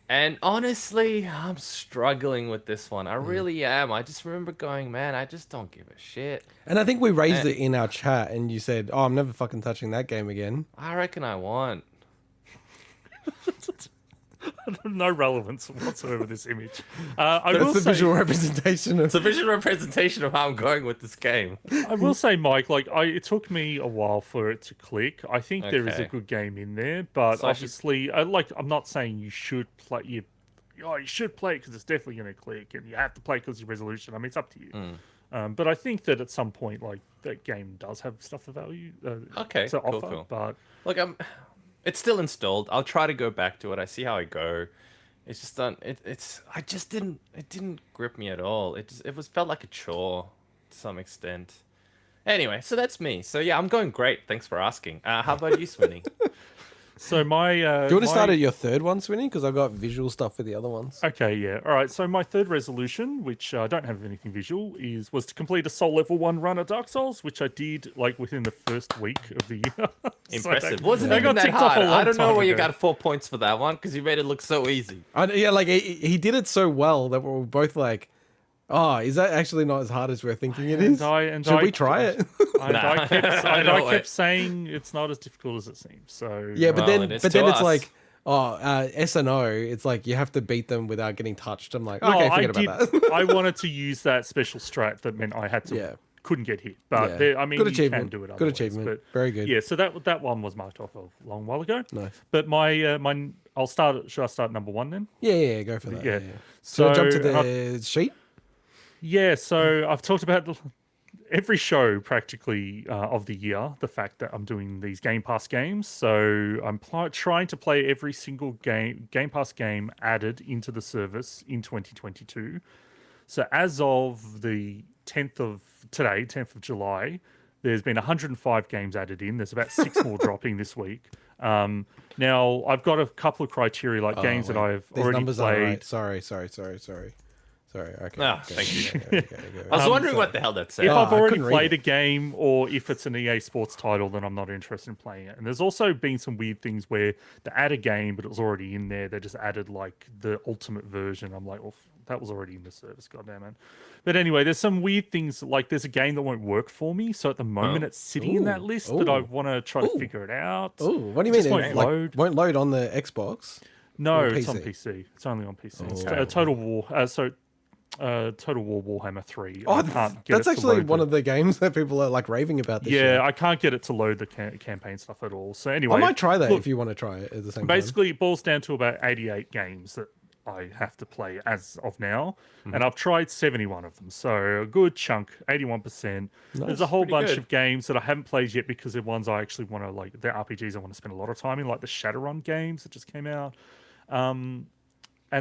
And honestly, I'm struggling with this one. I really am. I just remember going, man, I just don't give a shit. And I think we raised it in our chat, and you said, "Oh, I'm never fucking touching that game again." I reckon I won't. No relevance whatsoever. This image. I will That's the say, visual representation of. It's a visual representation of how I'm going with this game. I will say, Mike. It took me a while for it to click. I think there is a Okay. good game in there, but So I should- obviously, I'm not saying you should play. You should play it because it's definitely going to click, and you have to play because your resolution. I mean, it's up to you. But I think that at some point, like that game does have stuff of value Okay, to cool, offer. cool. But Look, it's still installed. I'll try to go back to it. I see how I go. It's just done. It didn't grip me at all. It felt like a chore to some extent. Anyway, so that's me. So yeah, I'm going great. Thanks for asking. How about you, Swinny? so my. Do you want to start at your third one, Swinny? Because I've got visual stuff for the other ones. Okay, yeah. All right. So my third resolution, which I don't have anything visual, was to complete a Soul Level 1 run at Dark Souls, which I did like within the first week of the year. So Impressive. that- Wasn't that even got that ticked off a hard. I long don't know time where you ago. got 4 points for that one because you made it look so easy. Yeah, like he did it so well that we were both like, "Oh, is that actually not as hard as we're thinking it is? And we try it?" I kept No way. saying it's not as difficult as it seems. So Yeah, but Well, then it is but to then it's us. like, SNO. It's like you have to beat them without getting touched. I'm like, no, okay, I forget did. about that. I wanted to use that special strat that meant I had to Yeah. couldn't get hit. But Yeah. there, I mean, Good you achievement. can do it. Good otherwise, achievement. But Very good. Yeah, so that one was marked off a long while ago. Nice. But my I'll start. Should I start at number 1 then? Yeah, go for that. Yeah. So jump to So, the sheet. Yeah, so I've talked about every show practically of the year, the fact that I'm doing these Game Pass games. So I'm trying to play every single Game Pass game added into the service in 2022. So as of the 10th of July, there's been 105 games added in. There's about 6 more dropping this week. Now, I've got a couple of criteria like games that I've These already numbers played. aren't right. Sorry. Sorry. Okay. Ah, okay, thank you. Okay. I was wondering what the hell that said. If I've I already couldn't read played it. a game or if it's an EA Sports title, then I'm not interested in playing it. And there's also been some weird things where they add a game, but it was already in there. They just added like the ultimate version. I'm like, well, that was already in the service, goddamn it. But anyway, there's some weird things. Like there's a game that won't work for me. So at the moment, it's sitting in that list, but I want to try to figure it out. Oh, what do you Just mean? won't It load. won't load on the Xbox? No, or it's on PC? PC. It's only on PC. It's Oh. Total War. Total War Warhammer 3. Oh, I can't get that's it to actually load one the- of the games that people are like raving about this Yeah, year. I can't get it to load the campaign stuff at all. So anyway, I might try that look, if you want to try it at the same time. basically, it boils down to about 88 games that I have to play as of now, and I've tried 71 of them. So a good chunk, 81%. There's a whole Pretty bunch good. of games that I haven't played yet because they're ones I actually want to like. They're RPGs I want to spend a lot of time in, like the Shadowrun games that just came out. And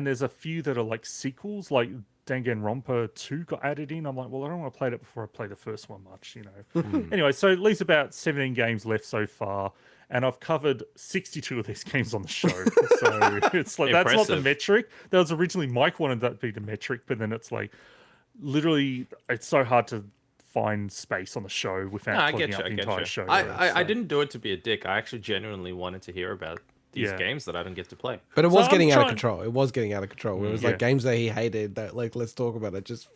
there's a few that are like sequels, like Danganronpa 2 got added in. I'm like, well, I don't want to play that before I play the first one much, you know. Anyway, so it leaves about 17 games left so far, and I've covered 62 of these games on the show. So it's like that's not the Impressive. metric. That was originally Mike wanted that to be the metric, but then it's like literally it's so hard to find space on the show without No, I plugging get you. up I the get entire you. show. I so- didn't do it to be a dick. I actually genuinely wanted to hear about these Yeah. games that I didn't get to play. But it was I'm getting out of trying- control. It was getting out of control. It was like Yeah. games that he hated that, like, let's talk about it just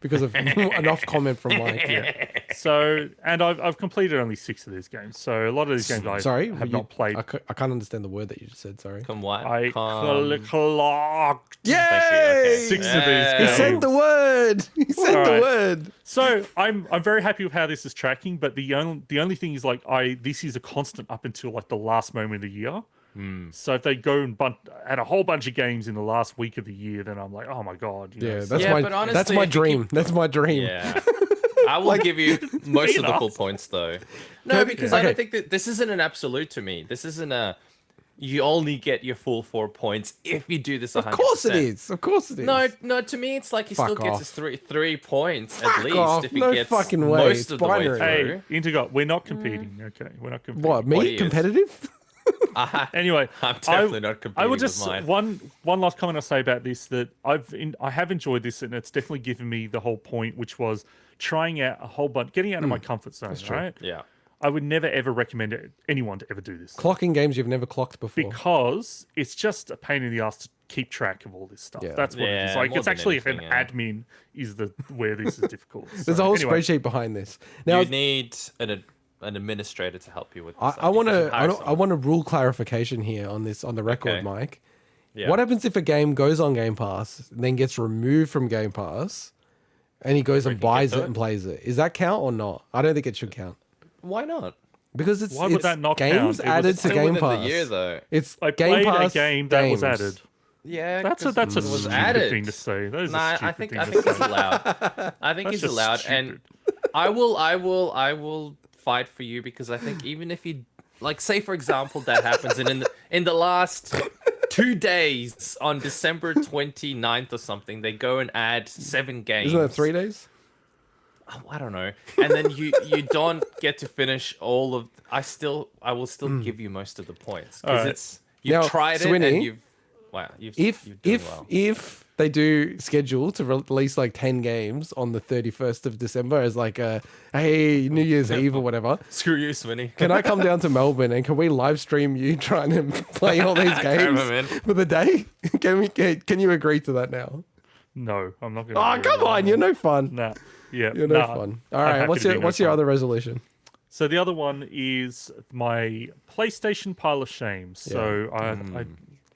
because of an off comment from Mike. Yeah. So, and I've completed only 6 of these games. So a lot of these games I Sorry, have not played. I can't understand the word that you just said. Sorry. Come what? I Come... clocked Yay! Thank you. Okay. 6 of these Yeah. He games. said the word. He said the Alright. word. So I'm very happy with how this is tracking, but the only thing is like this is a constant up until like the last moment of the year. So if they go and add a whole bunch of games in the last week of the year, then I'm like, oh my god, you know, Yeah, so- that's Yeah, my but honestly, that's my if you dream. That's my dream. Yeah. I will give you most of the full points though. No, because I Okay. don't think that this isn't an absolute to me. This isn't a you only get your full 4 points if you do this 100%. Of course it is. Of course it is. No, to me it's like he Fuck still gets off. his three points at Fuck least off. if he No gets fucking way. most It's of the way binary. through. Hey, Intergot, we're not competing. Okay, we're not competing. What, me? What he is. Competitive? Anyway, I'm definitely not competing I would with just mine. one last comment I'll say about this that I have enjoyed this and it's definitely given me the whole point, which was trying out a whole bunch, getting out of my comfort zone. Right? Yeah. I would never ever recommend anyone to ever do this Clocking games you've never clocked before. because it's just a pain in the ass to keep track of all this stuff. Yeah. That's what it is. Yeah, Like more it's than actually an anything, yeah. admin is the where this is difficult. There's So, a whole anyway, spreadsheet behind this. Now, You need an administrator to help you with this. I want You should to hire I someone. want a rule clarification here on this on the record, Okay. Mike. Yeah. What happens if a game goes on Game Pass, then gets removed from Game Pass, and he goes and can get buys to it it? and plays it? Is that count or not? I don't think it should count Why not? because it's Why would that not games count? It was added to Still Game within Pass. the year though. It's I Game played Pass a game that was games. added. Yeah, That's a 'cause that's a it was stupid added. thing to say. That is Nah, a I stupid think thing I to think say. he's allowed. I think That's he's just allowed, stupid. and I will fight for you because I think even if you like, say for example that happens, and in the last 2 days on December 29th or something, they go and add 7 games. Isn't that 3 days? Oh, I don't know. And then you don't get to finish all of. I will still give you most of the points because Alright. it's you've Now, tried it Swinny, and you've. Wow, you've If done well. if they do schedule to release like 10 games on the 31st of December as like a hey New Year's Eve or whatever, Screw you, Swinny. can I come down to Melbourne and can we live stream you trying to play all these games Camera, man. for the day? Can you agree to that now? No, I'm not going. Oh come on, you're no fun. Nah. Yeah, You're no nah, fun. I'm All right, happy what's to be your no what's your fun. other resolution? So the other one is my PlayStation pile of shame. So I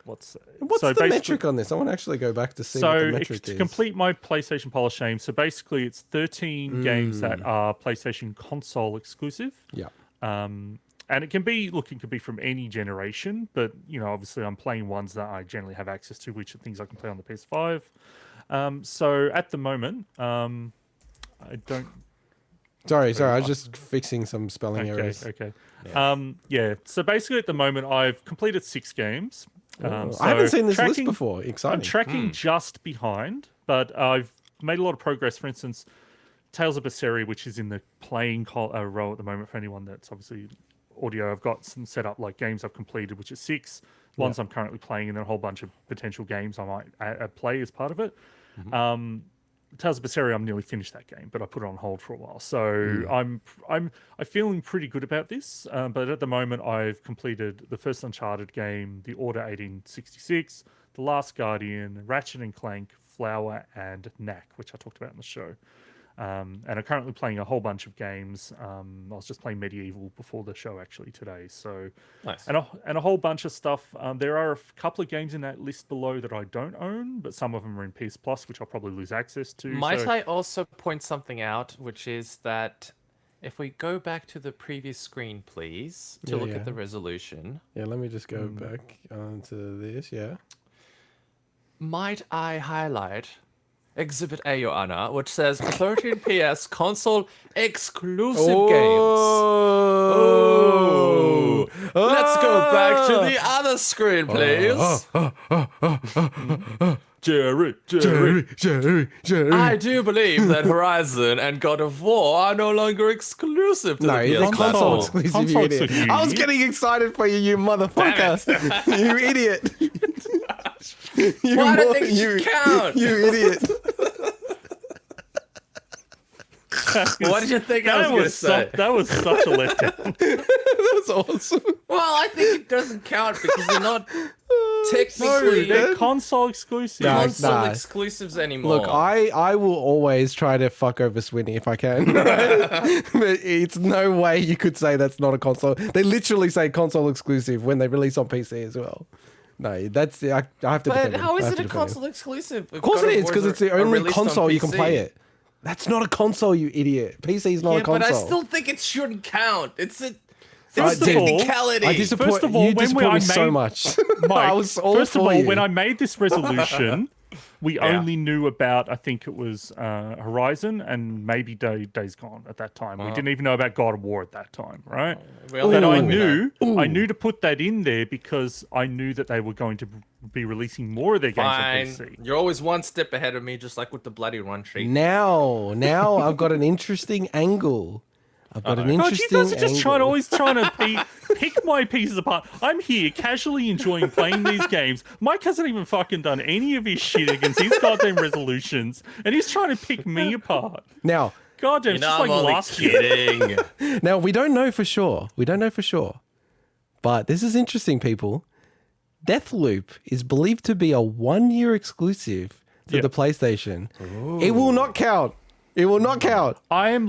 what's What's so the basically- metric on this? I want to actually go back to see what So the metric to is. complete my PlayStation pile of shame, so basically it's 13 games that are PlayStation console exclusive. Yeah. And it can be from any generation, but you know, obviously I'm playing ones that I generally have access to, which are things I can play on the PS5. So at the moment, I don't. Sorry, I was just fixing some spelling errors. Okay. Yeah. So basically, at the moment, I've completed 6 games. Oh, So I haven't seen this list tracking- before. I'm Exciting. tracking just behind, but I've made a lot of progress. For instance, Tales of Berseria, which is in the playing row at the moment for anyone that's obviously audio. I've got some set up like games I've completed, which is 6. Ones I'm currently playing, and then a whole bunch of potential games I might play as part of it. Tales of Berseria, I'm nearly finished that game, but I put it on hold for a while. So I'm feeling pretty good about this. But at the moment, I've completed the first Uncharted game, The Order 1866, The Last Guardian, Ratchet and Clank, Flower, and Knack, which I talked about in the show. And I'm currently playing a whole bunch of games. I was just playing Medieval before the show actually today. So, Nice. and a whole bunch of stuff. There are a couple of games in that list below that I don't own, but some of them are in PS Plus, which I'll probably lose access to. Might I also point something out, which is that if we go back to the previous screen, please, to look at the resolution. Yeah, let me just go back onto this. Yeah. Might I highlight Exhibit A, Your Honor, which says 13PS console exclusive games. Oh. Let's go back to the other screen, please. Jerry. I do believe that Horizon and God of War are no longer exclusive to the PS they're console platform. exclusive, Console you idiot. exclusive, I was you getting excited for you, you motherfucker. You idiot. Why don't they count? You idiot. What did you think I was going to say? That was such a letdown. That was awesome. Well, I think it doesn't count because they're not No, technically they're console exclusive. No, console nah. exclusives anymore. Look, I will always try to fuck over Swinny if I can. Right? But it's no way you could say that's not a console. They literally say console exclusive when they release on PC as well. No, that's I have to. But defend how him. is I have it to a defend him. console exclusive? Of course it is, because it's the only console you can play it. That's not a console, you idiot. PC is not a Yeah, console. but I still think it shouldn't count. It's a First of all, technicality. I disappoint First of all, you. when Disappoint I me so made- much. Mike, I was all first of for all, you. when I made this resolution, we only knew about, I think it was Horizon and maybe Days Gone at that time. We didn't even know about God of War at that time, right? Well, But I knew. knew to put that in there because I knew that they were going to be releasing more of their games Fine. on PC. You're always one step ahead of me, just like with the bloody run sheet. now I've got an interesting angle. I've got an God, interesting you guys are just angle. trying to pick my pieces apart. I'm here casually enjoying playing these games. Mike hasn't even fucking done any of his shit against his goddamn resolutions, and he's trying to pick me apart. Now, Goddamn, it's just I'm like only last year. kidding. now we don't know for sure. But this is interesting, people. Deathloop is believed to be a 1-year exclusive to the PlayStation. It will not count. It will not count. I am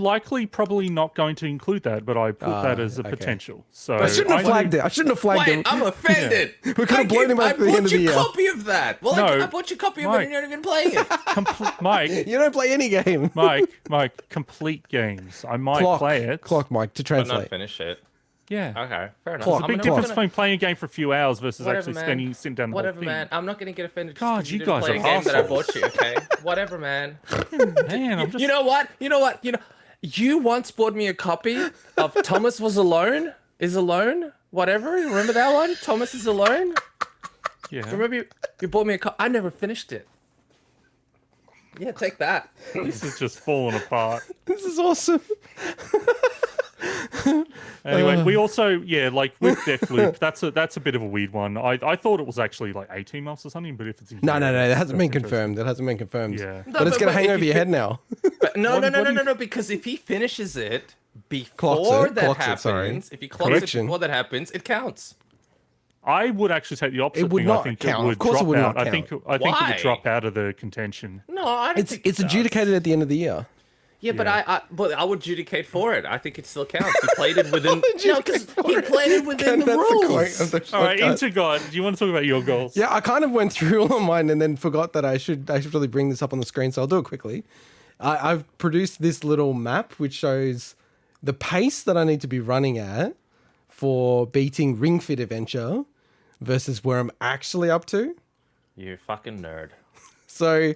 probably not going to include that, but I put that as a potential. So I shouldn't have flagged it. I shouldn't have flagged Wait, it. I'm offended. We could have blown him up at the end of the I year. bought you a copy of that. Well, No, I bought you a copy of it Mike. and you're not even playing it. Mike, You don't play any game. Mike, complete games. I might play it. Clock, Mike, to But not translate. finish it. Yeah. Okay, fair enough. Clock. There's a big I'm difference gonna- between playing a game for a few hours versus Whatever, actually man. sitting down the Whatever, whole thing. man. I'm not gonna get offended. just God, 'cause you didn't guys play are a game that I assholes. bought you. Okay, whatever, man. Man, I'm just... You know what? You once bought me a copy of Thomas is Alone. Whatever. Remember that one? Thomas is Alone. yeah. Remember you bought me a copy. I never finished it. Yeah, take that. This is just falling apart. This is awesome. Anyway, we also, like with Deathloop, that's a bit of a weird one. I thought it was actually like 18 months or something, but if it's a No, year, that hasn't been that's confirmed. That hasn't been confirmed. Yeah. But it's going to hang if over you your head now. But no, What do you- because if he finishes it Clocks before it, that clocks it, sorry. happens, if he clocks Correction. it before that happens, it counts. I would actually take the opposite It would thing. not I think count. it would Of course it drop would out. not I think count. it Why? would drop out of the contention. No, I don't think It's it does. adjudicated at the end of the year. Yeah, but I would adjudicate for it. I think it still counts. He played it within. No, because he played it within the That's the point rules. of the All right, podcast. Intergod, do you want to talk about your goals? Yeah, I kind of went through all of mine and then forgot that I should really bring this up on the screen, so I'll do it quickly. I've produced this little map which shows the pace that I need to be running at for beating Ring Fit Adventure versus where I'm actually up to. You fucking nerd. So,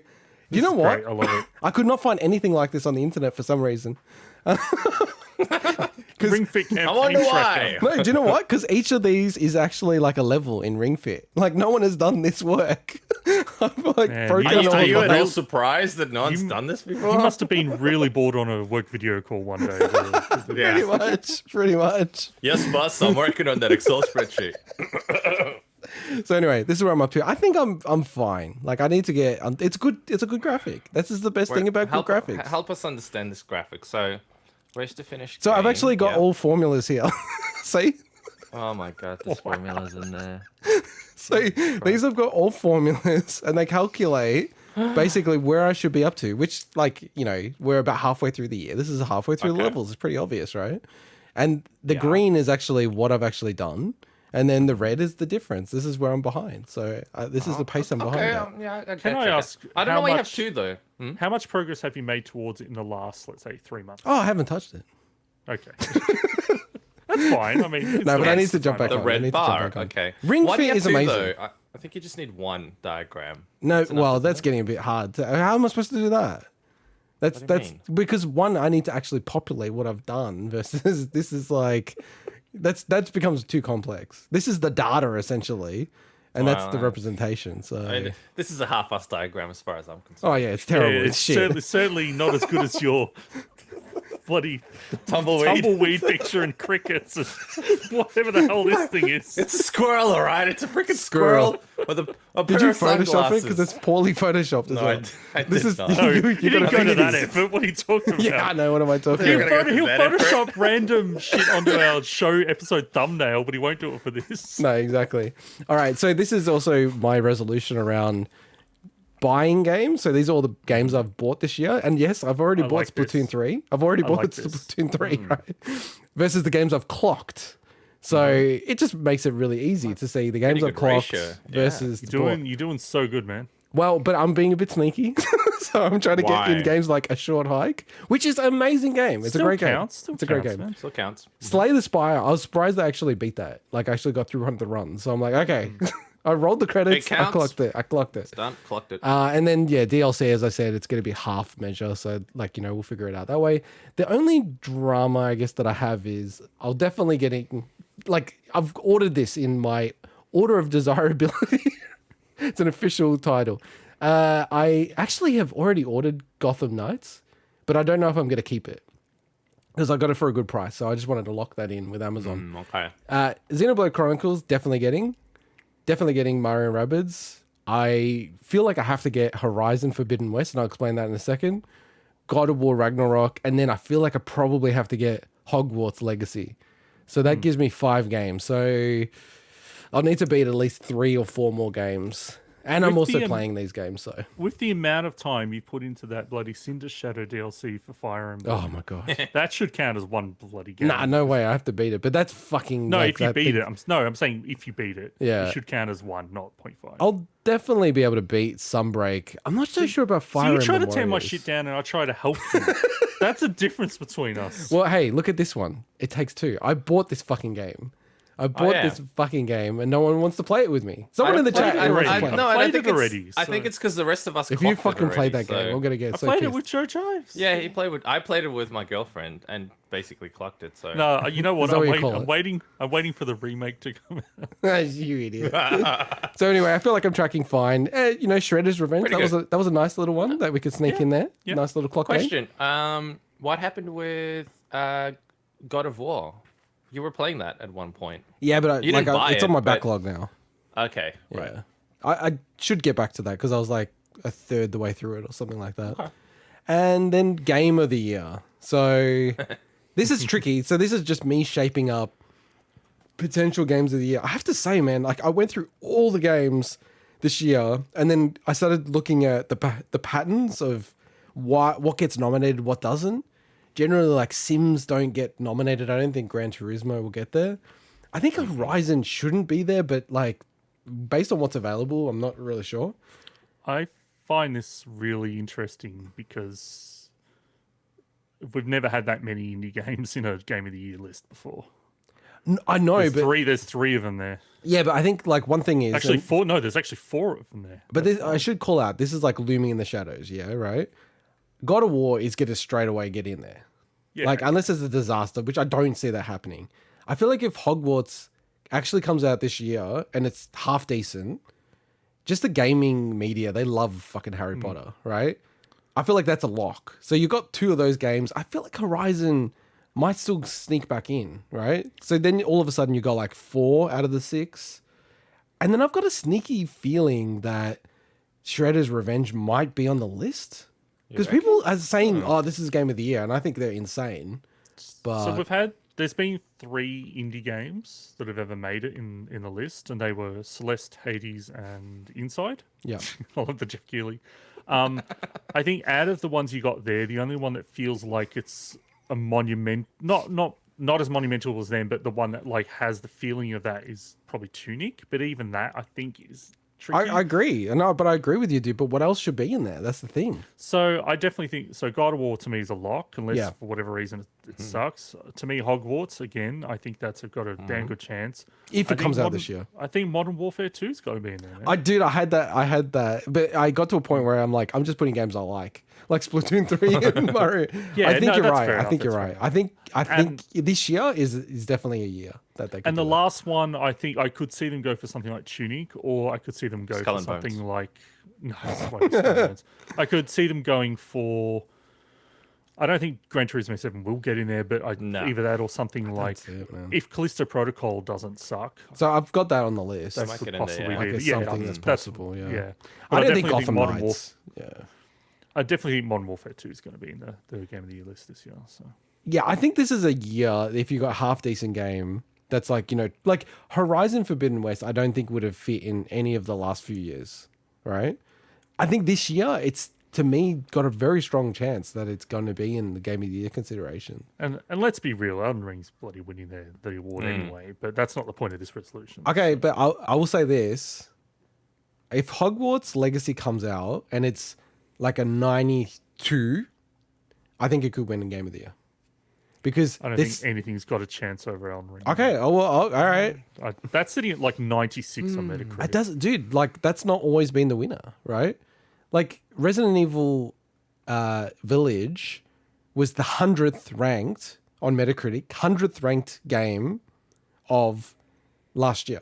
you know what? Great, I love it. I could not find anything like this on the internet for some reason. Ring Fit campaign I wonder tracker. why. No, do you know what? Because each of these is actually like a level in Ring Fit. Like, no one has done this work. I'm like Man, broken you- all Are you of at them. all surprised that no one's done this You before? must have been really bored on a work video call one day. Pretty much. Yes, boss. I'm working on that Excel spreadsheet. So anyway, this is where I'm up to. I think I'm fine. Like I need to get. It's good. It's a good graphic. This is the best thing about good graphics. Help us understand this graphic. So, where's the finished? So I've game? actually got all formulas here. See. Oh my god, there's formulas in there. So these have got all formulas, and they calculate basically where I should be up to. Which, like, you know, we're about halfway through the year. This is halfway through the levels. It's pretty obvious, right? And the green is actually what I've actually done. And then the red is the difference. This is where I'm behind. So this is the pace I'm behind. Yeah, Can I ask? I don't know why you have two though. How much progress have you made towards it in the last, let's say, 3 months? Oh, I haven't touched it. Okay. That's fine. I mean, it's No, but I nice need to jump back The on. I red need to jump bar. back on. Okay. Ring Why do you fit have is two, amazing. though? I think you just need one diagram. No, well, enough, that's getting a bit hard. How am I supposed to do that? That's What do you mean? because one, I need to actually populate what I've done versus this is like that becomes too complex. This is the data essentially, and that's the representation. So This is a half-assed diagram as far as I'm concerned. oh yeah, it's terrible. Yeah, it's shit. certainly not as good as your bloody tumbleweed picture and crickets and whatever the hell this thing is. It's a squirrel, all right? It's a freaking squirrel with a Did pair you of Photoshop it? sunglasses. Because it's poorly photoshopped as No, well. I This did is not. No, you gotta didn't go to figure that this- effort. What are you talking about? Yeah, I know. What am I talking He'll, about? he'll that effort. Photoshop random shit onto our show episode thumbnail, but he won't do it for this. No, exactly. All right, so this is also my resolution around buying games. So these are all the games I've bought this year. And yes, I've already bought like Splatoon this. 3. I've already bought like this. Splatoon 3, right? Versus the games I've clocked. So it just makes it really easy to see the games I've good clocked ratio. Yeah. versus the bought. You're doing so good, man. Well, but I'm being a bit sneaky. So I'm trying to get in Why? games like A Short Hike, which is an amazing game. It's Still a great counts. game. Still It's a great counts, game. man. Still counts. Slay the Spire. I was surprised I actually beat that. Like, I actually got through one of the runs. So I'm like, okay. I rolled the credits. It I counts. clocked it. I clocked it. Done. Clocked it. And then, yeah, DLC, as I said, it's going to be half measure. So, like, you know, we'll figure it out that way. The only drama, I guess, that I have is I'll definitely getting, like, I've ordered this in my order of desirability. It's an official title. I actually have already ordered Gotham Knights, but I don't know if I'm going to keep it because I got it for a good price. So I just wanted to lock that in with Amazon. Okay. Xenoblade Chronicles, definitely getting Mario & Rabbids. I feel like I have to get Horizon Forbidden West, and I'll explain that in a second. God of War Ragnarok, and then I feel like I probably have to get Hogwarts Legacy. So that gives me 5 games. So I'll need to beat at least 3 or 4 more games. And I'm With also the, playing these games, so. With the amount of time you put into that bloody Cinder Shadow DLC for Fire Emblem, Oh my god. that should count as one bloody game. Nah, no way. I have to beat it. But that's fucking. No, like, if you that beat big- it. I'm saying if you beat it, Yeah. it should count as 1, not 0.5. I'll definitely be able to beat Sunbreak. I'm not so sure about Fire So you Emblem try to tear my Warriors. shit down and I try to help you. That's a difference between us. Well, hey, look at this one. It Takes Two. I bought this fucking game. I bought yeah. this fucking game, and no one wants to play it with me. Someone in the chat played it wants to already. play it. No, I played don't think it it's. already, I so- think it's because the rest of us. If you clocked it fucking played already, that game, so- I'm gonna get I so played pissed. it with Joe Chives. Yeah, I played it with my girlfriend and basically clocked it. So No, you know what? Is that what you I'm call it? waiting for the remake to come out. You idiot. So anyway, I feel like I'm tracking fine. You know, Shredder's Revenge. Pretty That was a nice little one that we could sneak in there. Yeah. Nice little clock game. question. What happened with God of War? You were playing that at one point. Yeah, but You didn't buy it's it, on my but- backlog now. Okay, right. Yeah. I should get back to that because I was like a third the way through it or something like that. Okay. And then Game of the Year. So this is tricky. So this is just me shaping up potential games of the year. I have to say, man, like I went through all the games this year, and then I started looking at the patterns of what gets nominated, what doesn't. Generally, like Sims don't get nominated. I don't think Gran Turismo will get there. I think Horizon shouldn't be there, but like based on what's available, I'm not really sure. I find this really interesting because we've never had that many indie games in a Game of the Year list before. I know, There's 3 of them there. yeah, but I think like one thing is Actually, and- 4. No, there's actually 4 of them there. But this, I should call out, this is like looming in the shadows, yeah, right? God of War is going to straight away get in there. Yeah. Like, unless it's a disaster, which I don't see that happening. I feel like if Hogwarts actually comes out this year and it's half decent, just the gaming media, they love fucking Harry Potter, right? I feel like that's a lock. So you got 2 of those games. I feel like Horizon might still sneak back in, right? So then all of a sudden you got like 4 out of the 6. And then I've got a sneaky feeling that Shredder's Revenge might be on the list. Because people are saying, oh, this is Game of the Year. And I think they're insane. But So there's been 3 indie games that have ever made it in the list. And they were Celeste, Hades, and Inside. yeah. I love the Jeff Keighley. I think out of the ones you got there, the only one that feels like it's a monument, not as monumental as them, but the one that like has the feeling of that is probably Tunic. But even that, I think, is tricky. I agree. No, but I agree with you, dude. But what else should be in there? That's the thing. So I definitely think so. God of War to me is a lock, unless for whatever reason it sucks. To me, Hogwarts again. I think that's got a damn good chance If it comes out this year. I think Modern Warfare 2's got to be in there. Man. I had that, but I got to a point where I'm like, I'm just putting games I like Splatoon 3 and Mario. Yeah, I think no, you're that's right. fair I think enough, you're that's right. I think this year is definitely a year that they. Could And the do last one, I think I could see them go for something like Tunic, or I could see them go Skull for and something Bones. like no, it's not Skull and Bones. I could see them going for. I don't think Gran Turismo 7 will get in there, but either that or something like see it, man. if Callisto Protocol doesn't suck, So I've got that on the list. that might could get in there, possibly yeah. like be. it's Yeah, something that's possible. Yeah. yeah. I don't think definitely Gotham Modern Knights. Yeah. I definitely think Modern Warfare 2 is going to be in the Game of the Year list this year. So Yeah, I think this is a year if you got a half decent game that's like, like Horizon Forbidden West, I don't think would have fit in any of the last few years, right? I think this year it's, to me, got a very strong chance that it's going to be in the Game of the Year consideration. and let's be real, Elden Ring's bloody winning the award anyway, but that's not the point of this resolution. Okay, but I will say this. If Hogwarts Legacy comes out and it's like a 92, I think it could win in Game of the Year. Because I don't think anything's got a chance over Elden Ring. Okay, all right. That's sitting at like 96 on Metacritic. It doesn't, dude. Like that's not always been the winner, right? Like Resident Evil Village was the 100th ranked on Metacritic, 100th ranked game of last year,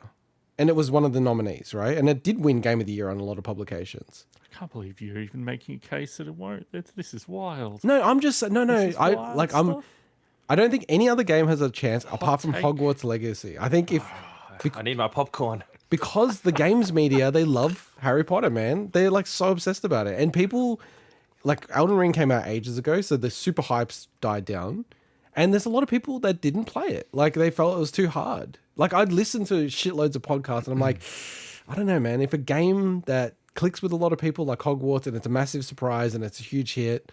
and it was one of the nominees, right? And it did win Game of the Year on a lot of publications. I can't believe you're even making a case that it won't. This is wild. No, I'm just no. This is wild stuff. I don't think any other game has a chance apart from take. Hogwarts Legacy. I think if I need my popcorn. because the games media, they love Harry Potter, man. They're like so obsessed about it. And people, like Elden Ring came out ages ago, so the super hypes died down. And there's a lot of people that didn't play it. Like they felt it was too hard. Like I'd listen to shitloads of podcasts and I'm like, I don't know, man. If a game that clicks with a lot of people like Hogwarts and it's a massive surprise and it's a huge hit,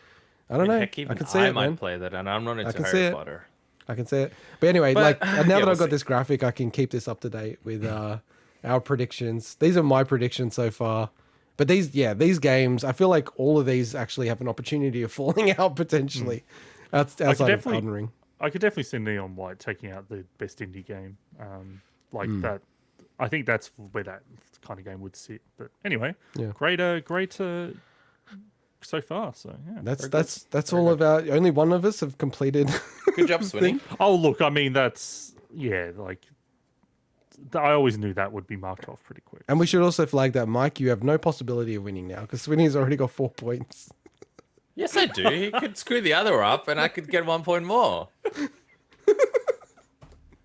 I don't know. Heck, even I can see I it, might man. play that, and I'm not into can see Harry it. Potter. I can see it. But anyway, But, now yeah, that we'll I've got see. this graphic, I can keep this up to date with our predictions. These are my predictions so far. But these games, I feel like all of these actually have an opportunity of falling out potentially outside of Elden Ring. I could definitely see Neon White taking out the best indie game. That. I think that's where that kind of game would sit. But anyway, Yeah. great so far. So yeah, That's all about. Only one of us have completed. Good job, Swinny. Oh, look, I mean, that's, like, I always knew that would be marked off pretty quick. And we should also flag that, Mike, you have no possibility of winning now because Swinny's already got 4 points. Yes, I do. He could screw the other up, and I could get 1 point more.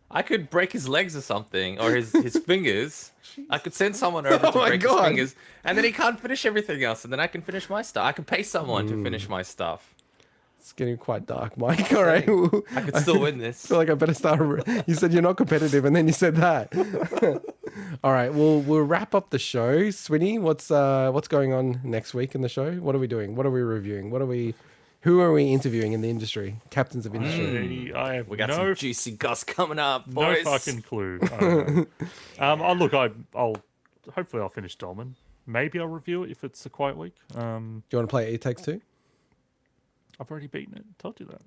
I could break his legs or something, or his fingers. I could send someone over to my break God. his fingers, and then he can't finish everything else, and then I can finish my stuff. I could pay someone to finish my stuff. It's getting quite dark, Mike. All right. I could still win this. I feel like I better start. You said you're not competitive, and then you said that. All right, we'll wrap up the show. Swinny, what's going on next week in the show? What are we doing? What are we reviewing? Who are we interviewing in the industry? Captains of industry. I have We got no, some juicy goss coming up, no boys. fucking clue. I don't know. I'll hopefully I'll finish Dolmen. Maybe I'll review it if it's a quiet week. Do you want to play It Takes Two? I've already beaten it. Told you that.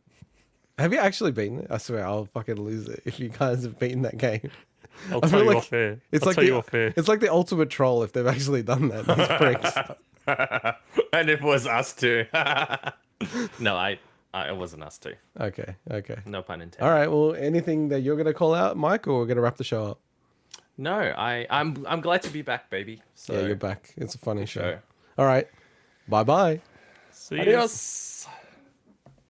Have you actually beaten it? I swear I'll fucking lose it if you guys have beaten that game. I'll I tell feel you like off air. It's I'll like tell you off air. it's like the ultimate troll if they've actually done that. These pricks. And it was us two. No, it wasn't us two. Okay. No pun intended. All right. Well, anything that you're gonna call out, Mike, or we're gonna wrap the show up? No, I'm glad to be back, baby. So, Yeah, you're back. It's a funny show. show. All right. Bye bye. See ya. Adios.